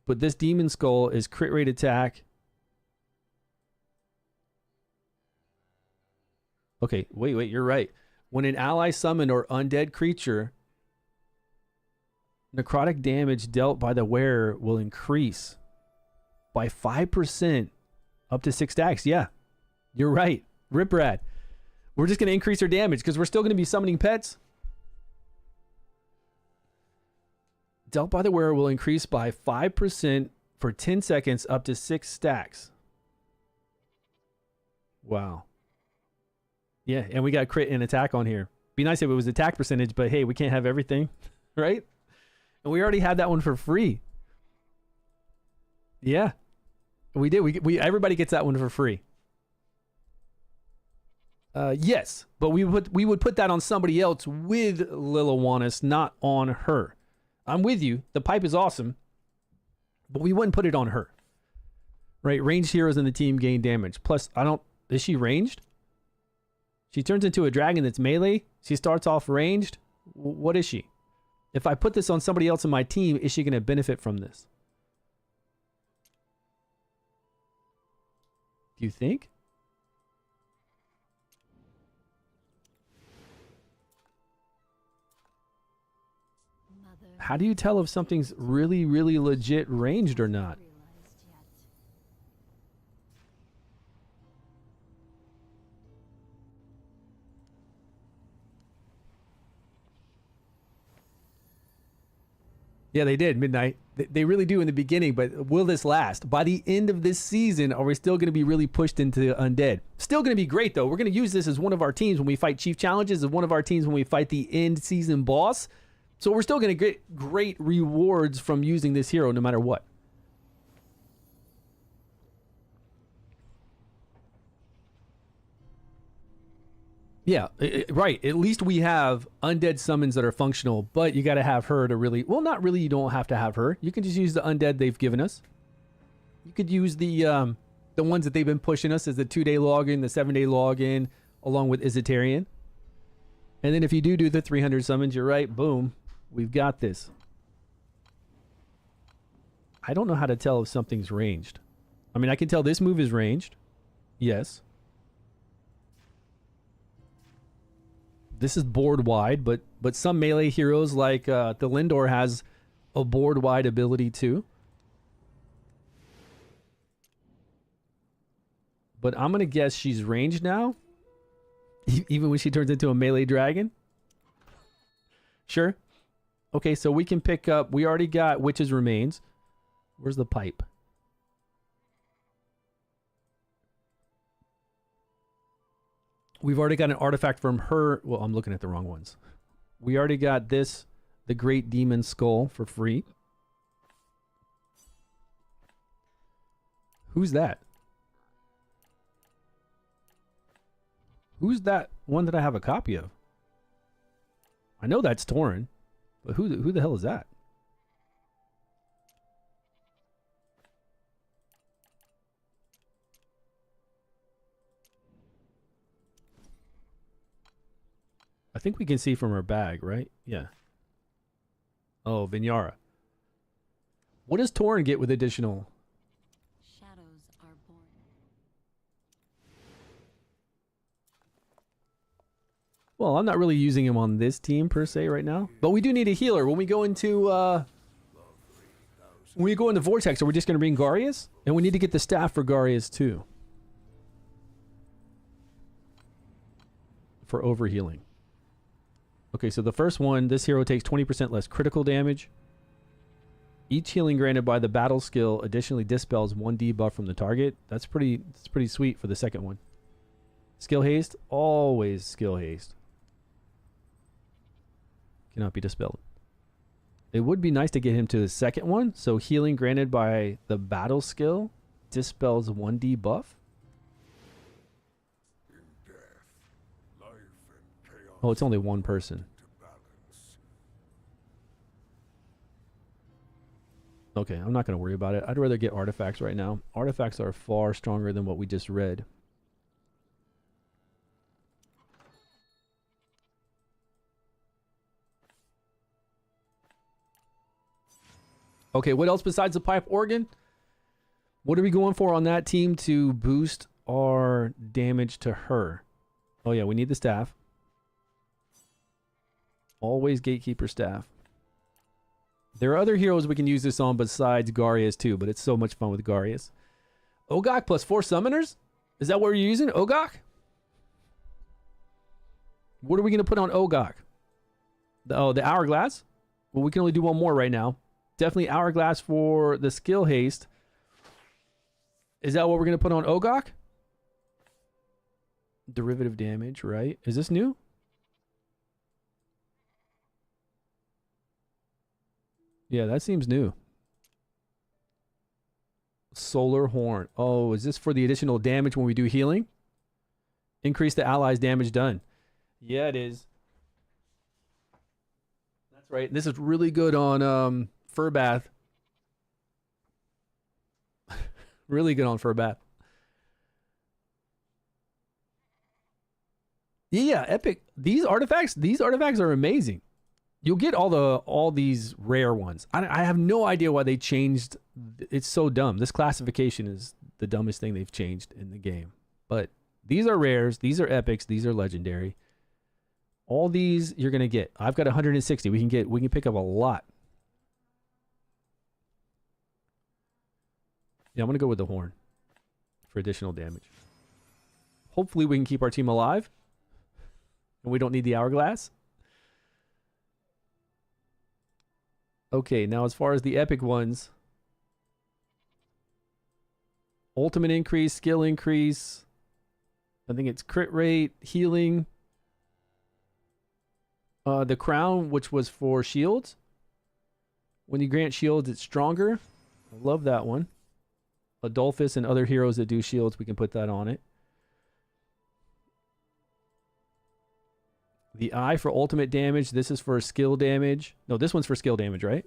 But this Demon Skull is crit rate attack. Okay, wait, you're right. When an ally summoned or undead creature, necrotic damage dealt by the wearer will increase by 5% up to 6 stacks. Yeah, you're right. Riprad. We're just going to increase our damage because we're still going to be summoning pets. Dealt by the wearer will increase by 5% for 10 seconds up to 6 stacks. Wow. Yeah, and we got crit and attack on here. Be nice if it was attack percentage, but hey, we can't have everything, right? And we already had that one for free. Yeah, we did. We everybody gets that one for free. Yes, but we would put that on somebody else with Liliwannis, not on her. I'm with you. The pipe is awesome, but we wouldn't put it on her. Right? Ranged heroes in the team gain damage. Plus, is she ranged? She turns into a dragon that's melee. She starts off ranged. What is she? If I put this on somebody else in my team, is she going to benefit from this? Do you think? How do you tell if something's really, really legit ranged or not? Yeah, they did, Midnight. They really do in the beginning, but will this last? By the end of this season, are we still going to be really pushed into undead? Still going to be great, though. We're going to use this as one of our teams when we fight Chief Challenges, as one of our teams when we fight the end season boss. So we're still going to get great rewards from using this hero no matter what. Yeah, right. At least we have undead summons that are functional, but you got to have her to really... Well, not really. You don't have to have her. You can just use the undead they've given us. You could use the ones that they've been pushing us as the 2-day login, the 7-day login, along with Isitarian. And then if you do the 300 summons, you're right. Boom. We've got this. I don't know how to tell if something's ranged. I mean, I can tell this move is ranged. Yes. This is board wide, but some melee heroes like the Lindor has a board wide ability too. But I'm going to guess she's ranged now. Even when she turns into a melee dragon. Sure. Okay, so we can pick up... We already got Witch's Remains. Where's the pipe? We've already got an artifact from her. Well, I'm looking at the wrong ones. We already got this, the Great Demon Skull, for free. Who's that? Who's that one that I have a copy of? I know that's Tauren, but who the hell is that? I think we can see from her bag, right? Yeah. Oh, Vinyara. What does Tauren get with additional? Shadows are born. Well, I'm not really using him on this team per se right now, but we do need a healer when we go into Vortex. Are we just going to bring Garius? And we need to get the staff for Garius too, for overhealing. Okay, so the first one, this hero takes 20% less critical damage. Each healing granted by the battle skill additionally dispels 1 debuff from the target. That's pretty sweet for the second one. Skill haste, always skill haste. Cannot be dispelled. It would be nice to get him to the second one. So healing granted by the battle skill dispels 1d buff. In death, life and chaos Oh, it's only one person. to balance. Okay, I'm not going to worry about it. I'd rather get artifacts right now. Artifacts are far stronger than what we just read. Okay, what else besides the pipe organ? What are we going for on that team to boost our damage to her? Oh yeah, we need the staff. Always gatekeeper staff. There are other heroes we can use this on besides Garius too, but it's so much fun with Garius. Ogok plus 4 summoners? Is that what we're using? Ogok? What are we going to put on Ogok? The Hourglass? Well, we can only do one more right now. Definitely Hourglass for the skill haste. Is that what we're going to put on Ogok? Derivative damage, right? Is this new? Yeah, that seems new. Solar Horn. Oh, is this for the additional damage when we do healing? Increase the allies' damage done. Yeah, it is. That's right. This is really good on Fur Bath. Really good on Fur Bath. Yeah, epic. These artifacts are amazing. You'll get all these rare ones. I have no idea why they changed. It's so dumb. This classification is the dumbest thing they've changed in the game. But these are rares. These are epics. These are legendary. All these you're gonna get. I've got 160. We can pick up a lot. Yeah, I'm gonna go with the horn for additional damage. Hopefully we can keep our team alive. And we don't need the hourglass. Okay, now as far as the epic ones. Ultimate increase, skill increase. I think it's crit rate, healing. The crown, which was for shields. When you grant shields, it's stronger. I love that one. Adolphus and other heroes that do shields, we can put that on it. The eye for ultimate damage. This is for skill damage. No, this one's for skill damage, right?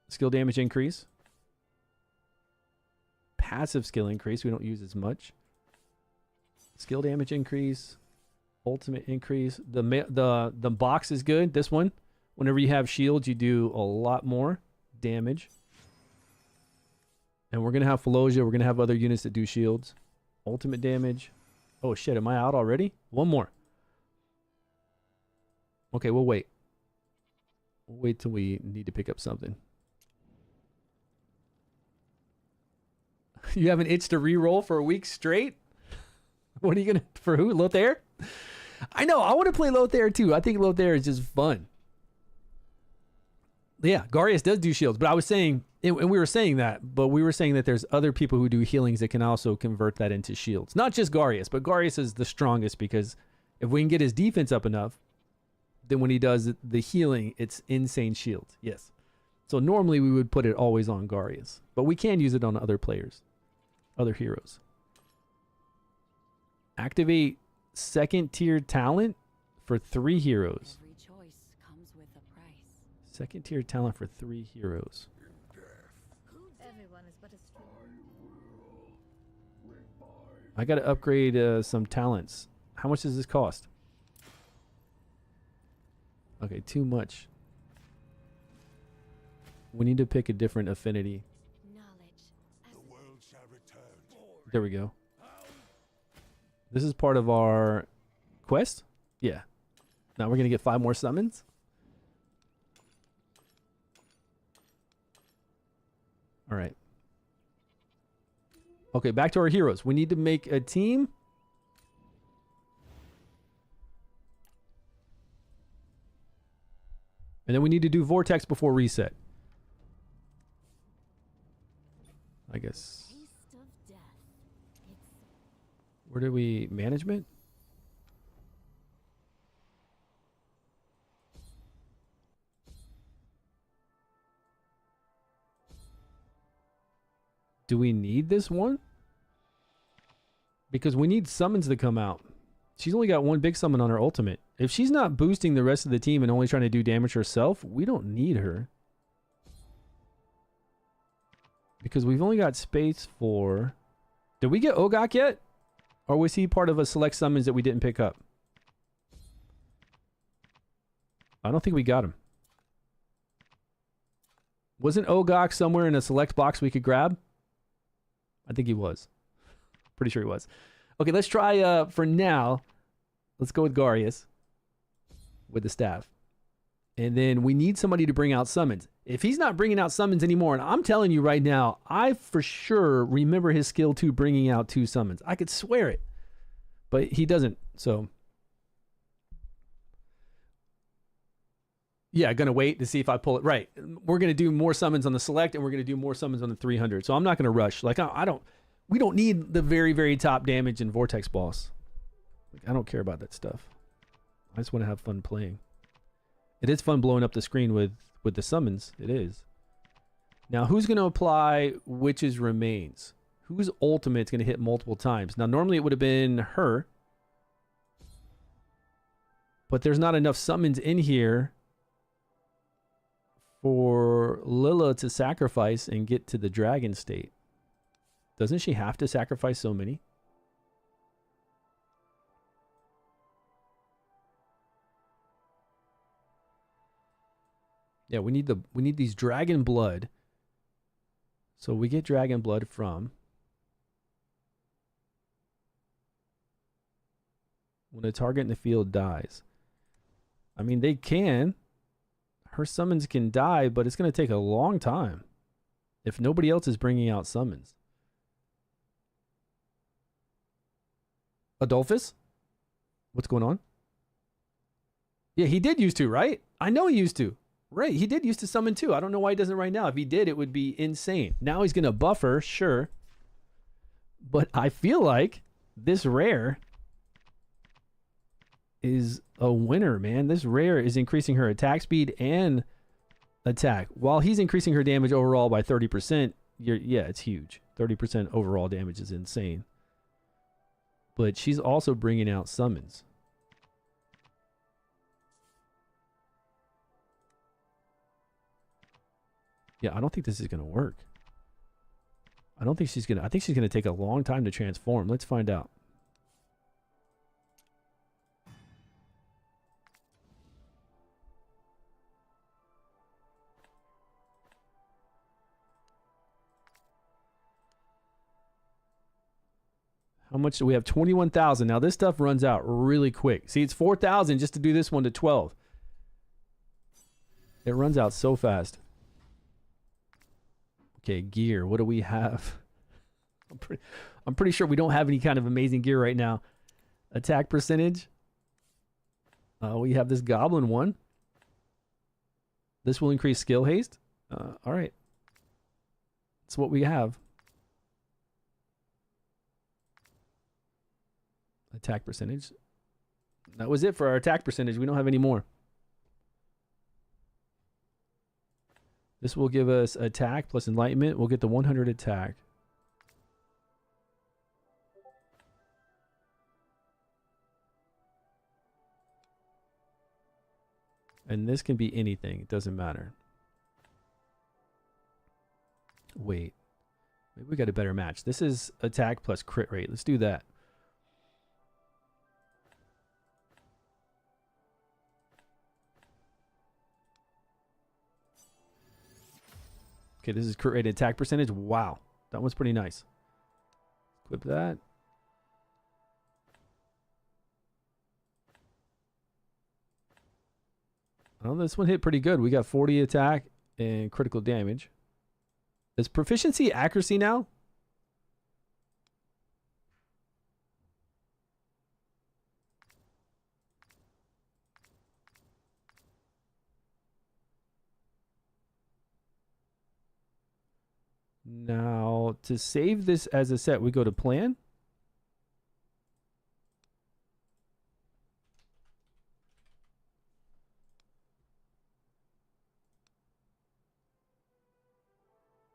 Skill damage increase. Passive skill increase. We don't use as much. Skill damage increase. Ultimate increase. The box is good. This one. Whenever you have shields, you do a lot more damage. And we're going to have Phlosia. We're going to have other units that do shields. Ultimate damage. Oh shit, am I out already? One more. Okay, we'll wait. We'll wait till we need to pick up something. You have an itch to re-roll for a week straight? What are you going to... For who? Lothair? I know, I want to play Lothair too. I think Lothair is just fun. Yeah, Garius does do shields, but I was saying... And we were saying that, but we were saying that there's other people who do healings that can also convert that into shields. Not just Garius, but Garius is the strongest because if we can get his defense up enough, then when he does the healing, it's insane shields. Yes. So normally we would put it always on Garius, but we can use it on other players, other heroes. Activate second tier talent for 3 heroes. Every choice comes with a price. Second tier talent for 3 heroes. Everyone is but a I got to upgrade some talents. How much does this cost? Okay, too much. We need to pick a different affinity. The world shall return. There we go. This is part of our quest? Yeah. Now we're going to get 5 more summons. All right. Okay, back to our heroes. We need to make a team. And then we need to do Vortex before reset. I guess. taste of death. Where do we... Management? Do we need this one? Because we need summons to come out. She's only got one big summon on her ultimate. If she's not boosting the rest of the team and only trying to do damage herself, we don't need her. Because we've only got space for... Did we get Ogok yet? Or was he part of a select summons that we didn't pick up? I don't think we got him. Wasn't Ogok somewhere in a select box we could grab? I think he was. Pretty sure he was. Okay, let's try, for now, let's go with Garius. With the staff. And then we need somebody to bring out summons. If he's not bringing out summons anymore, and I'm telling you right now, I for sure remember his skill 2 bringing out 2 summons. I could swear it. But he doesn't, so... Yeah, gonna wait to see if I pull it. Right. We're gonna do more summons on the select, and we're gonna do more summons on the 300. So I'm not gonna rush. Like, we don't need the very, very top damage in Vortex Boss. Like, I don't care about that stuff. I just want to have fun playing. It is fun blowing up the screen with the summons. It is. Now, who's gonna apply Witch's Remains? Whose ultimate's gonna hit multiple times? Now, normally it would have been her. But there's not enough summons in here for Lila to sacrifice and get to the dragon state. Doesn't she have to sacrifice so many? Yeah, we need these dragon blood. So we get dragon blood from when a target in the field dies. I mean, they can. Her summons can die, but it's going to take a long time if nobody else is bringing out summons. Adolphus? What's going on? Yeah, he did used to, right? I know he used to. Right, he did used to summon too. I don't know why he doesn't right now. If he did, it would be insane. Now he's going to buffer, sure. But I feel like this rare is a winner, man. This rare is increasing her attack speed and attack. While he's increasing her damage overall by 30%, yeah, it's huge. 30% overall damage is insane. But she's also bringing out summons. Yeah, I don't think this is going to work. I think she's going to take a long time to transform. Let's find out. How much do we have? 21,000. Now this stuff runs out really quick. See, it's 4,000 just to do this one to 12. It runs out so fast. Okay, gear. What do we have? I'm pretty sure we don't have any kind of amazing gear right now. Attack percentage. We have this goblin one. This will increase skill haste. All right. That's what we have. Attack percentage. That was it for our attack percentage. We don't have any more. This will give us attack plus enlightenment. We'll get the 100 attack. And this can be anything. It doesn't matter. Wait. Maybe we got a better match. This is attack plus crit rate. Let's do that. Okay, this is crit rate attack percentage. Wow. That one's pretty nice. Equip that. Well, this one hit pretty good. We got 40 attack and critical damage. Is proficiency accuracy now? Now, to save this as a set, we go to plan.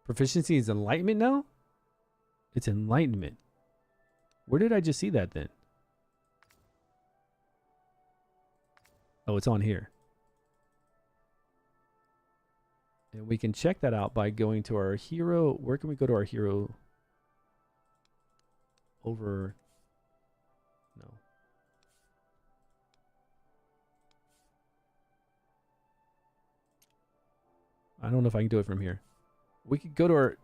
Proficiency is enlightenment now? It's enlightenment. Where did I just see that then? Oh, it's on here. And we can check that out by going to our hero. Where can we go to our hero? Over. No. I don't know if I can do it from here. We could go to our...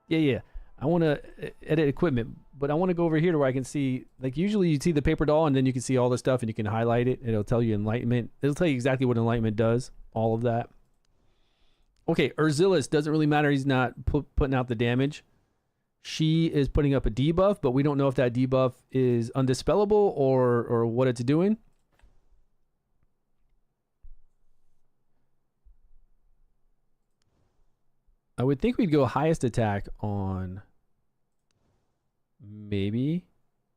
yeah. I want to edit equipment, but I want to go over here to where I can see... Like, usually you see the paper doll, and then you can see all the stuff, and you can highlight it, and it'll tell you enlightenment. It'll tell you exactly what enlightenment does. All of that. Okay, Urzilis, doesn't really matter. He's not putting out the damage. She is putting up a debuff, but we don't know if that debuff is undispellable or what it's doing. I would think we'd go highest attack on... Maybe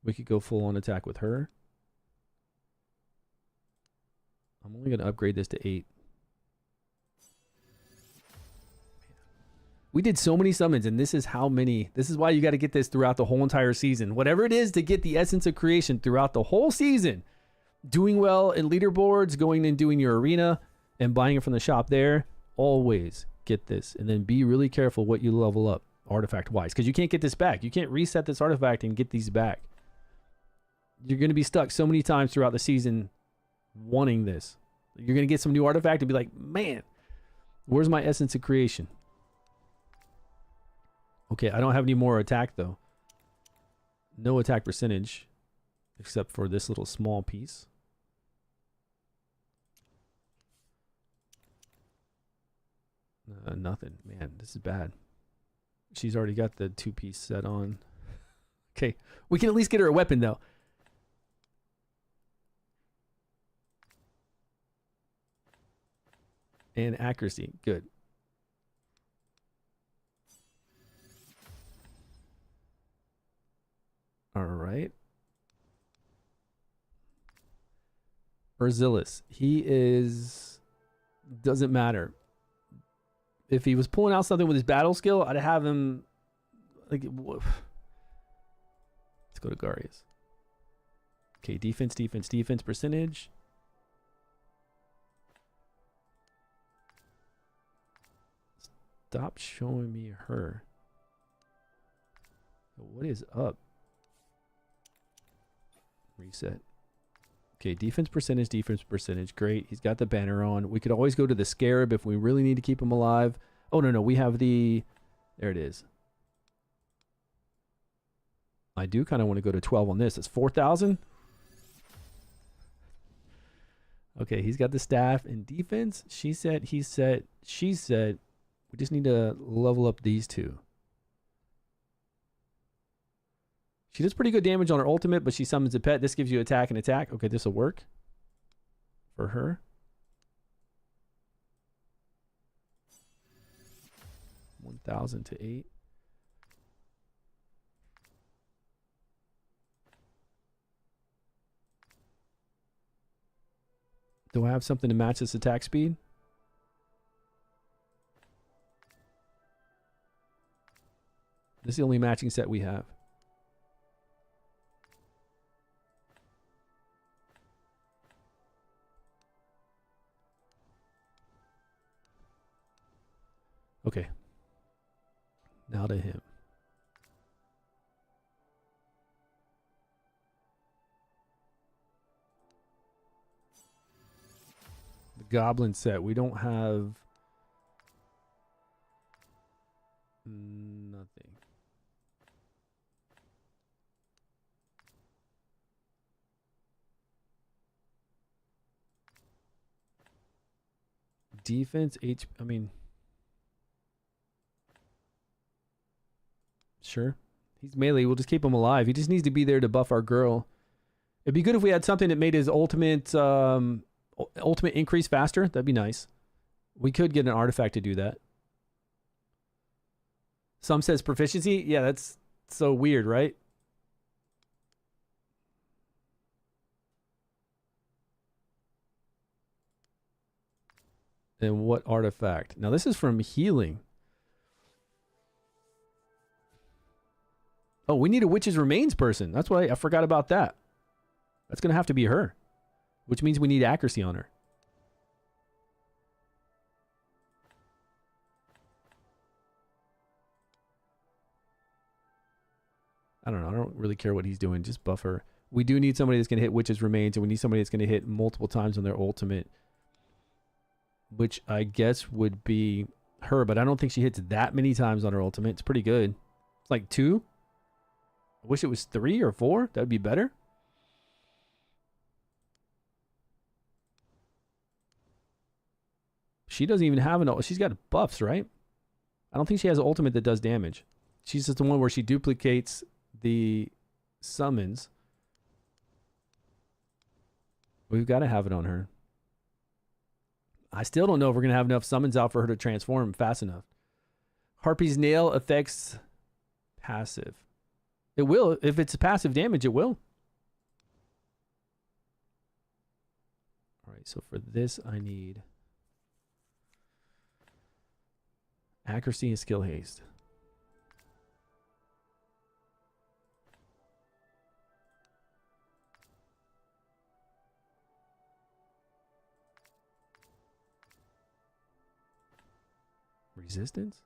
we could go full on attack with her. I'm only going to upgrade this to 8. We did so many summons, and this is how many. This is why you got to get this throughout the whole entire season. Whatever it is to get the essence of creation throughout the whole season. Doing well in leaderboards, going and doing your arena, and buying it from the shop there. Always get this. And then be really careful what you level up artifact-wise. Because you can't get this back. You can't reset this artifact and get these back. You're going to be stuck so many times throughout the season wanting this. You're going to get some new artifact and be like, man, where's my essence of creation? Okay, I don't have any more attack, though. No attack percentage, except for this little small piece. Nothing. Man, this is bad. She's already got the 2-piece set on. Okay, we can at least get her a weapon, though. And accuracy. Good. All right. Urzilis. He is... Doesn't matter. If he was pulling out something with his battle skill, I'd have him... Like, let's go to Garius. Okay, defense percentage. Stop showing me her. What is up? Reset. Okay, defense percentage. Great. He's got the banner on. We could always go to the Scarab if we really need to keep him alive. Oh, no. We have the... There it is. I do kind of want to go to 12 on this. It's 4,000. Okay, he's got the staff and defense. She said, he said, she said. We just need to level up these two. She does pretty good damage on her ultimate, but she summons a pet. This gives you attack and attack. Okay, this will work for her. 1,000 to 8. Do I have something to match this attack speed? This is the only matching set we have. Okay. Now to him. The goblin set. We don't have nothing. Defense, I mean... Sure. He's melee. We'll just keep him alive. He just needs to be there to buff our girl. It'd be good if we had something that made his ultimate increase faster. That'd be nice. We could get an artifact to do that. Some says proficiency. Yeah, that's so weird, right? And what artifact? Now this is from healing. Oh, we need a Witch's Remains person. That's why I forgot about that. That's going to have to be her. Which means we need accuracy on her. I don't know. I don't really care what he's doing. Just buff her. We do need somebody that's going to hit Witch's Remains, and we need somebody that's going to hit multiple times on their ultimate. Which I guess would be her, but I don't think she hits that many times on her ultimate. It's pretty good. It's like 2. I wish it was 3 or 4. That would be better. She doesn't even have an... She's got buffs, right? I don't think she has an ultimate that does damage. She's just the one where she duplicates the summons. We've got to have it on her. I still don't know if we're going to have enough summons out for her to transform fast enough. Harpy's Nail affects passive. It will. If it's passive damage, it will. All right, so for this, I need accuracy and skill haste. Resistance?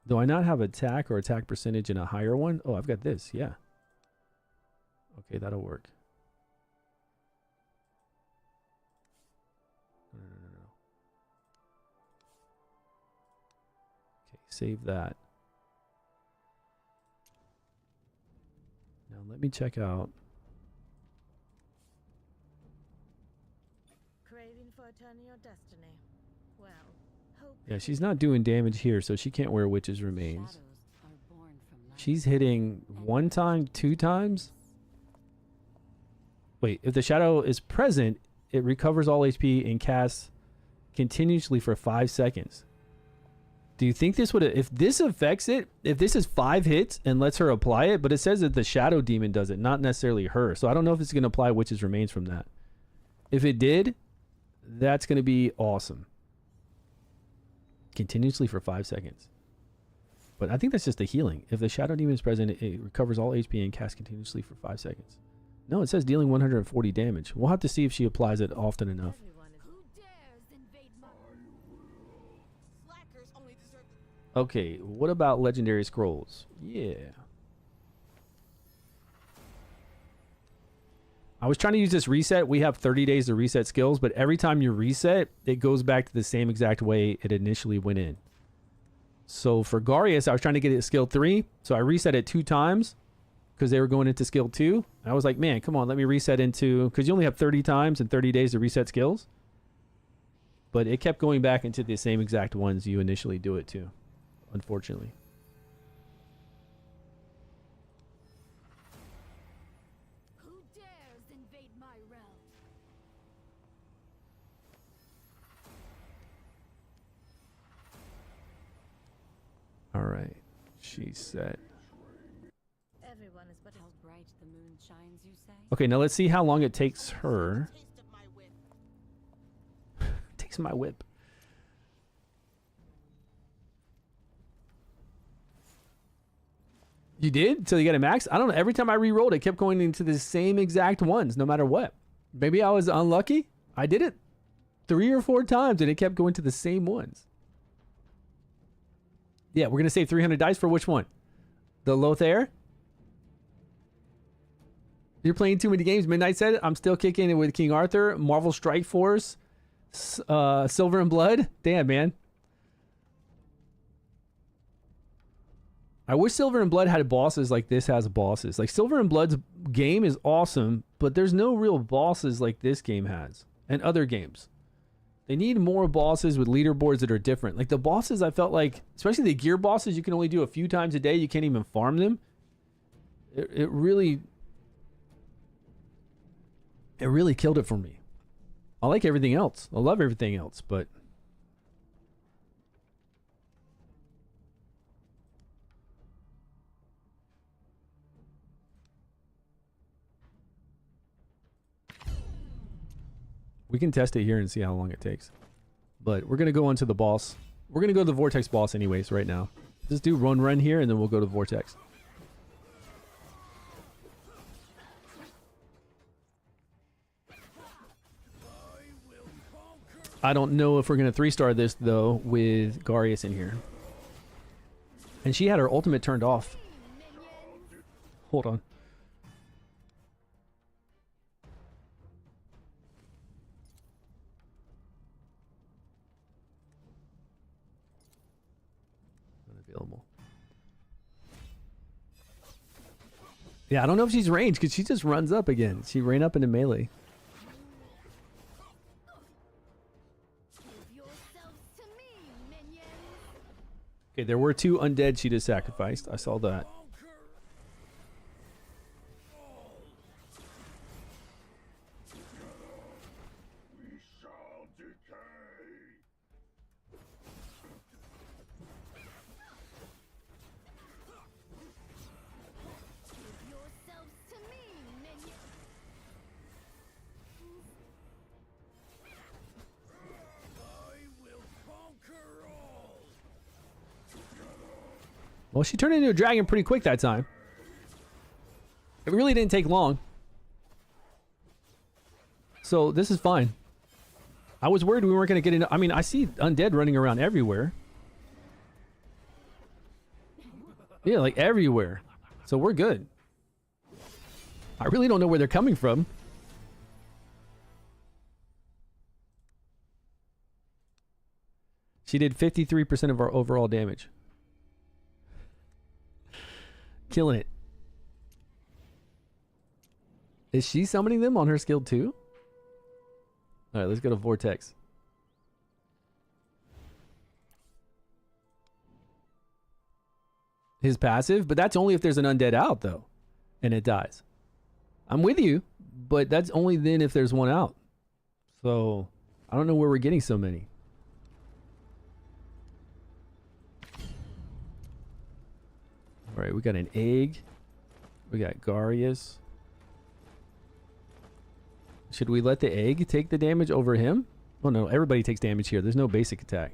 Do I not have attack or attack percentage in a higher one? Oh, I've got this. Yeah. Okay, that'll work. No. Okay, save that. Now let me check out. Craving for a turn in your destiny. Well, hope Yeah, she's not doing damage here, so she can't wear Witch's Remains. She's hitting 1 time, 2 times. Wait, if the shadow is present, it recovers all HP and casts continuously for 5 seconds. Do you think this would... If this affects it, if this is 5 hits and lets her apply it, but it says that the shadow demon does it, not necessarily her. So I don't know if it's going to apply Witch's Remains from that. If it did, that's going to be awesome. Continuously for 5 seconds. But I think that's just the healing. If the shadow demon is present, it recovers all HP and casts continuously for 5 seconds. No, it says dealing 140 damage. We'll have to see if she applies it often enough. who dares invade my... Slackers only deserve Okay, what about legendary scrolls? Yeah. I was trying to use this reset. We have 30 days to reset skills, but every time you reset, it goes back to the same exact way it initially went in. So for Garius, I was trying to get it to skill 3, so I reset it 2 times because they were going into skill 2. And I was like, man, come on, let me reset into... Because you only have 30 times and 30 days to reset skills. But it kept going back into the same exact ones you initially do it to, unfortunately. Who dares invade my realm? All right, she's set. Everyone is but How bright the moon shines, you say? Okay, now let's see how long it takes her. taste of my whip. Takes my whip. You did? So you got a max? I don't know. Every time I re-rolled, it kept going into the same exact ones, no matter what. Maybe I was unlucky. I did it 3 or 4 times, and it kept going to the same ones. Yeah, we're going to save 300 dice for which one? The Lothair? You're playing too many games. Midnight said it. I'm still kicking it with King Arthur, Marvel Strike Force, Silver and Blood. Damn, man. I wish Silver and Blood had bosses like this has bosses. Like, Silver and Blood's game is awesome, but there's no real bosses like this game has and other games. They need more bosses with leaderboards that are different. Like, the bosses, I felt like, especially the gear bosses, you can only do a few times a day. You can't even farm them. It really killed it for me. I like everything else. I love everything else, but... We can test it here and see how long it takes. But we're going to go into the boss. We're going to go to the Vortex boss anyways right now. Just do run here, and then we'll go to Vortex. I don't know if we're going to 3-star this, though, with Garius in here. And she had her ultimate turned off. Hold on. Unavailable. Yeah, I don't know if she's ranged because she just runs up again. She ran up into melee. Okay, there were 2 undead she just sacrificed. I saw that. Well, she turned into a dragon pretty quick that time. It really didn't take long. So this is fine. I was worried we weren't going to get into... I mean, I see undead running around everywhere. Yeah, like everywhere. So we're good. I really don't know where they're coming from. She did 53% of our overall damage. Killing it. Is she summoning them on her skill too? Alright, let's go to Vortex. His passive, but that's only if there's an undead out though. And it dies. I'm with you, but that's only then if there's one out. So, I don't know where we're getting so many. Alright, we got an egg. We got Garius. Should we let the egg take the damage over him? Oh no, everybody takes damage here. There's no basic attack.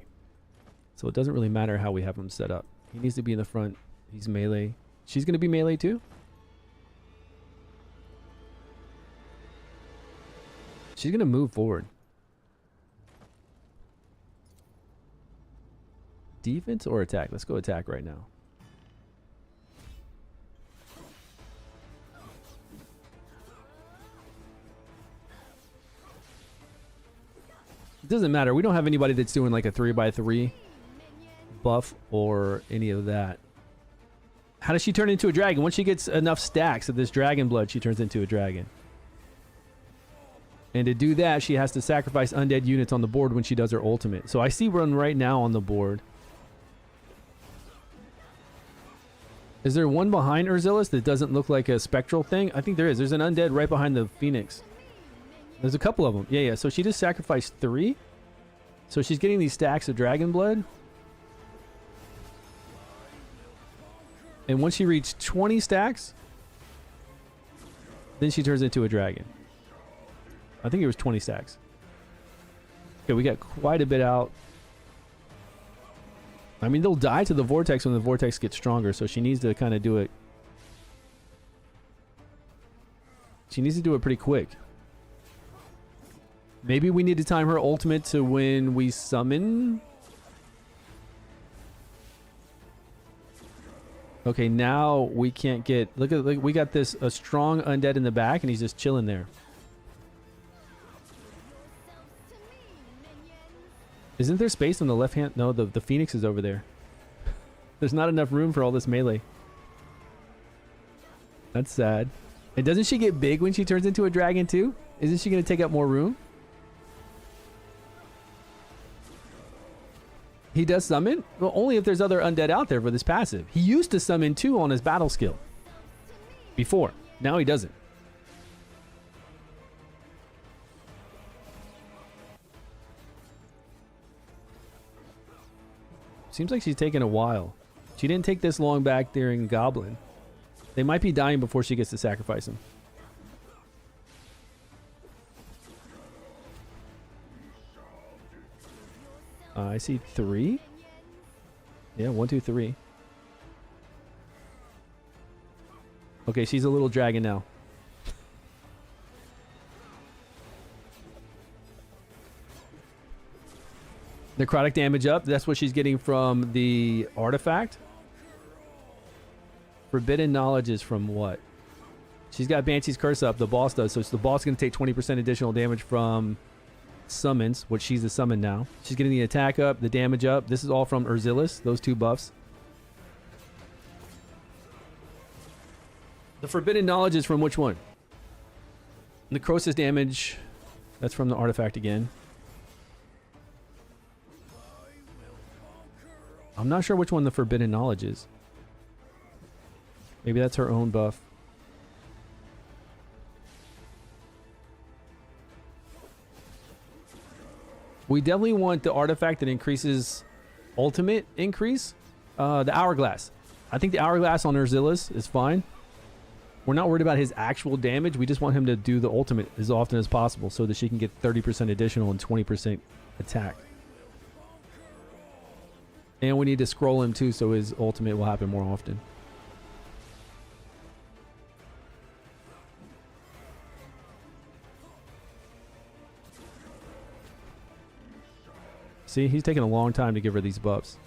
So it doesn't really matter how we have him set up. He needs to be in the front. He's melee. She's going to be melee too? She's going to move forward. Defense or attack? Let's go attack right now. It doesn't matter. We don't have anybody that's doing like a 3x3 buff or any of that. How does she turn into a dragon? Once she gets enough stacks of this dragon blood, she turns into a dragon. And to do that, she has to sacrifice undead units on the board when she does her ultimate. So I see one right now on the board. Is there one behind Urzilis that doesn't look like a spectral thing? I think there is. There's an undead right behind the phoenix. There's a couple of them. Yeah. So she just sacrificed 3. So she's getting these stacks of dragon blood. And once she reached 20 stacks, then she turns into a dragon. I think it was 20 stacks. Okay, we got quite a bit out. I mean, they'll die to the vortex when the vortex gets stronger, so she needs to kind of do it. She needs to do it pretty quick. Maybe we need to time her ultimate to when we summon. Okay, now we can't get... Look, we got this a strong undead in the back, and he's just chilling there. Isn't there space on the left hand? No, the phoenix is over there. There's not enough room for all this melee. That's sad. And doesn't she get big when she turns into a dragon too? Isn't she going to take up more room? He does summon? Well, only if there's other undead out there for this passive. He used to summon 2 on his battle skill. Before. Now he doesn't. Seems like she's taking a while. She didn't take this long back during Goblin. They might be dying before she gets to sacrifice him. I see 3. Yeah, 1, 2, 3. Okay, she's a little dragon now. Necrotic damage up. That's what she's getting from the artifact. Forbidden knowledge is from what? She's got Banshee's Curse up. The boss does. So the boss is going to take 20% additional damage from summons, which she's a summon now. She's getting the attack up, the damage up. This is all from Urzilis, those two buffs. The Forbidden Knowledge is from which one? Necrosis damage. That's from the artifact again. I'm not sure which one the Forbidden Knowledge is. Maybe that's her own buff. We definitely want the artifact that increases ultimate increase. The Hourglass. I think the Hourglass on Urzilis is fine. We're not worried about his actual damage. We just want him to do the ultimate as often as possible so that she can get 30% additional and 20% attack. And we need to scroll him too so his ultimate will happen more often. See, he's taking a long time to give her these buffs.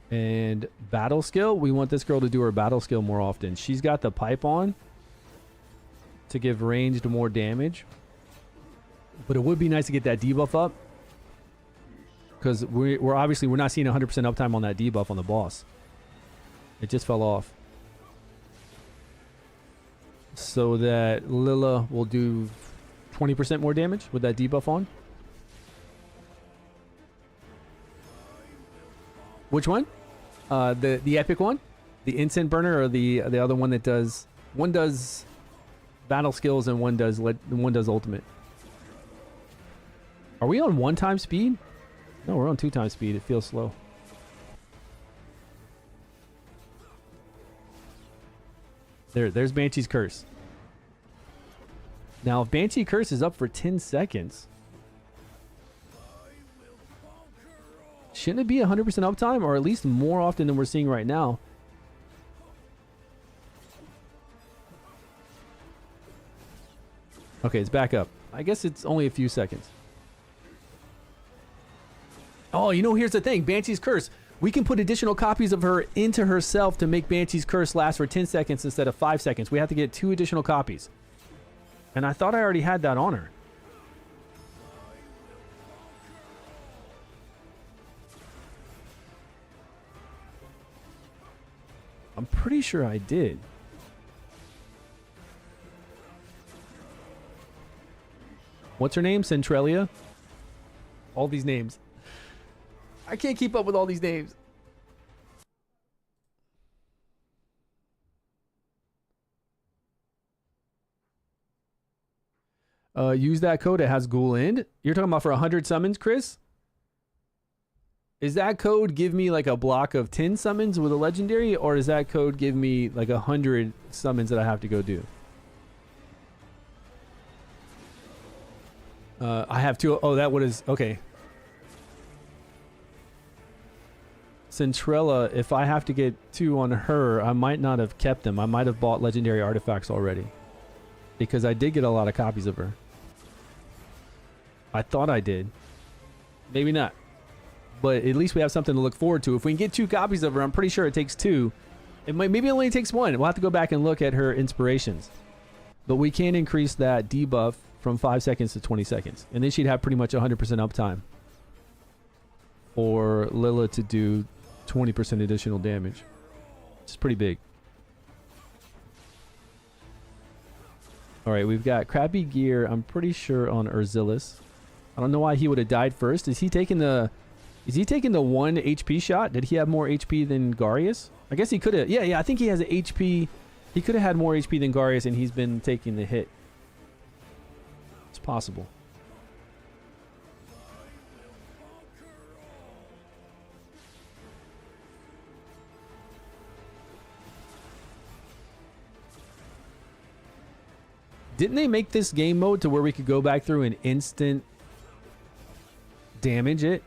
And battle skill, we want this girl to do her battle skill more often. She's got the pipe on to give ranged more damage. But it would be nice to get that debuff up. Because we're obviously not seeing 100% uptime on that debuff on the boss. It just fell off. So that Lilla will do 20% more damage with that debuff on. Which one? The epic one? The incense burner, or the other one that does... One does battle skills and one does ultimate. Are we on 1x speed? No, we're on 2x speed. It feels slow. There's Banshee's Curse. Now, if Banshee Curse is up for 10 seconds... Shouldn't it be 100% uptime, or at least more often than we're seeing right now? Okay, it's back up. I guess it's only a few seconds. Oh, you know, here's the thing. Banshee's Curse. We can put additional copies of her into herself to make Banshee's Curse last for 10 seconds instead of 5 seconds. We have to get 2 additional copies. And I thought I already had that on her. I'm pretty sure I did. What's her name? Centralia? All these names. I can't keep up with all these names. Use that code. It has Ghoul End. You're talking about for 100 summons, Chris? Is that code give me like a block of 10 summons with a legendary, or does that code give me like 100 summons that I have to go do? I have 2. Oh, that what is okay. Centrella, if I have to get 2 on her, I might not have kept them. I might have bought legendary artifacts already, because I did get a lot of copies of her. I thought I did. Maybe not. But at least we have something to look forward to. If we can get 2 copies of her, I'm pretty sure it takes 2. Maybe it only takes 1. We'll have to go back and look at her inspirations. But we can increase that debuff from 5 seconds to 20 seconds. And then she'd have pretty much 100% uptime for Lilla to do 20% additional damage. It's pretty big. Alright, we've got crappy gear, I'm pretty sure, on Urzilis. I don't know why he would have died first. Is he taking the 1 HP shot? Did he have more HP than Garius? I guess he could have. Yeah, I think he has an HP. He could have had more HP than Garius, and he's been taking the hit. It's possible. Didn't they make this game mode to where we could go back through and instant damage it?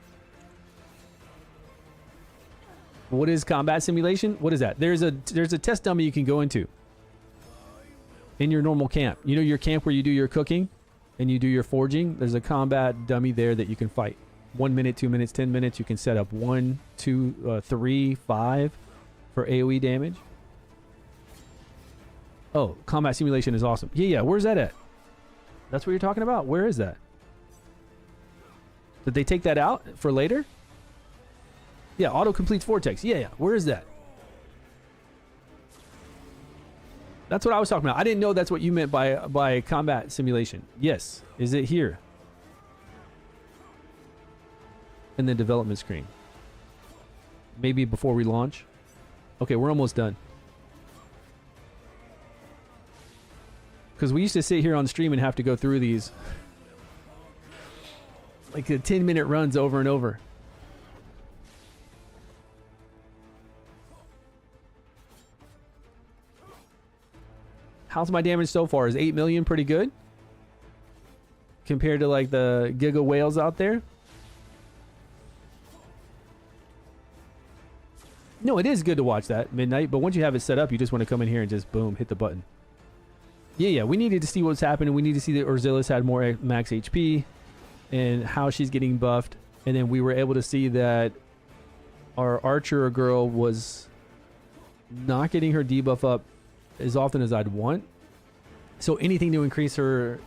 What is combat simulation? What is that? There's a test dummy you can go into in your normal camp. You know your camp where you do your cooking and you do your forging? There's a combat dummy there that you can fight. 1 minute, 2 minutes, 10 minutes. You can set up 1, 2, 3, 5 for AoE damage. Oh, combat simulation is awesome. Yeah, where's that at? That's what you're talking about? Where is that? Did they take that out for later? Yeah, auto completes vortex. Yeah. Where is that? That's what I was talking about. I didn't know that's what you meant by combat simulation. Yes. Is it here? In the development screen. Maybe before we launch. Okay, we're almost done. Because we used to sit here on stream and have to go through these. Like the 10-minute runs over and over. How's my damage so far? Is 8 million pretty good? Compared to like the giga whales out there? No, it is good to watch that midnight, but once you have it set up, you just want to come in here and just boom, hit the button. Yeah, we needed to see what's happening. We need to see that Urzilis had more max HP and how she's getting buffed. And then we were able to see that our archer girl was not getting her debuff up as often as I'd want. So anything to increase her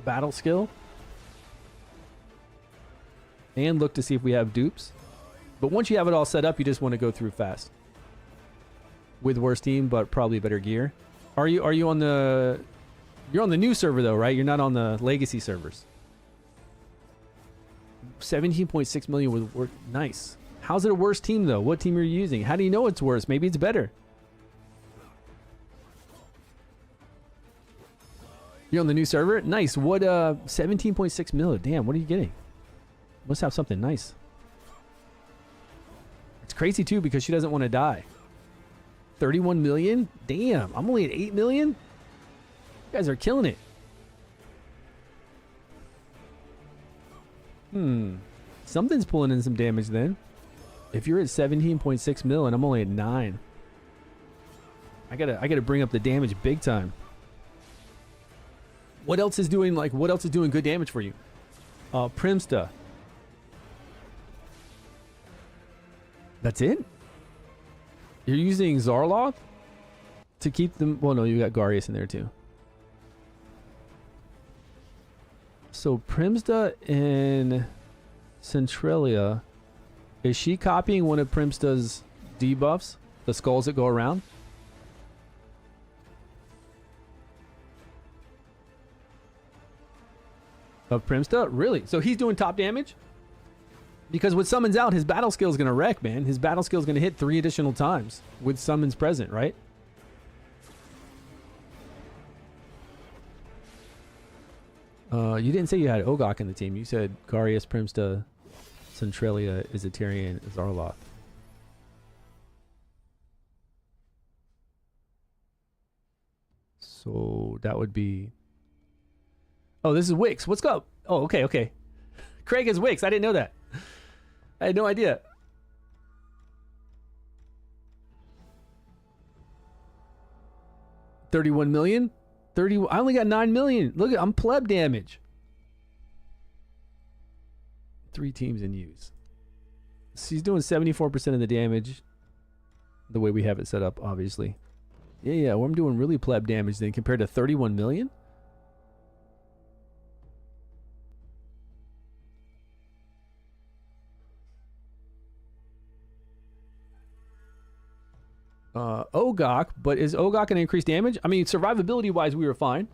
battle skill. And look to see if we have dupes. But once you have it all set up, you just want to go through fast. With worse team, but probably better gear. Are you on the... You're on the new server though, right? You're not on the legacy servers. 17.6 million was worth. Nice. How's it a worse team though? What team are you using? How do you know it's worse? Maybe it's better. You're on the new server? Nice. What 17.6 mil? Damn, what are you getting? Must have something nice. It's crazy too because she doesn't want to die. 31 million? Damn, I'm only at 8 million? You guys are killing it. Something's pulling in some damage then. If you're at 17.6 mil and I'm only at 9. I gotta bring up the damage big time. What else is doing good damage for you? Primsta. That's it? You're using Zarloth to keep them... Well, no, you got Garius in there too. So Primsta and Centralia, is she copying one of Primsta's debuffs? The skulls that go around? Of Primsta? Really? So he's doing top damage? Because with summons out, his battle skill is going to wreck, man. His battle skill is going to hit 3 additional times with summons present, right? You didn't say you had Ogok in the team. You said Garius, Primsta, Centralia, Izetaria, Zarloth. So that would be... Oh, this is Wix. What's up? Oh, okay. Craig is Wix. I didn't know that. I had no idea. $31 million? I only got 9 million. Look, I'm pleb damage. 3 teams in use. She's doing 74% of the damage. The way we have it set up, obviously. Yeah. Well, I'm doing really pleb damage then compared to 31 million. Ogok, but is Ogok going to increase damage? I mean, survivability wise, we were fine.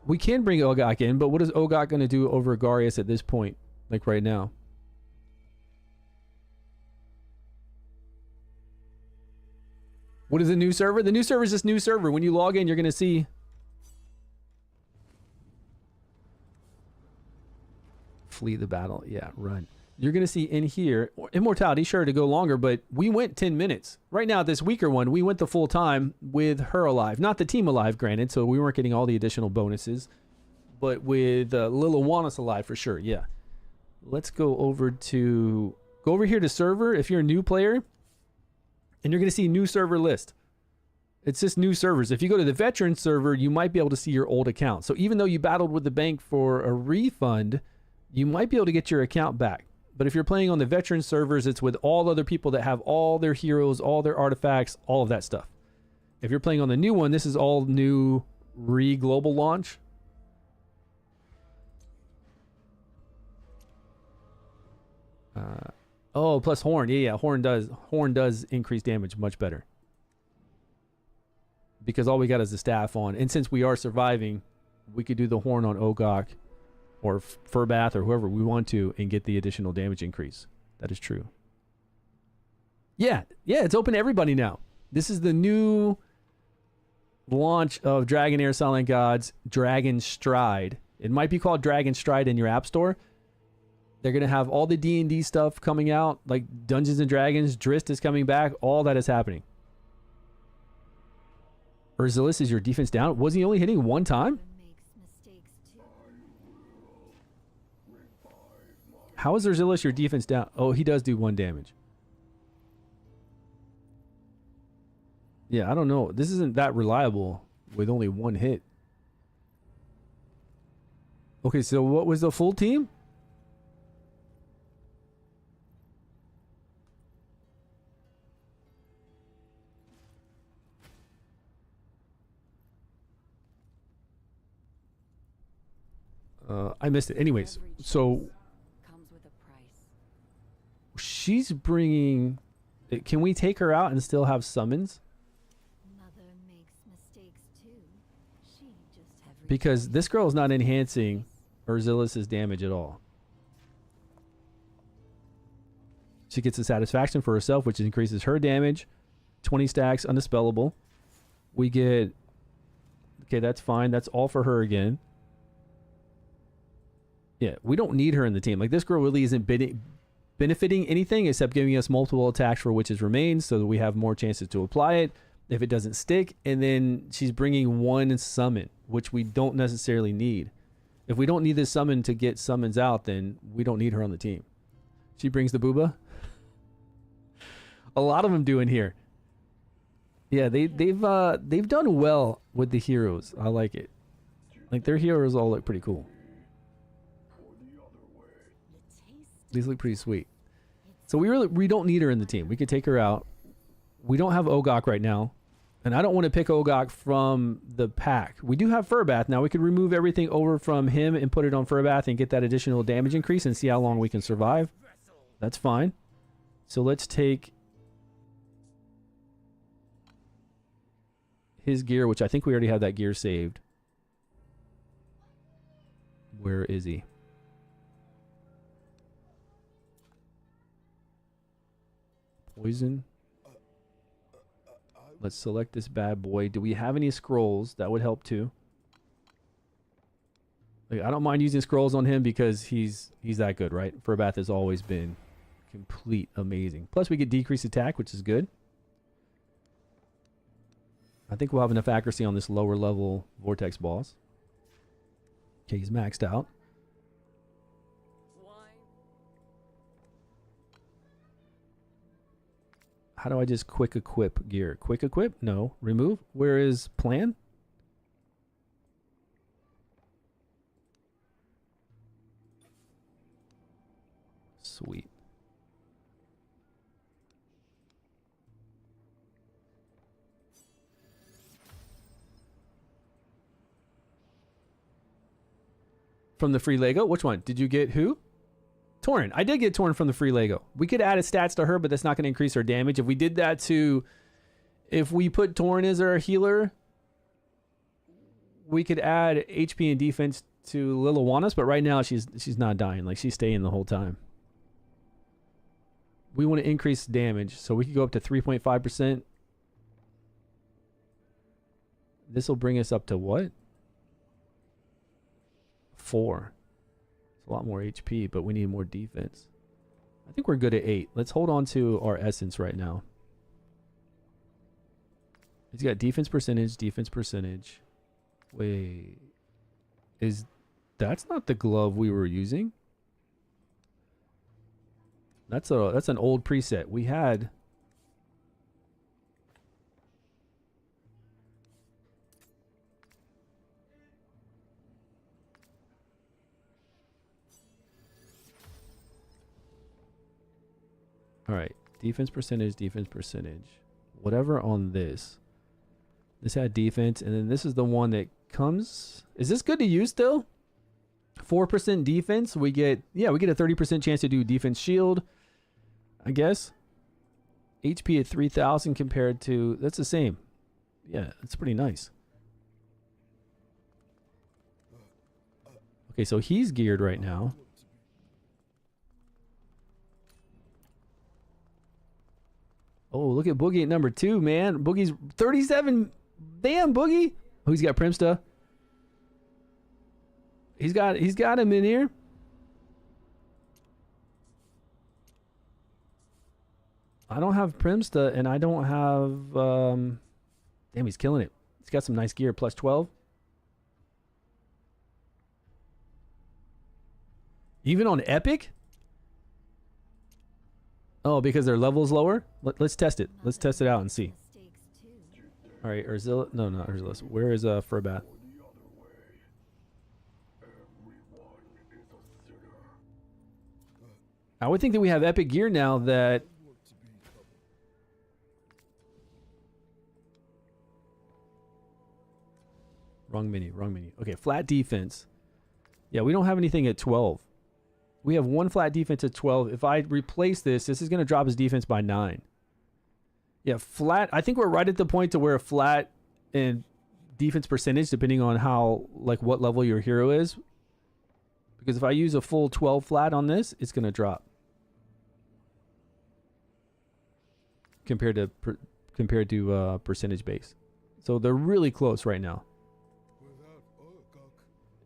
We can bring Ogok in, but what is Ogok going to do over Garius at this point? Like right now? What is the new server? The new server is this new server. When you log in, you're going to see... Flee the battle. Yeah, run. you're going to see in here, immortality, sure, to go longer, but we went 10 minutes. Right now, this weaker one, we went the full time with her alive. Not the team alive, granted, so we weren't getting all the additional bonuses, but with Liliwanis alive for sure, yeah. Let's go over here to server if you're a new player, and you're going to see new server list. It's just new servers. If you go to the veteran server, you might be able to see your old account. So even though you battled with the bank for a refund, you might be able to get your account back. But if you're playing on the veteran servers, it's with all other people that have all their heroes, all their artifacts, all of that stuff. If you're playing on the new one, this is all new global launch. Oh, plus Horn. Yeah, Horn does increase damage much better. Because all we got is the staff on. And since we are surviving, we could do the Horn on Ogok or Furbath or whoever we want to and get the additional damage increase. That is true. Yeah, it's open to everybody now. This is the new launch of Dragonheir Silent Gods DragonStride. It might be called DragonStride in your app store. They're going to have all the D&D stuff coming out, like Dungeons and Dragons, Drist is coming back, all that is happening. Urzilis, is your defense down? Was he only hitting one time? How is Urzilis your defense down? Oh, he does do 1 damage. Yeah, I don't know. This isn't that reliable with only 1 hit. Okay, so what was the full team? I missed it. Anyways, so Comes with a price. she's bringing... Can we take her out and still have summons? Mother makes mistakes too. She just have Because this girl is not enhancing Urzilis' damage at all. She gets the satisfaction for herself, which increases her damage. 20 stacks, undispellable. We get... Okay, that's fine. That's all for her again. Yeah, we don't need her in the team. Like, this girl really isn't benefiting anything except giving us multiple attacks for witches remains so that we have more chances to apply it if it doesn't stick. And then she's bringing 1 summon, which we don't necessarily need. If we don't need this summon to get summons out, then we don't need her on the team. She brings the booba. A lot of them do in here. Yeah, they've done well with the heroes. I like it. Like, their heroes all look pretty cool. These look pretty sweet. So we don't need her in the team. We could take her out. We don't have Ogok right now. And I don't want to pick Ogok from the pack. We do have Furbath. Now we could remove everything over from him and put it on Furbath and get that additional damage increase and see how long we can survive. That's fine. So let's take his gear, which I think we already have that gear saved. Where is he? Poison. Let's select this bad boy. Do we have any scrolls? That would help too. Like, I don't mind using scrolls on him because he's that good, right? Furbath has always been complete amazing. Plus we get decreased attack, which is good. I think we'll have enough accuracy on this lower level Vortex boss. Okay, he's maxed out. How do I just quick equip gear? Quick equip? No. Remove? Where is plan? Sweet. From the free Lego? Which one? Did you get who? Torn. I did get Torn from the free Lego. We could add his stats to her, but that's not going to increase her damage. If we did that to... If we put Torn as our healer, we could add HP and defense to Liliwanis, but right now she's not dying. Like, she's staying the whole time. We want to increase damage, so we could go up to 3.5%. This will bring us up to what? 4. It's a lot more HP, but we need more defense. I think we're good at 8. Let's hold on to our essence right now. He's got defense percentage, defense percentage. Wait. That's not the glove we were using? That's an old preset. We had... All right, defense percentage, whatever on this. This had defense, and then this is the one that comes. Is this good to use still? 4% defense. We get a 30% chance to do defense shield, I guess. HP at 3,000 compared to, that's the same. Yeah, it's pretty nice. Okay, so he's geared right now. Oh, look at Boogie at number 2, man. Boogie's 37. Damn, Boogie. Oh, he's got Primsta. He's got him in here. I don't have Primsta, and I don't have... damn, he's killing it. He's got some nice gear. Plus 12. Even on Epic? Oh, because their level's lower? Let's test it. Let's test it out and see. All right, Urzilla. No, not Urzilla. Where is Furbath? I would think that we have epic gear now that... Wrong menu. Okay, flat defense. Yeah, we don't have anything at 12. We have one flat defense at 12. If I replace this is going to drop his defense by 9. Yeah, flat. I think we're right at the point to where flat and defense percentage, depending on how, like, what level your hero is. Because if I use a full 12 flat on this, it's going to drop. Compared to percentage base. So they're really close right now.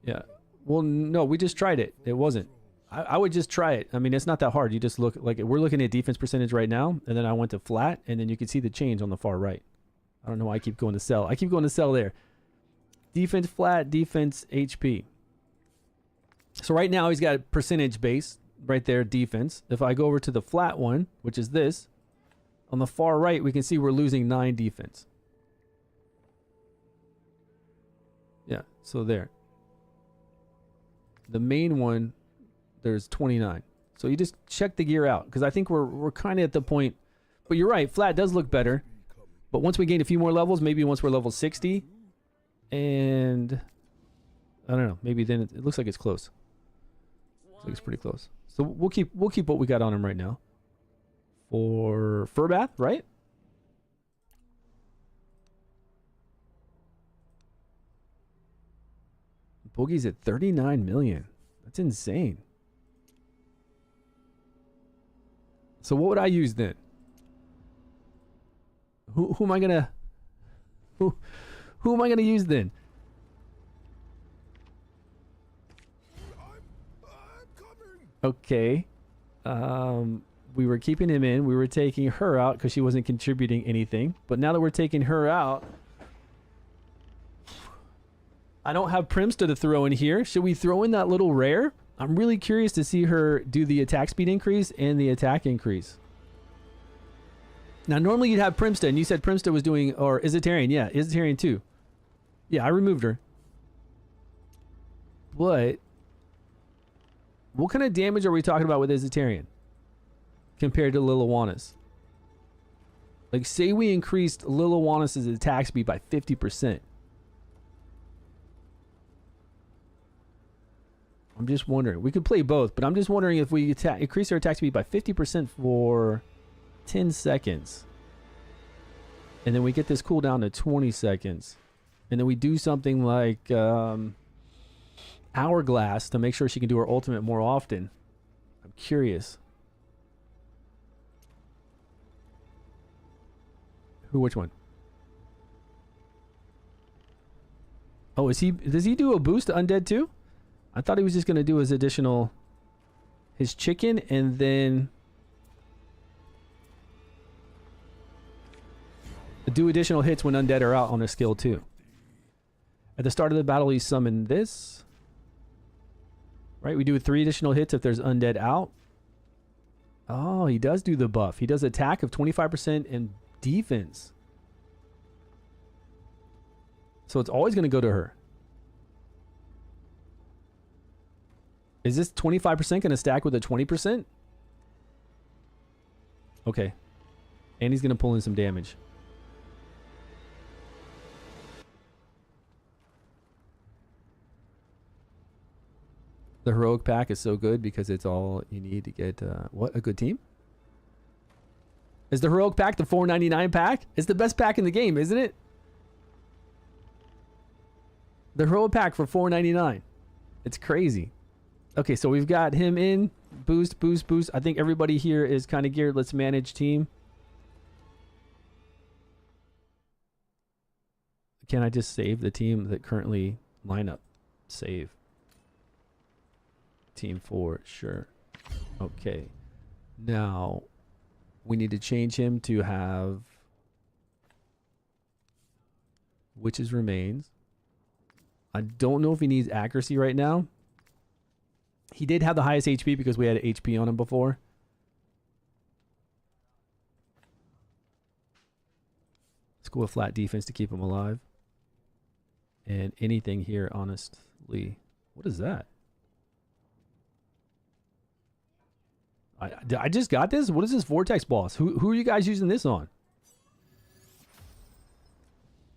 Yeah. Well, no, we just tried it. It wasn't. I would just try it. I mean, it's not that hard. You just look, like, we're looking at defense percentage right now, and then I went to flat, and then you can see the change on the far right. I don't know why I keep going to sell. I keep going to sell there. Defense flat, defense HP. So right now he's got percentage base right there, defense. If I go over to the flat one, which is this, on the far right, we can see we're losing 9 defense. Yeah, so there. The main one, there's 29. So you just check the gear out, because I think we're kind of at the point. But you're right, flat does look better. But once we gain a few more levels, maybe once we're level 60, and I don't know, maybe then it looks like it's close. Looks like it's pretty close. So we'll keep what we got on him right now. For Furbath, right? Boogie's at 39 million. That's insane. So what would I use then? Who am I gonna who am I gonna use then? Okay. We were keeping him in. We were taking her out because she wasn't contributing anything. But now that we're taking her out, I don't have Primsta to throw in here. Should we throw in that little rare? I'm really curious to see her do the attack speed increase and the attack increase. Now, normally you'd have Primsta, and you said Primsta was doing, or Izzetarian. Yeah, Izzetarian too. Yeah, I removed her. But what kind of damage are we talking about with Izzetarian compared to Liliwanis? Like, say we increased Liliwanis' attack speed by 50%. I'm just wondering. We could play both, but I'm just wondering if we increase our attack speed by 50% for 10 seconds. And then we get this cooldown to 20 seconds. And then we do something like Hourglass to make sure she can do her ultimate more often. I'm curious. Which one? Oh, does he do a boost to undead too? I thought he was just going to do his chicken and then Do additional hits when undead are out on a skill too. At the start of the battle, you summon this. Right, we do 3 additional hits if there's undead out. Oh, he does do the buff. He does attack of 25% and defense. So it's always going to go to her. Is this 25% going to stack with a 20%? Okay. And he's going to pull in some damage. The heroic pack is so good because it's all you need to get what, a good team? Is the heroic pack the $4.99 pack? It's the best pack in the game, isn't it? The heroic pack for $4.99. It's crazy. Okay, so we've got him in. Boost, boost, boost. I think everybody here is kind of geared. Let's manage team. Can I just save the team that currently line up? Save. Team 4, sure. Okay. Now, we need to change him to have Witch's Remains. I don't know if he needs accuracy right now. He did have the highest HP because we had HP on him before. Let's go with flat defense to keep him alive. And anything here, honestly. What is that? I just got this? What is this Vortex boss? Who are you guys using this on?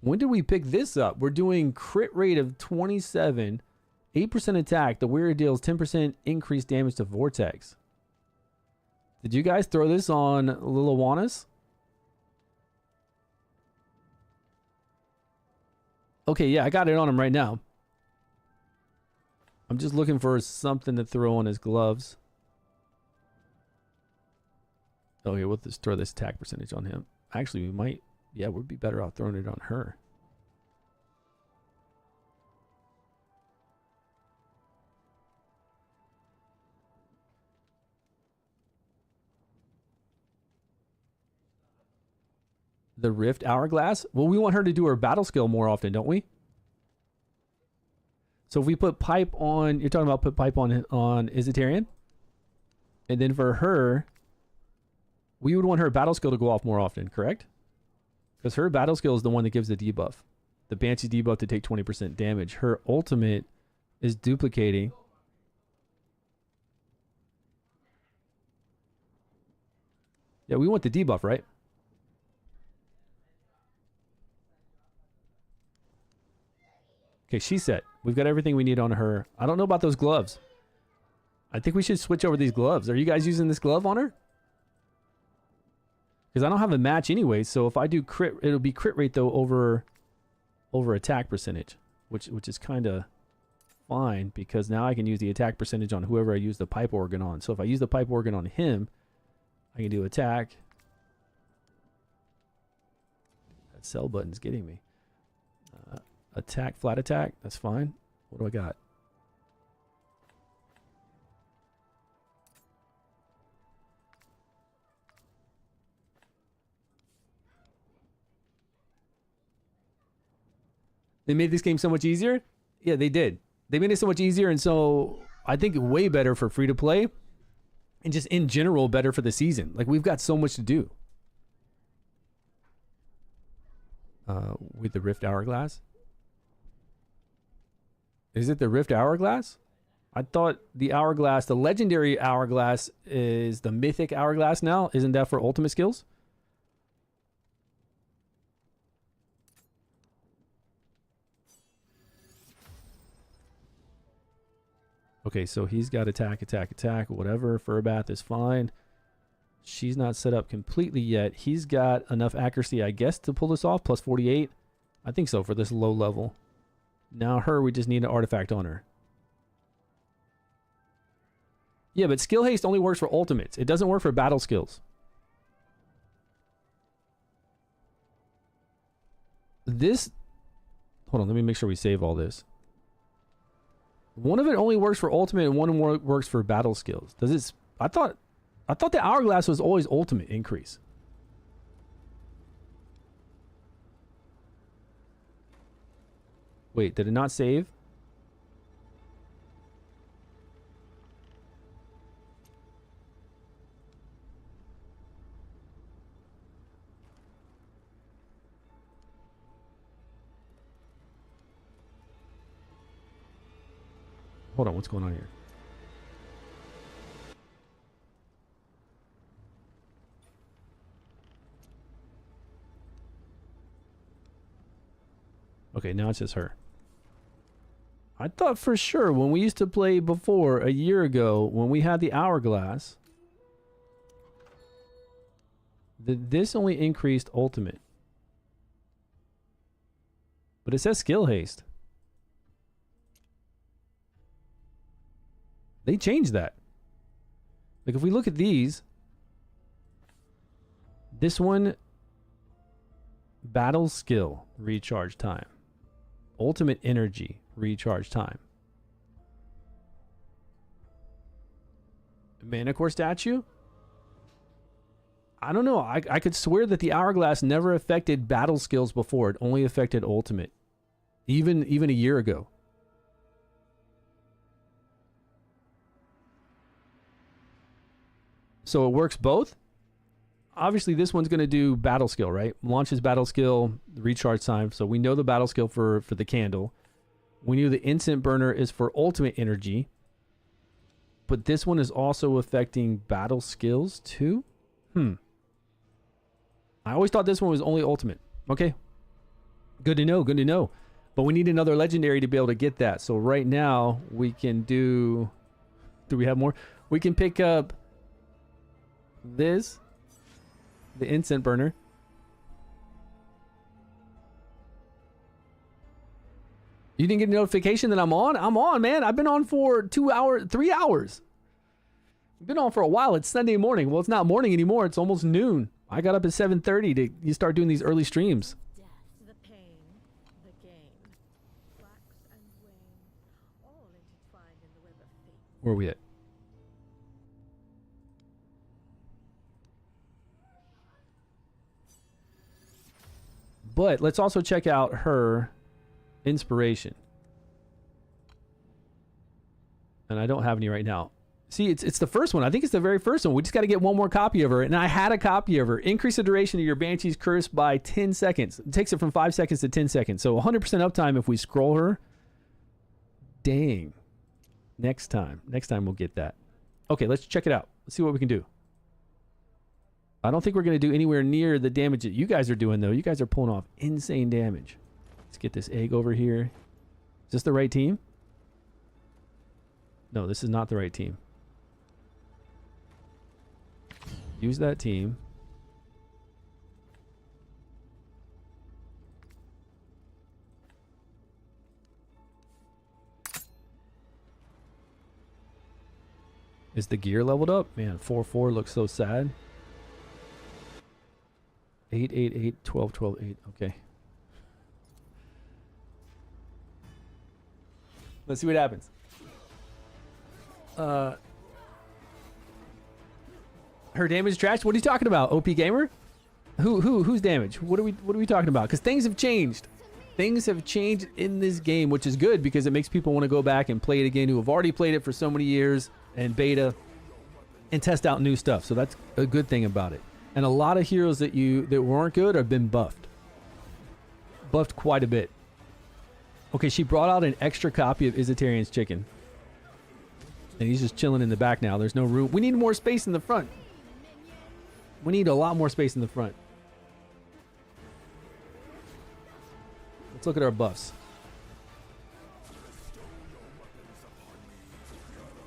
When did we pick this up? We're doing crit rate of 27, 8% attack. The weird deals 10% increased damage to Vortex. Did you guys throw this on Liliwanis? Okay, yeah, I got it on him right now. I'm just looking for something to throw on his gloves. Okay, we'll just throw this attack percentage on him. Actually, we might... Yeah, we'd be better off throwing it on her. The Rift Hourglass? Well, we want her to do her battle skill more often, don't we? So if we put pipe on... You're talking about put pipe on Isitarian? And then for her... We would want her battle skill to go off more often, correct? Because her battle skill is the one that gives the debuff. The Banshee debuff to take 20% damage. Her ultimate is duplicating. Yeah, we want the debuff, right? Okay, she's set. We've got everything we need on her. I don't know about those gloves. I think we should switch over these gloves. Are you guys using this glove on her? Because I don't have a match anyway, so if I do crit, it'll be crit rate though over attack percentage, which is kind of fine because now I can use the attack percentage on whoever I use the pipe organ on. So if I use the pipe organ on him, I can do attack. That sell button's getting me. Attack, flat attack, that's fine. What do I got? They made this game so much easier? Yeah, they did. They made it so much easier, and so I think way better for free to play, and just in general better for the season. Like, we've got so much to do. With the Rift Hourglass? Is it the Rift Hourglass? I thought the Hourglass, the legendary Hourglass is the mythic Hourglass now. Isn't that for ultimate skills? Okay, so he's got attack, attack, attack, whatever. Furbath is fine. She's not set up completely yet. He's got enough accuracy, I guess, to pull this off. Plus 48. I think so for this low level. Now her, we just need an artifact on her. Yeah, but skill haste only works for ultimates. It doesn't work for battle skills. This... Hold on, let me make sure we save all this. One of it only works for ultimate and one works for battle skills. Does it... I thought the Hourglass was always ultimate increase. Wait, did it not save? Hold on, what's going on here? Okay, now it's just her. I thought for sure when we used to play before a year ago, when we had the hourglass, that this only increased ultimate. But it says skill haste. They changed that. Like if we look at these, this one, battle skill, recharge time. Ultimate energy, recharge time. Mana core statue? I don't know. I could swear that the hourglass never affected battle skills before. It only affected ultimate. Even a year ago. So it works both? Obviously, this one's going to do battle skill, right? Launches battle skill, recharge time. So we know the battle skill for the candle. We knew the instant burner is for ultimate energy. But this one is also affecting battle skills too? I always thought this one was only ultimate. Okay. Good to know, good to know. But we need another legendary to be able to get that. So right now, we can do we have more? We can pick up this. The instant burner. You didn't get a notification that I'm on? I'm on, man. I've been on for 2 hours, 3 hours. I've been on for a while. It's Sunday morning. Well, it's not morning anymore. It's almost noon. I got up at 7:30 to you start doing these early streams. The pain, the gain, wax and wane, all intertwined in the web of fate. Where are we at? But let's also check out her inspiration. And I don't have any right now. See, it's the first one. I think it's the very first one. We just got to get one more copy of her. And I had a copy of her. Increase the duration of your Banshee's Curse by 10 seconds. It takes it from 5 seconds to 10 seconds. So 100% uptime if we scroll her. Dang. Next time we'll get that. Okay, let's check it out. Let's see what we can do. I don't think we're going to do anywhere near the damage that you guys are doing, though. You guys are pulling off insane damage. Let's get this egg over here. Is this the right team? No, this is not the right team. Use that team. Is the gear leveled up? Man, 4-4 looks so sad. 8, 8, 8, 12, 12, 8. Okay. Let's see what happens. Her damage trash? What are you talking about? OP gamer? Who's damage? What are we talking about? Because things have changed. Things have changed in this game, which is good because it makes people want to go back and play it again who have already played it for so many years and beta and test out new stuff. So that's a good thing about it. And a lot of heroes that weren't good have been buffed. Buffed quite a bit. Okay, she brought out an extra copy of Izzetarian's chicken. And he's just chilling in the back now. There's no room. We need more space in the front. We need a lot more space in the front. Let's look at our buffs.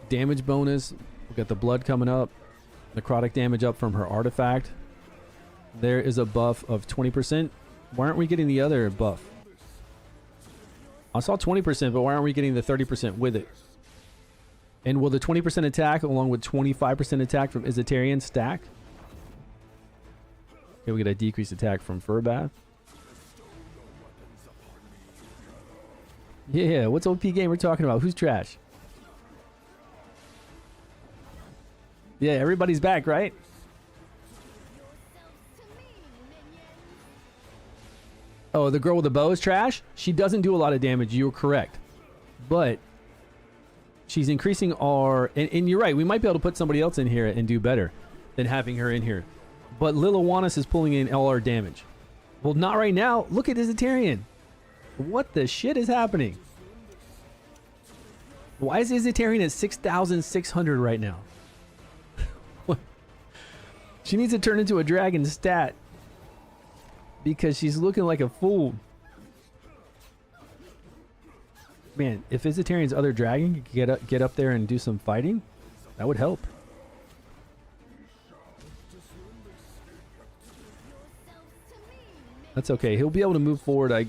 Damage bonus. We got the blood coming up. Necrotic damage up from her artifact. There is a buff of 20%. Why aren't we getting the other buff? I saw 20%, but why aren't we getting the 30% with it? And will the 20% attack along with 25% attack from Izzetarian stack? Okay, we get a decreased attack from Furbath. Yeah, what's OP game we're talking about? Who's trash? Yeah, everybody's back, right? Oh, the girl with the bow is trash? She doesn't do a lot of damage. You're correct. But she's increasing our... And you're right. We might be able to put somebody else in here and do better than having her in here. But Liliwannis is pulling in all our damage. Well, not right now. Look at Izzetarian. What the shit is happening? Why is Izzetarian at 6,600 right now? What? She needs to turn into a dragon stat. Because she's looking like a fool. Man, if Izzetarian's other dragon could get up there and do some fighting, that would help. That's okay. He'll be able to move forward, I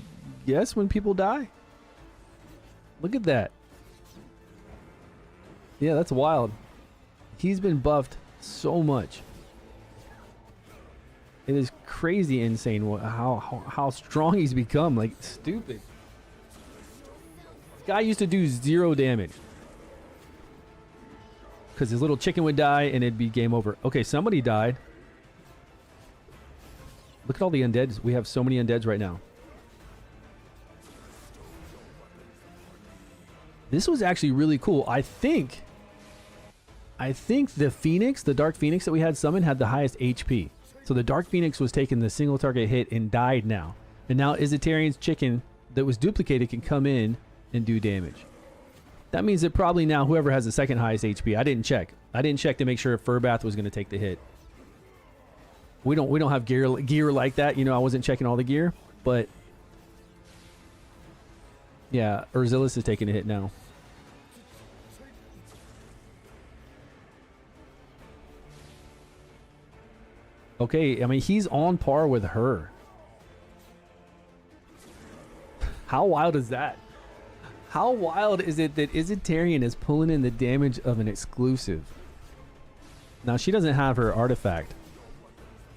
guess, when people die. Look at that. Yeah, that's wild. He's been buffed so much. It is crazy insane how strong he's become. Like, stupid. This guy used to do 0 damage. Because his little chicken would die and it'd be game over. Okay, somebody died. Look at all the undeads. We have so many undeads right now. This was actually really cool. I think the Phoenix, the Dark Phoenix that we had summoned, had the highest HP. So the Dark Phoenix was taking the single target hit and died now. And now Izzetarian's chicken that was duplicated can come in and do damage. That means that probably now whoever has the second highest HP. I didn't check. I didn't check to make sure if Furbath was going to take the hit. We don't have gear like that. You know, I wasn't checking all the gear, but yeah, Urzilis is taking a hit now. Okay, I mean, he's on par with her. How wild is that? How wild is it that Izzetarian is pulling in the damage of an exclusive? Now, she doesn't have her artifact,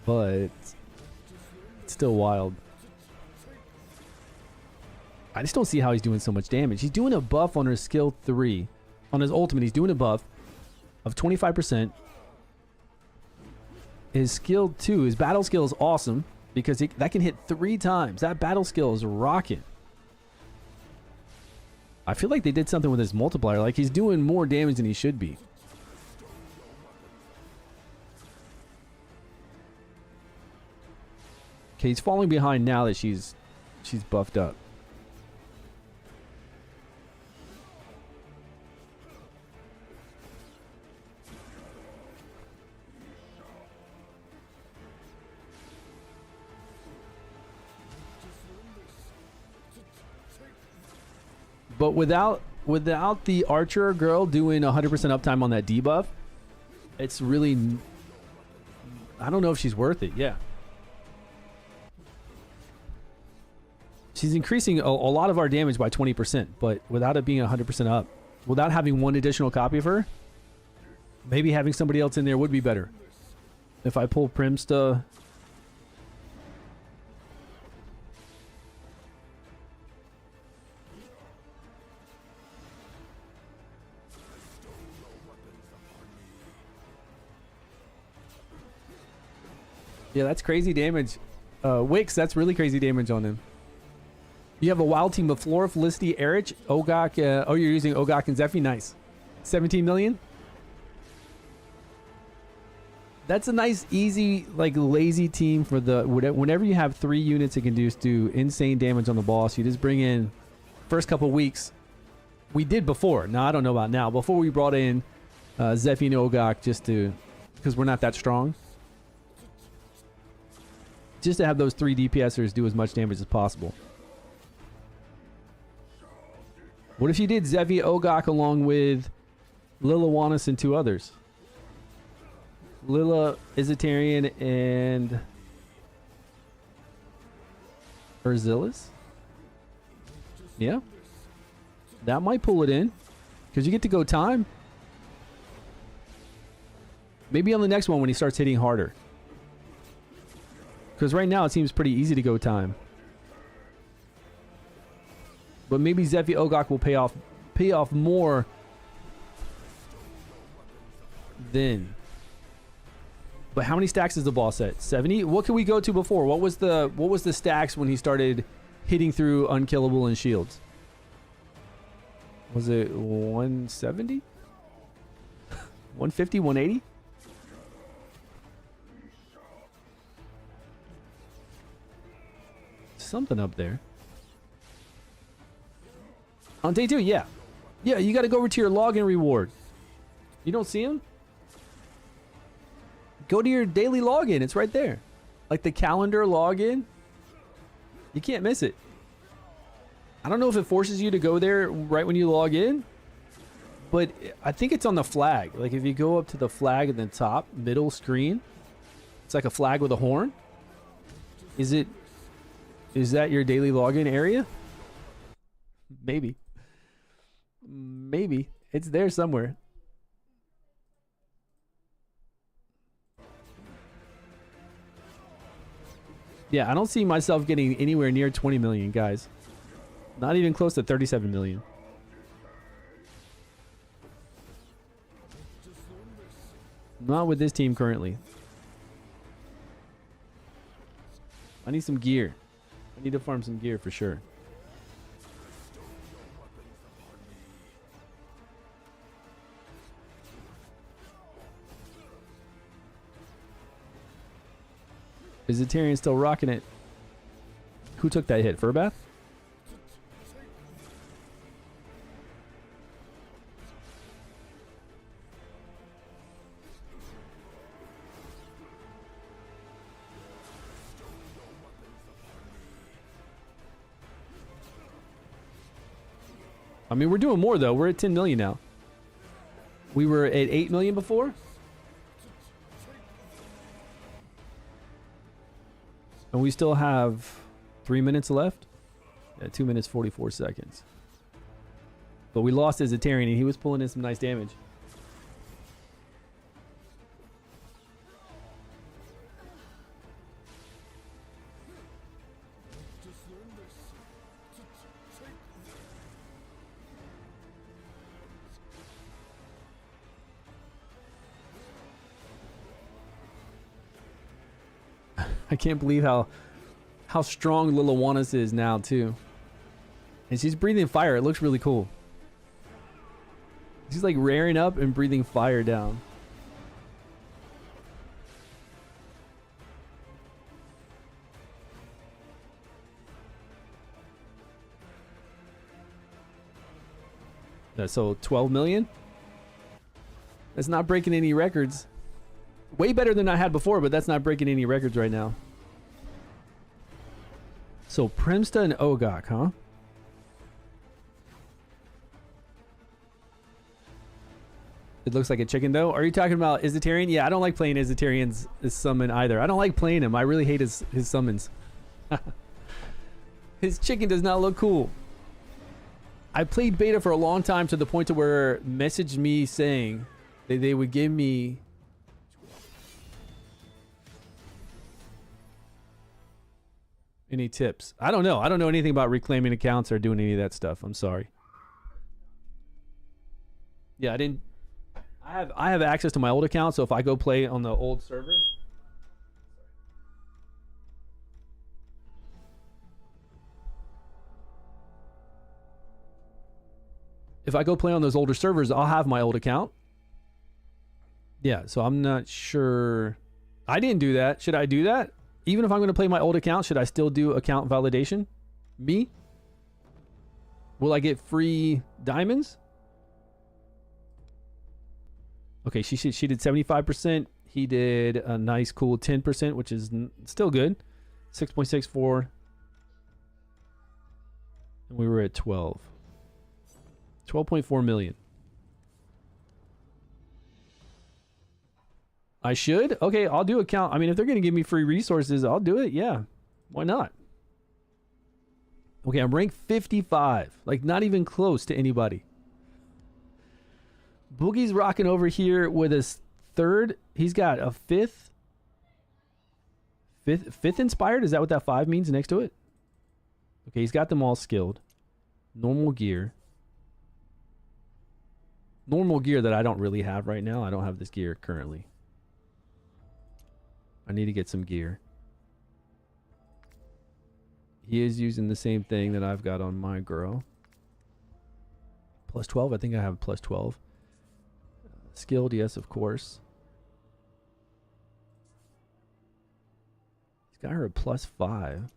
but it's still wild. I just don't see how he's doing so much damage. He's doing a buff on her skill 3. On his ultimate, he's doing a buff of 25%. His skill 2, his battle skill is awesome because that can hit 3 times. That battle skill is rocking. I feel like they did something with his multiplier. Like, he's doing more damage than he should be. Okay, he's falling behind now that she's buffed up. But without the archer girl doing 100% uptime on that debuff, it's really... I don't know if she's worth it. Yeah. She's increasing a lot of our damage by 20%, but without it being 100% up, without having one additional copy of her, maybe having somebody else in there would be better. If I pull Primsta... Yeah, that's crazy damage. Wix, that's really crazy damage on him. You have a wild team of Flora, Felicity, Erich, Ogak. Oh, you're using Ogak and Zephy. Nice. 17 million? That's a nice, easy, like, lazy team for the... Whenever you have 3 units that can do insane damage on the boss, you just bring in... First couple weeks, we did before. Now, I don't know about now. Before we brought in Zephy and Ogak just to... Because we're not that strong. Just to have those 3 DPSers do as much damage as possible. What if you did Zephy, Ogak along with Liliwannis and 2 others? Lila, Izzetarian, and Urzilis? Yeah. That might pull it in. Because you get to go time. Maybe on the next one when he starts hitting harder. Because right now it seems pretty easy to go time. But maybe Zephy Ogak will pay off more then. But how many stacks is the boss at? 70? What can we go to before? What was the stacks when he started hitting through unkillable and shields. Was it 170? 150, 180? Something up there. On day 2, yeah. Yeah, you got to go over to your login reward. You don't see him? Go to your daily login. It's right there. Like the calendar login. You can't miss it. I don't know if it forces you to go there right when you log in, but I think it's on the flag. Like if you go up to the flag at the top, middle screen, it's like a flag with a horn. Is that your daily login area? Maybe. Maybe. It's there somewhere. Yeah, I don't see myself getting anywhere near 20 million, guys. Not even close to 37 million. Not with this team currently. I need some gear. I need to farm some gear for sure. Is the Tyrion still rocking it? Who took that hit? Furbath? I mean, we're doing more though. We're at 10 million now. We were at 8 million before. And we still have 3 minutes left. Yeah, 2 minutes 44 seconds. But we lost his Etarian and he was pulling in some nice damage. I can't believe how strong Liliwanis is now too. And she's breathing fire. It looks really cool. She's like rearing up and breathing fire down. So 12 million? That's not breaking any records. Way better than I had before, but that's not breaking any records right now. So Primsta and Ogok, huh? It looks like a chicken though. Are you talking about Izzatarian? Yeah, I don't like playing Izzatarian's summon either. I don't like playing him. I really hate his summons. His chicken does not look cool. I played beta for a long time to the point to where messaged me saying that they would give me any tips. I don't know. I don't know anything about reclaiming accounts or doing any of that stuff. I'm sorry. Yeah, I have access to my old account, so if I go play on the old servers, if I go play on those older servers, I'll have my old account. Yeah, so I'm not sure. I didn't do that. Should I do that? Even if I'm going to play my old account, should I still do account validation? Me? Will I get free diamonds? Okay, she did 75%. He did a nice, cool 10%, which is still good. 6.64. And we were at 12. 12.4 million. I should? Okay, I'll do account. I mean, if they're going to give me free resources, I'll do it. Yeah. Why not? Okay, I'm ranked 55. Like, not even close to anybody. Boogie's rocking over here with his third. He's got a fifth inspired. Is that what that 5 means next to it? Okay, he's got them all skilled. Normal gear. Normal gear that I don't really have right now. I don't have this gear currently. I need to get some gear. He is using the same thing that I've got on my girl. Plus 12. I think I have plus 12. Skilled, yes, of course. He's got her at plus 5.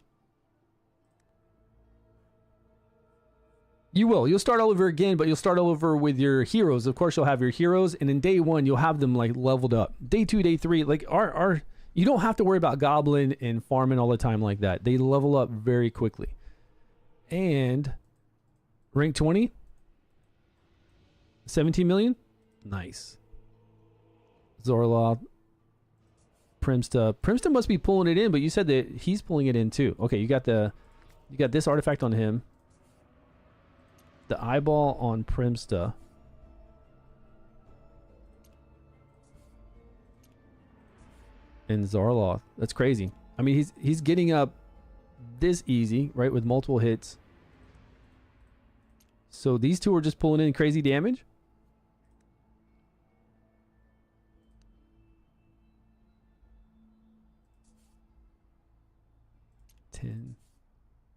You will. You'll start all over again, but you'll start all over with your heroes. Of course, you'll have your heroes, and in day 1, you'll have them like leveled up. Day 2, day 3, like our you don't have to worry about goblin and farming all the time like that. They level up very quickly. And rank 20, 17 million. Nice. Zorloth, Primsta. Primsta must be pulling it in, but you said that he's pulling it in too. Okay, you got this artifact on him. The eyeball on Primsta. And Zorloth. That's crazy. I mean, he's getting up this easy, right, with multiple hits. So these two are just pulling in crazy damage. $10,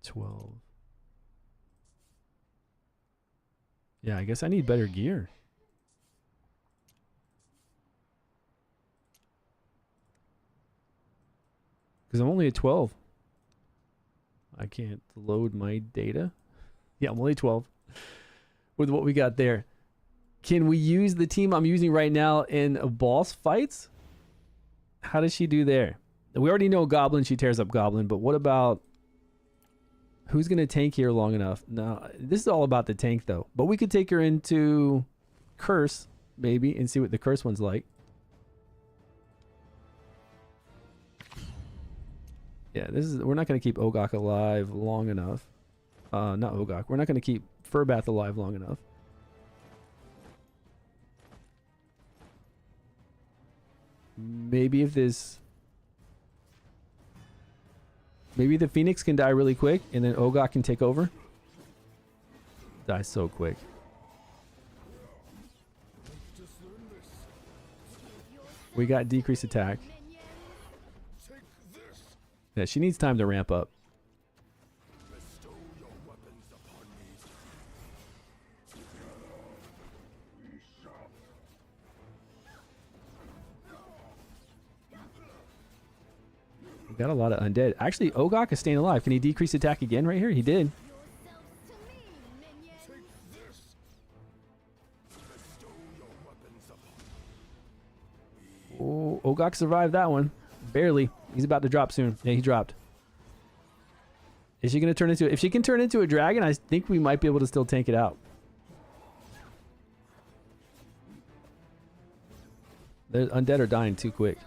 $12. Yeah, I guess I need better gear. Because I'm only at 12. I can't load my data. Yeah, I'm only 12 with what we got there. Can we use the team I'm using right now in boss fights? How does she do there? We already know Goblin, she tears up Goblin, but what about who's going to tank here long enough? No, this is all about the tank though. But we could take her into Curse maybe and see what the Curse one's like. Yeah, we're not going to keep Ogok alive long enough. Not Ogok. We're not going to keep Furbath alive long enough. Maybe if this... Maybe the Phoenix can die really quick and then Ogok can take over. Die so quick. We got decreased attack. Yeah, she needs time to ramp up. We got a lot of undead. Actually, Ogok is staying alive. Can he decrease attack again right here? He did. Oh, Ogok survived that one. Barely. He's about to drop soon. Yeah, he dropped. Is she going to turn into... If she can turn into a dragon, I think we might be able to still tank it out. The undead are dying too quick.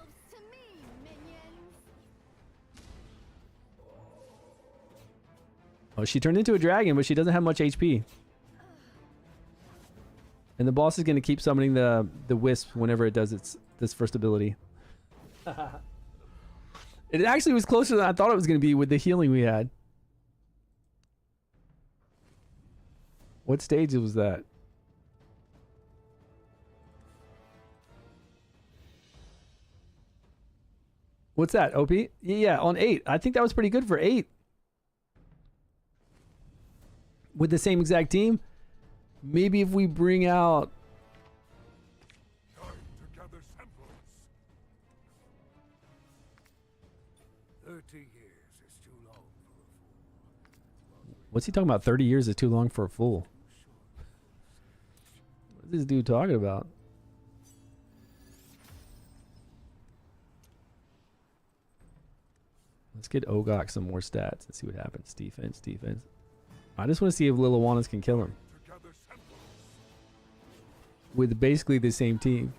Oh, she turned into a dragon, but she doesn't have much HP. And the boss is going to keep summoning the wisp whenever it does this first ability. It actually was closer than I thought it was going to be with the healing we had. What stage was that? What's that, OP? Yeah, on 8. I think that was pretty good for 8. With the same exact team. Maybe if we bring out... What's he talking about? 30 years is too long for a fool. What is this dude talking about? Let's get Ogok some more stats and see what happens. Defense. I just want to see if Liliwanas can kill him. With basically the same team.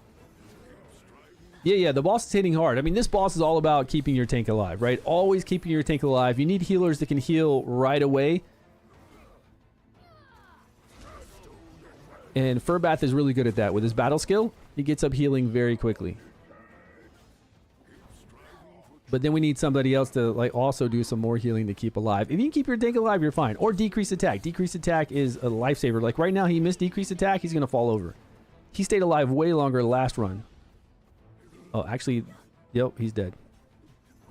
Yeah, the boss is hitting hard. I mean, this boss is all about keeping your tank alive, right? Always keeping your tank alive. You need healers that can heal right away. And Furbath is really good at that. With his battle skill, he gets up healing very quickly. But then we need somebody else to like also do some more healing to keep alive. If you can keep your tank alive, you're fine. Or decrease attack. Decrease attack is a lifesaver. Like right now, he missed decrease attack. He's going to fall over. He stayed alive way longer last run. Oh, actually, yep, he's dead.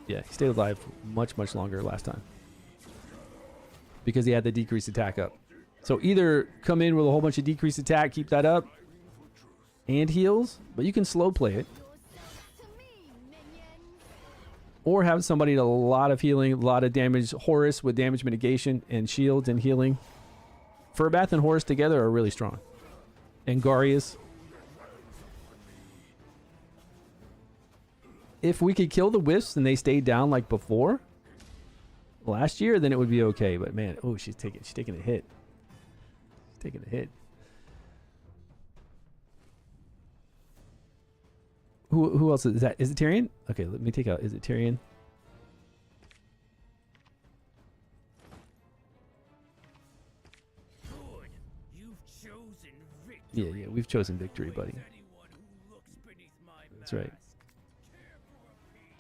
Yeah, he stayed alive much longer last time. because he had the decreased attack up. So either come in with a whole bunch of decreased attack, keep that up, and heals, but you can slow play it. To me, minions. Or have somebody a lot of healing, a lot of damage. Horus with damage mitigation and shields and healing. Furbath and Horus together are really strong. And Garius. If we could kill the wisps and they stayed down like before last year, then it would be okay. But man, oh, she's taking a hit. She's taking a hit. Who else is that? Is it Tyrion? Okay, let me take out. Is it Tyrion? Good. You've chosen victory. Yeah, we've chosen victory, buddy. Anyone who looks beneath my That's right. mask. Care for a peace.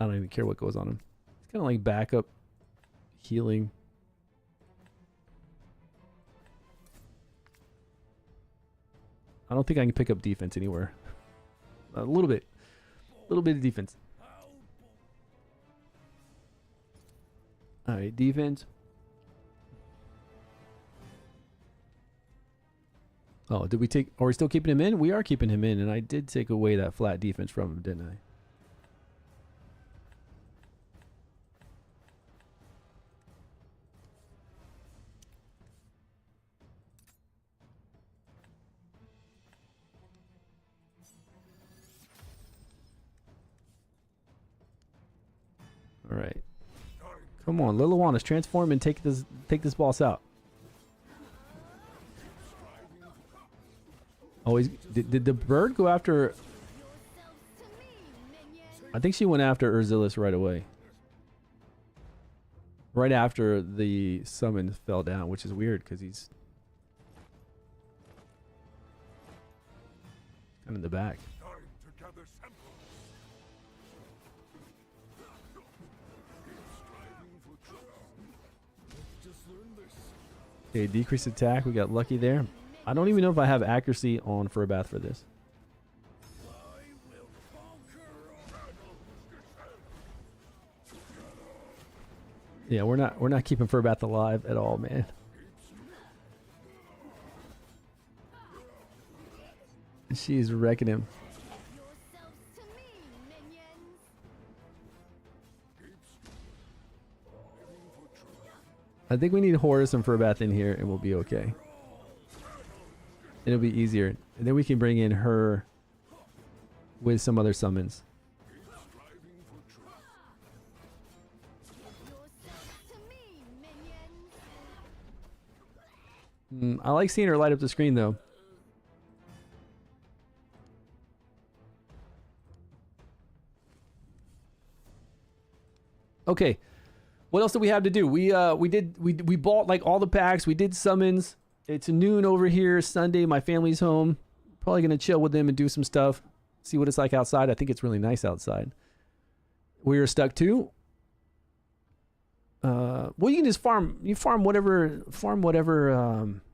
I don't even care what goes on him. It's kind of like backup healing. I don't think I can pick up defense anywhere. A little bit of defense. All right, defense. Oh, did we take? Are we still keeping him in? We are keeping him in, and I did take away that flat defense from him, didn't I? All right. Come on, Liliwanus, transform and take this boss out. Oh, did the bird go after? Yourselves to me, minions. I think she went after Urzilis right away. Right after the summon fell down, which is weird because he's kind of in the back. Okay, decreased attack. We got lucky there. I don't even know if I have accuracy on Furbath for this. Yeah, we're not keeping Furbath alive at all, man. She's wrecking him. Yourselves to me, minions. I think we need Horus and Furbath in here, and we'll be okay. It'll be easier, and then we can bring in her with some other summons. Yourselves to me, minions. I like seeing her light up the screen, though. Okay, what else do we have to do? We bought like all the packs. We did summons. It's noon over here. Sunday, my family's home. Probably gonna chill with them and do some stuff. See what it's like outside. I think it's really nice outside. We are stuck too. Well, you can just farm. You farm whatever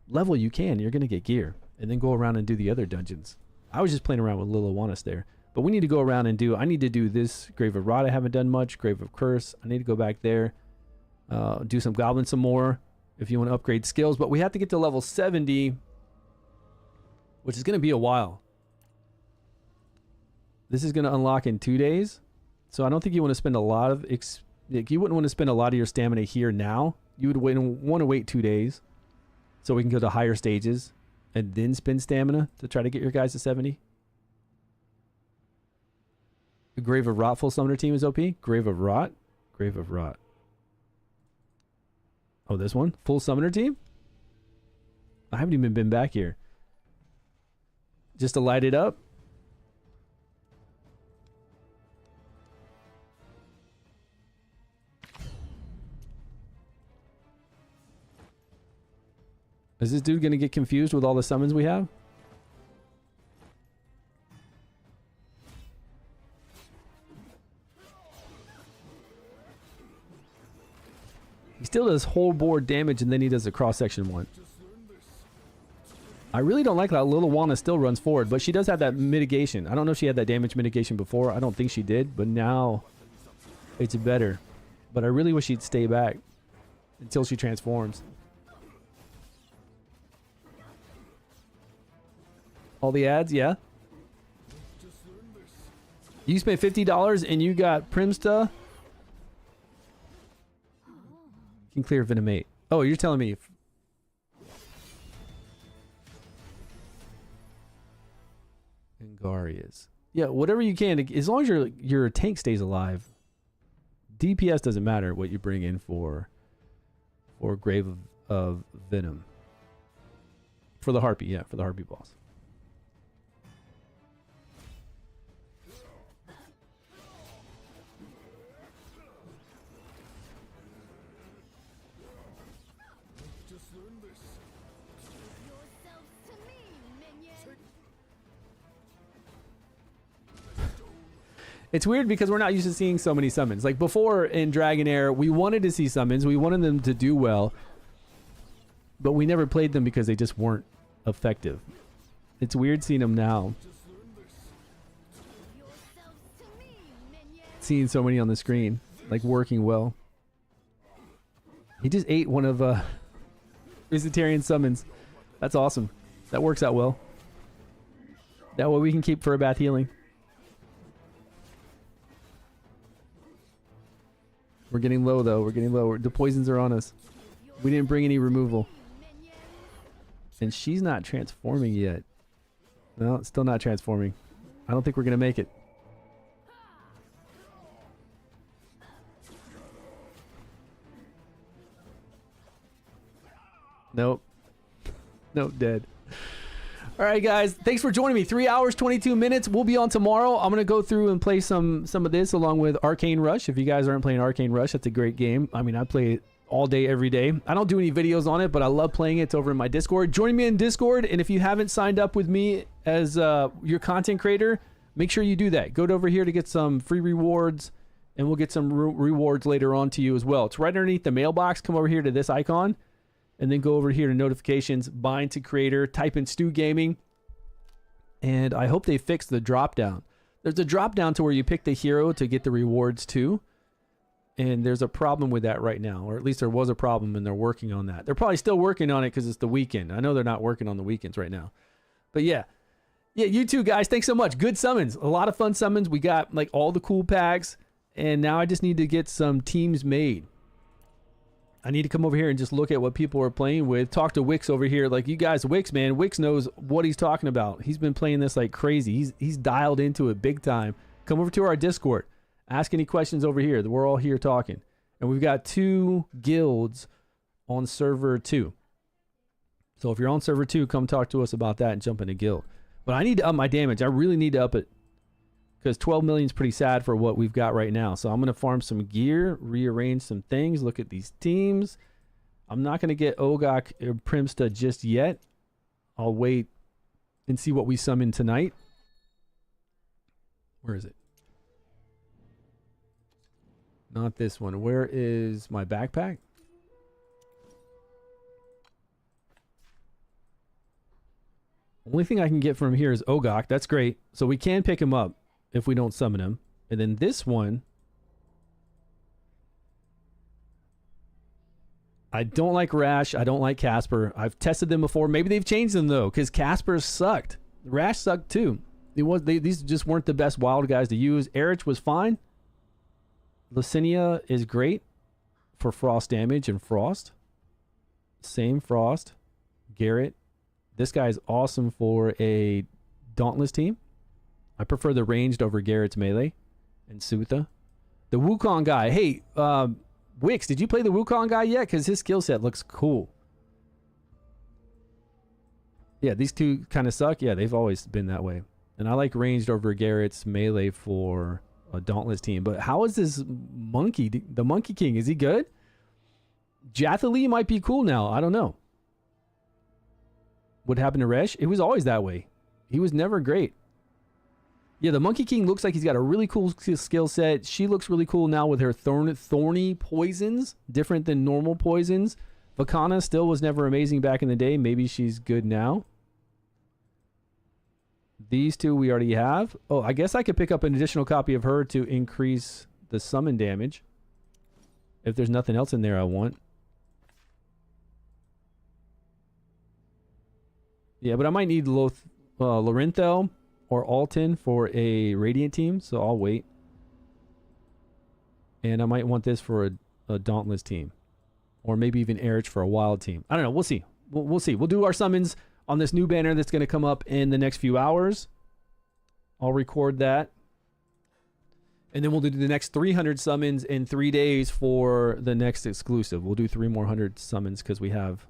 level you can. You're gonna get gear, and then go around and do the other dungeons. I was just playing around with Liliwanus there. But we need to go around and I need to do this Grave of Rot. I haven't done much. Grave of Curse. I need to go back there. Do some goblins some more if you want to upgrade skills. But we have to get to level 70, which is going to be a while. This is going to unlock in 2 days. So I don't think you want to spend a lot of... you wouldn't want to spend a lot of your stamina here now. You would want to wait 2 days so we can go to higher stages and then spend stamina to try to get your guys to 70. The Grave of Rot full summoner team is OP. Grave of Rot. Grave of Rot. Oh, this one? Full summoner team? I haven't even been back here. Just to light it up? Is this dude going to get confused with all the summons we have? He's still does whole board damage, and then he does a cross-section one. I really don't like that little Wana still runs forward, but she does have that mitigation. I don't know if she had that damage mitigation before. I don't think she did, but now it's better. But I really wish she'd stay back until she transforms. All the ads, yeah. You spent $50 and you got Primsta. You can clear Venom 8. Oh, you're telling me. Angarias. Yeah, whatever you can, as long as your tank stays alive. DPS doesn't matter what you bring in for Grave of Venom. For the Harpy, yeah, for the Harpy boss. Yourselves to me, minion. It's weird because we're not used to seeing so many summons. Like before in Dragonheir, we wanted to see summons. We wanted them to do well. But we never played them because they just weren't effective. It's weird seeing them now. Yourselves to me, minion. Seeing so many on the screen. Like working well. He just ate one of Visitarian summons. That's awesome. That works out well. That way we can keep Furbath healing. We're getting low though. We're getting low. The poisons are on us. We didn't bring any removal. And she's not transforming yet. No, it's still not transforming. I don't think we're going to make it. Nope. Nope, dead. All right, guys. Thanks for joining me. 3 hours, 22 minutes. We'll be on tomorrow. I'm going to go through and play some of this along with Arcane Rush. If you guys aren't playing Arcane Rush, that's a great game. I mean, I play it all day, every day. I don't do any videos on it, but I love playing it. It's over in my Discord. Join me in Discord, and if you haven't signed up with me as your content creator, make sure you do that. Go over here to get some free rewards, and we'll get some rewards later on to you as well. It's right underneath the mailbox. Come over here to this icon, and then go over here to notifications, bind to creator, type in StewGaming, and I hope they fix the drop down. There's a drop down to where you pick the hero to get the rewards too. And there's a problem with that right now, or at least there was a problem, and they're working on that. They're probably still working on it because it's the weekend. I know they're not working on the weekends right now. But yeah, you too, guys. Thanks so much. Good summons. A lot of fun summons. We got like all the cool packs, and now I just need to get some teams made. I need to come over here and just look at what people are playing with. Talk to Wix over here. Like, you guys, Wix, man. Wix knows what he's talking about. He's been playing this like crazy. He's dialed into it big time. Come over to our Discord. Ask any questions over here. We're all here talking. And we've got 2 guilds on server 2. So if you're on server 2, come talk to us about that and jump in a guild. But I need to up my damage. I really need to up it. Because 12 million is pretty sad for what we've got right now. So I'm going to farm some gear, rearrange some things, look at these teams. I'm not going to get Ogok or Primsta just yet. I'll wait and see what we summon tonight. Where is it? Not this one. Where is my backpack? Only thing I can get from here is Ogok. That's great. So we can pick him up if we don't summon him. And then this one, I don't like Rash. I don't like Casper. I've tested them before. Maybe they've changed them though, because Casper sucked. Rash sucked too. These just weren't the best wild guys to use. Erich was fine. Lucinia is great for frost damage and frost. Same frost. Garrett. This guy's awesome for a Dauntless team. I prefer the ranged over Garrett's melee. And Sutha. The Wukong guy. Hey, Wix, did you play the Wukong guy yet? Because his skill set looks cool. Yeah, these two kind of suck. Yeah, they've always been that way. And I like ranged over Garrett's melee for a Dauntless team. But how is this monkey, the Monkey King, is he good? Jathalee might be cool now. I don't know. What happened to Resh? It was always that way. He was never great. Yeah, the Monkey King looks like he's got a really cool skill set. She looks really cool now with her thorny poisons, different than normal poisons. Vakana still was never amazing back in the day. Maybe she's good now. These two we already have. Oh, I guess I could pick up an additional copy of her to increase the summon damage. If there's nothing else in there I want. Yeah, but I might need Lorenthel or Alton for a Radiant team, so I'll wait. And I might want this for a Dauntless team. Or maybe even Erich for a Wild team. I don't know. We'll see. We'll see. We'll do our summons on this new banner that's going to come up in the next few hours. I'll record that. And then we'll do the next 300 summons in 3 days for the next exclusive. We'll do 3 more 100 summons because we have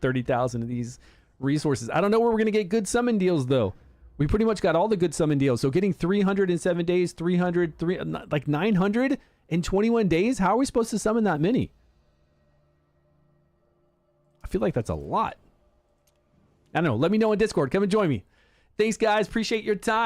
30,000 of these resources. I don't know where we're going to get good summon deals, though. We pretty much got all the good summon deals. So getting 300 in 7 days, 300, like 900 in 21 days? How are we supposed to summon that many? I feel like that's a lot. I don't know. Let me know in Discord. Come and join me. Thanks, guys. Appreciate your time.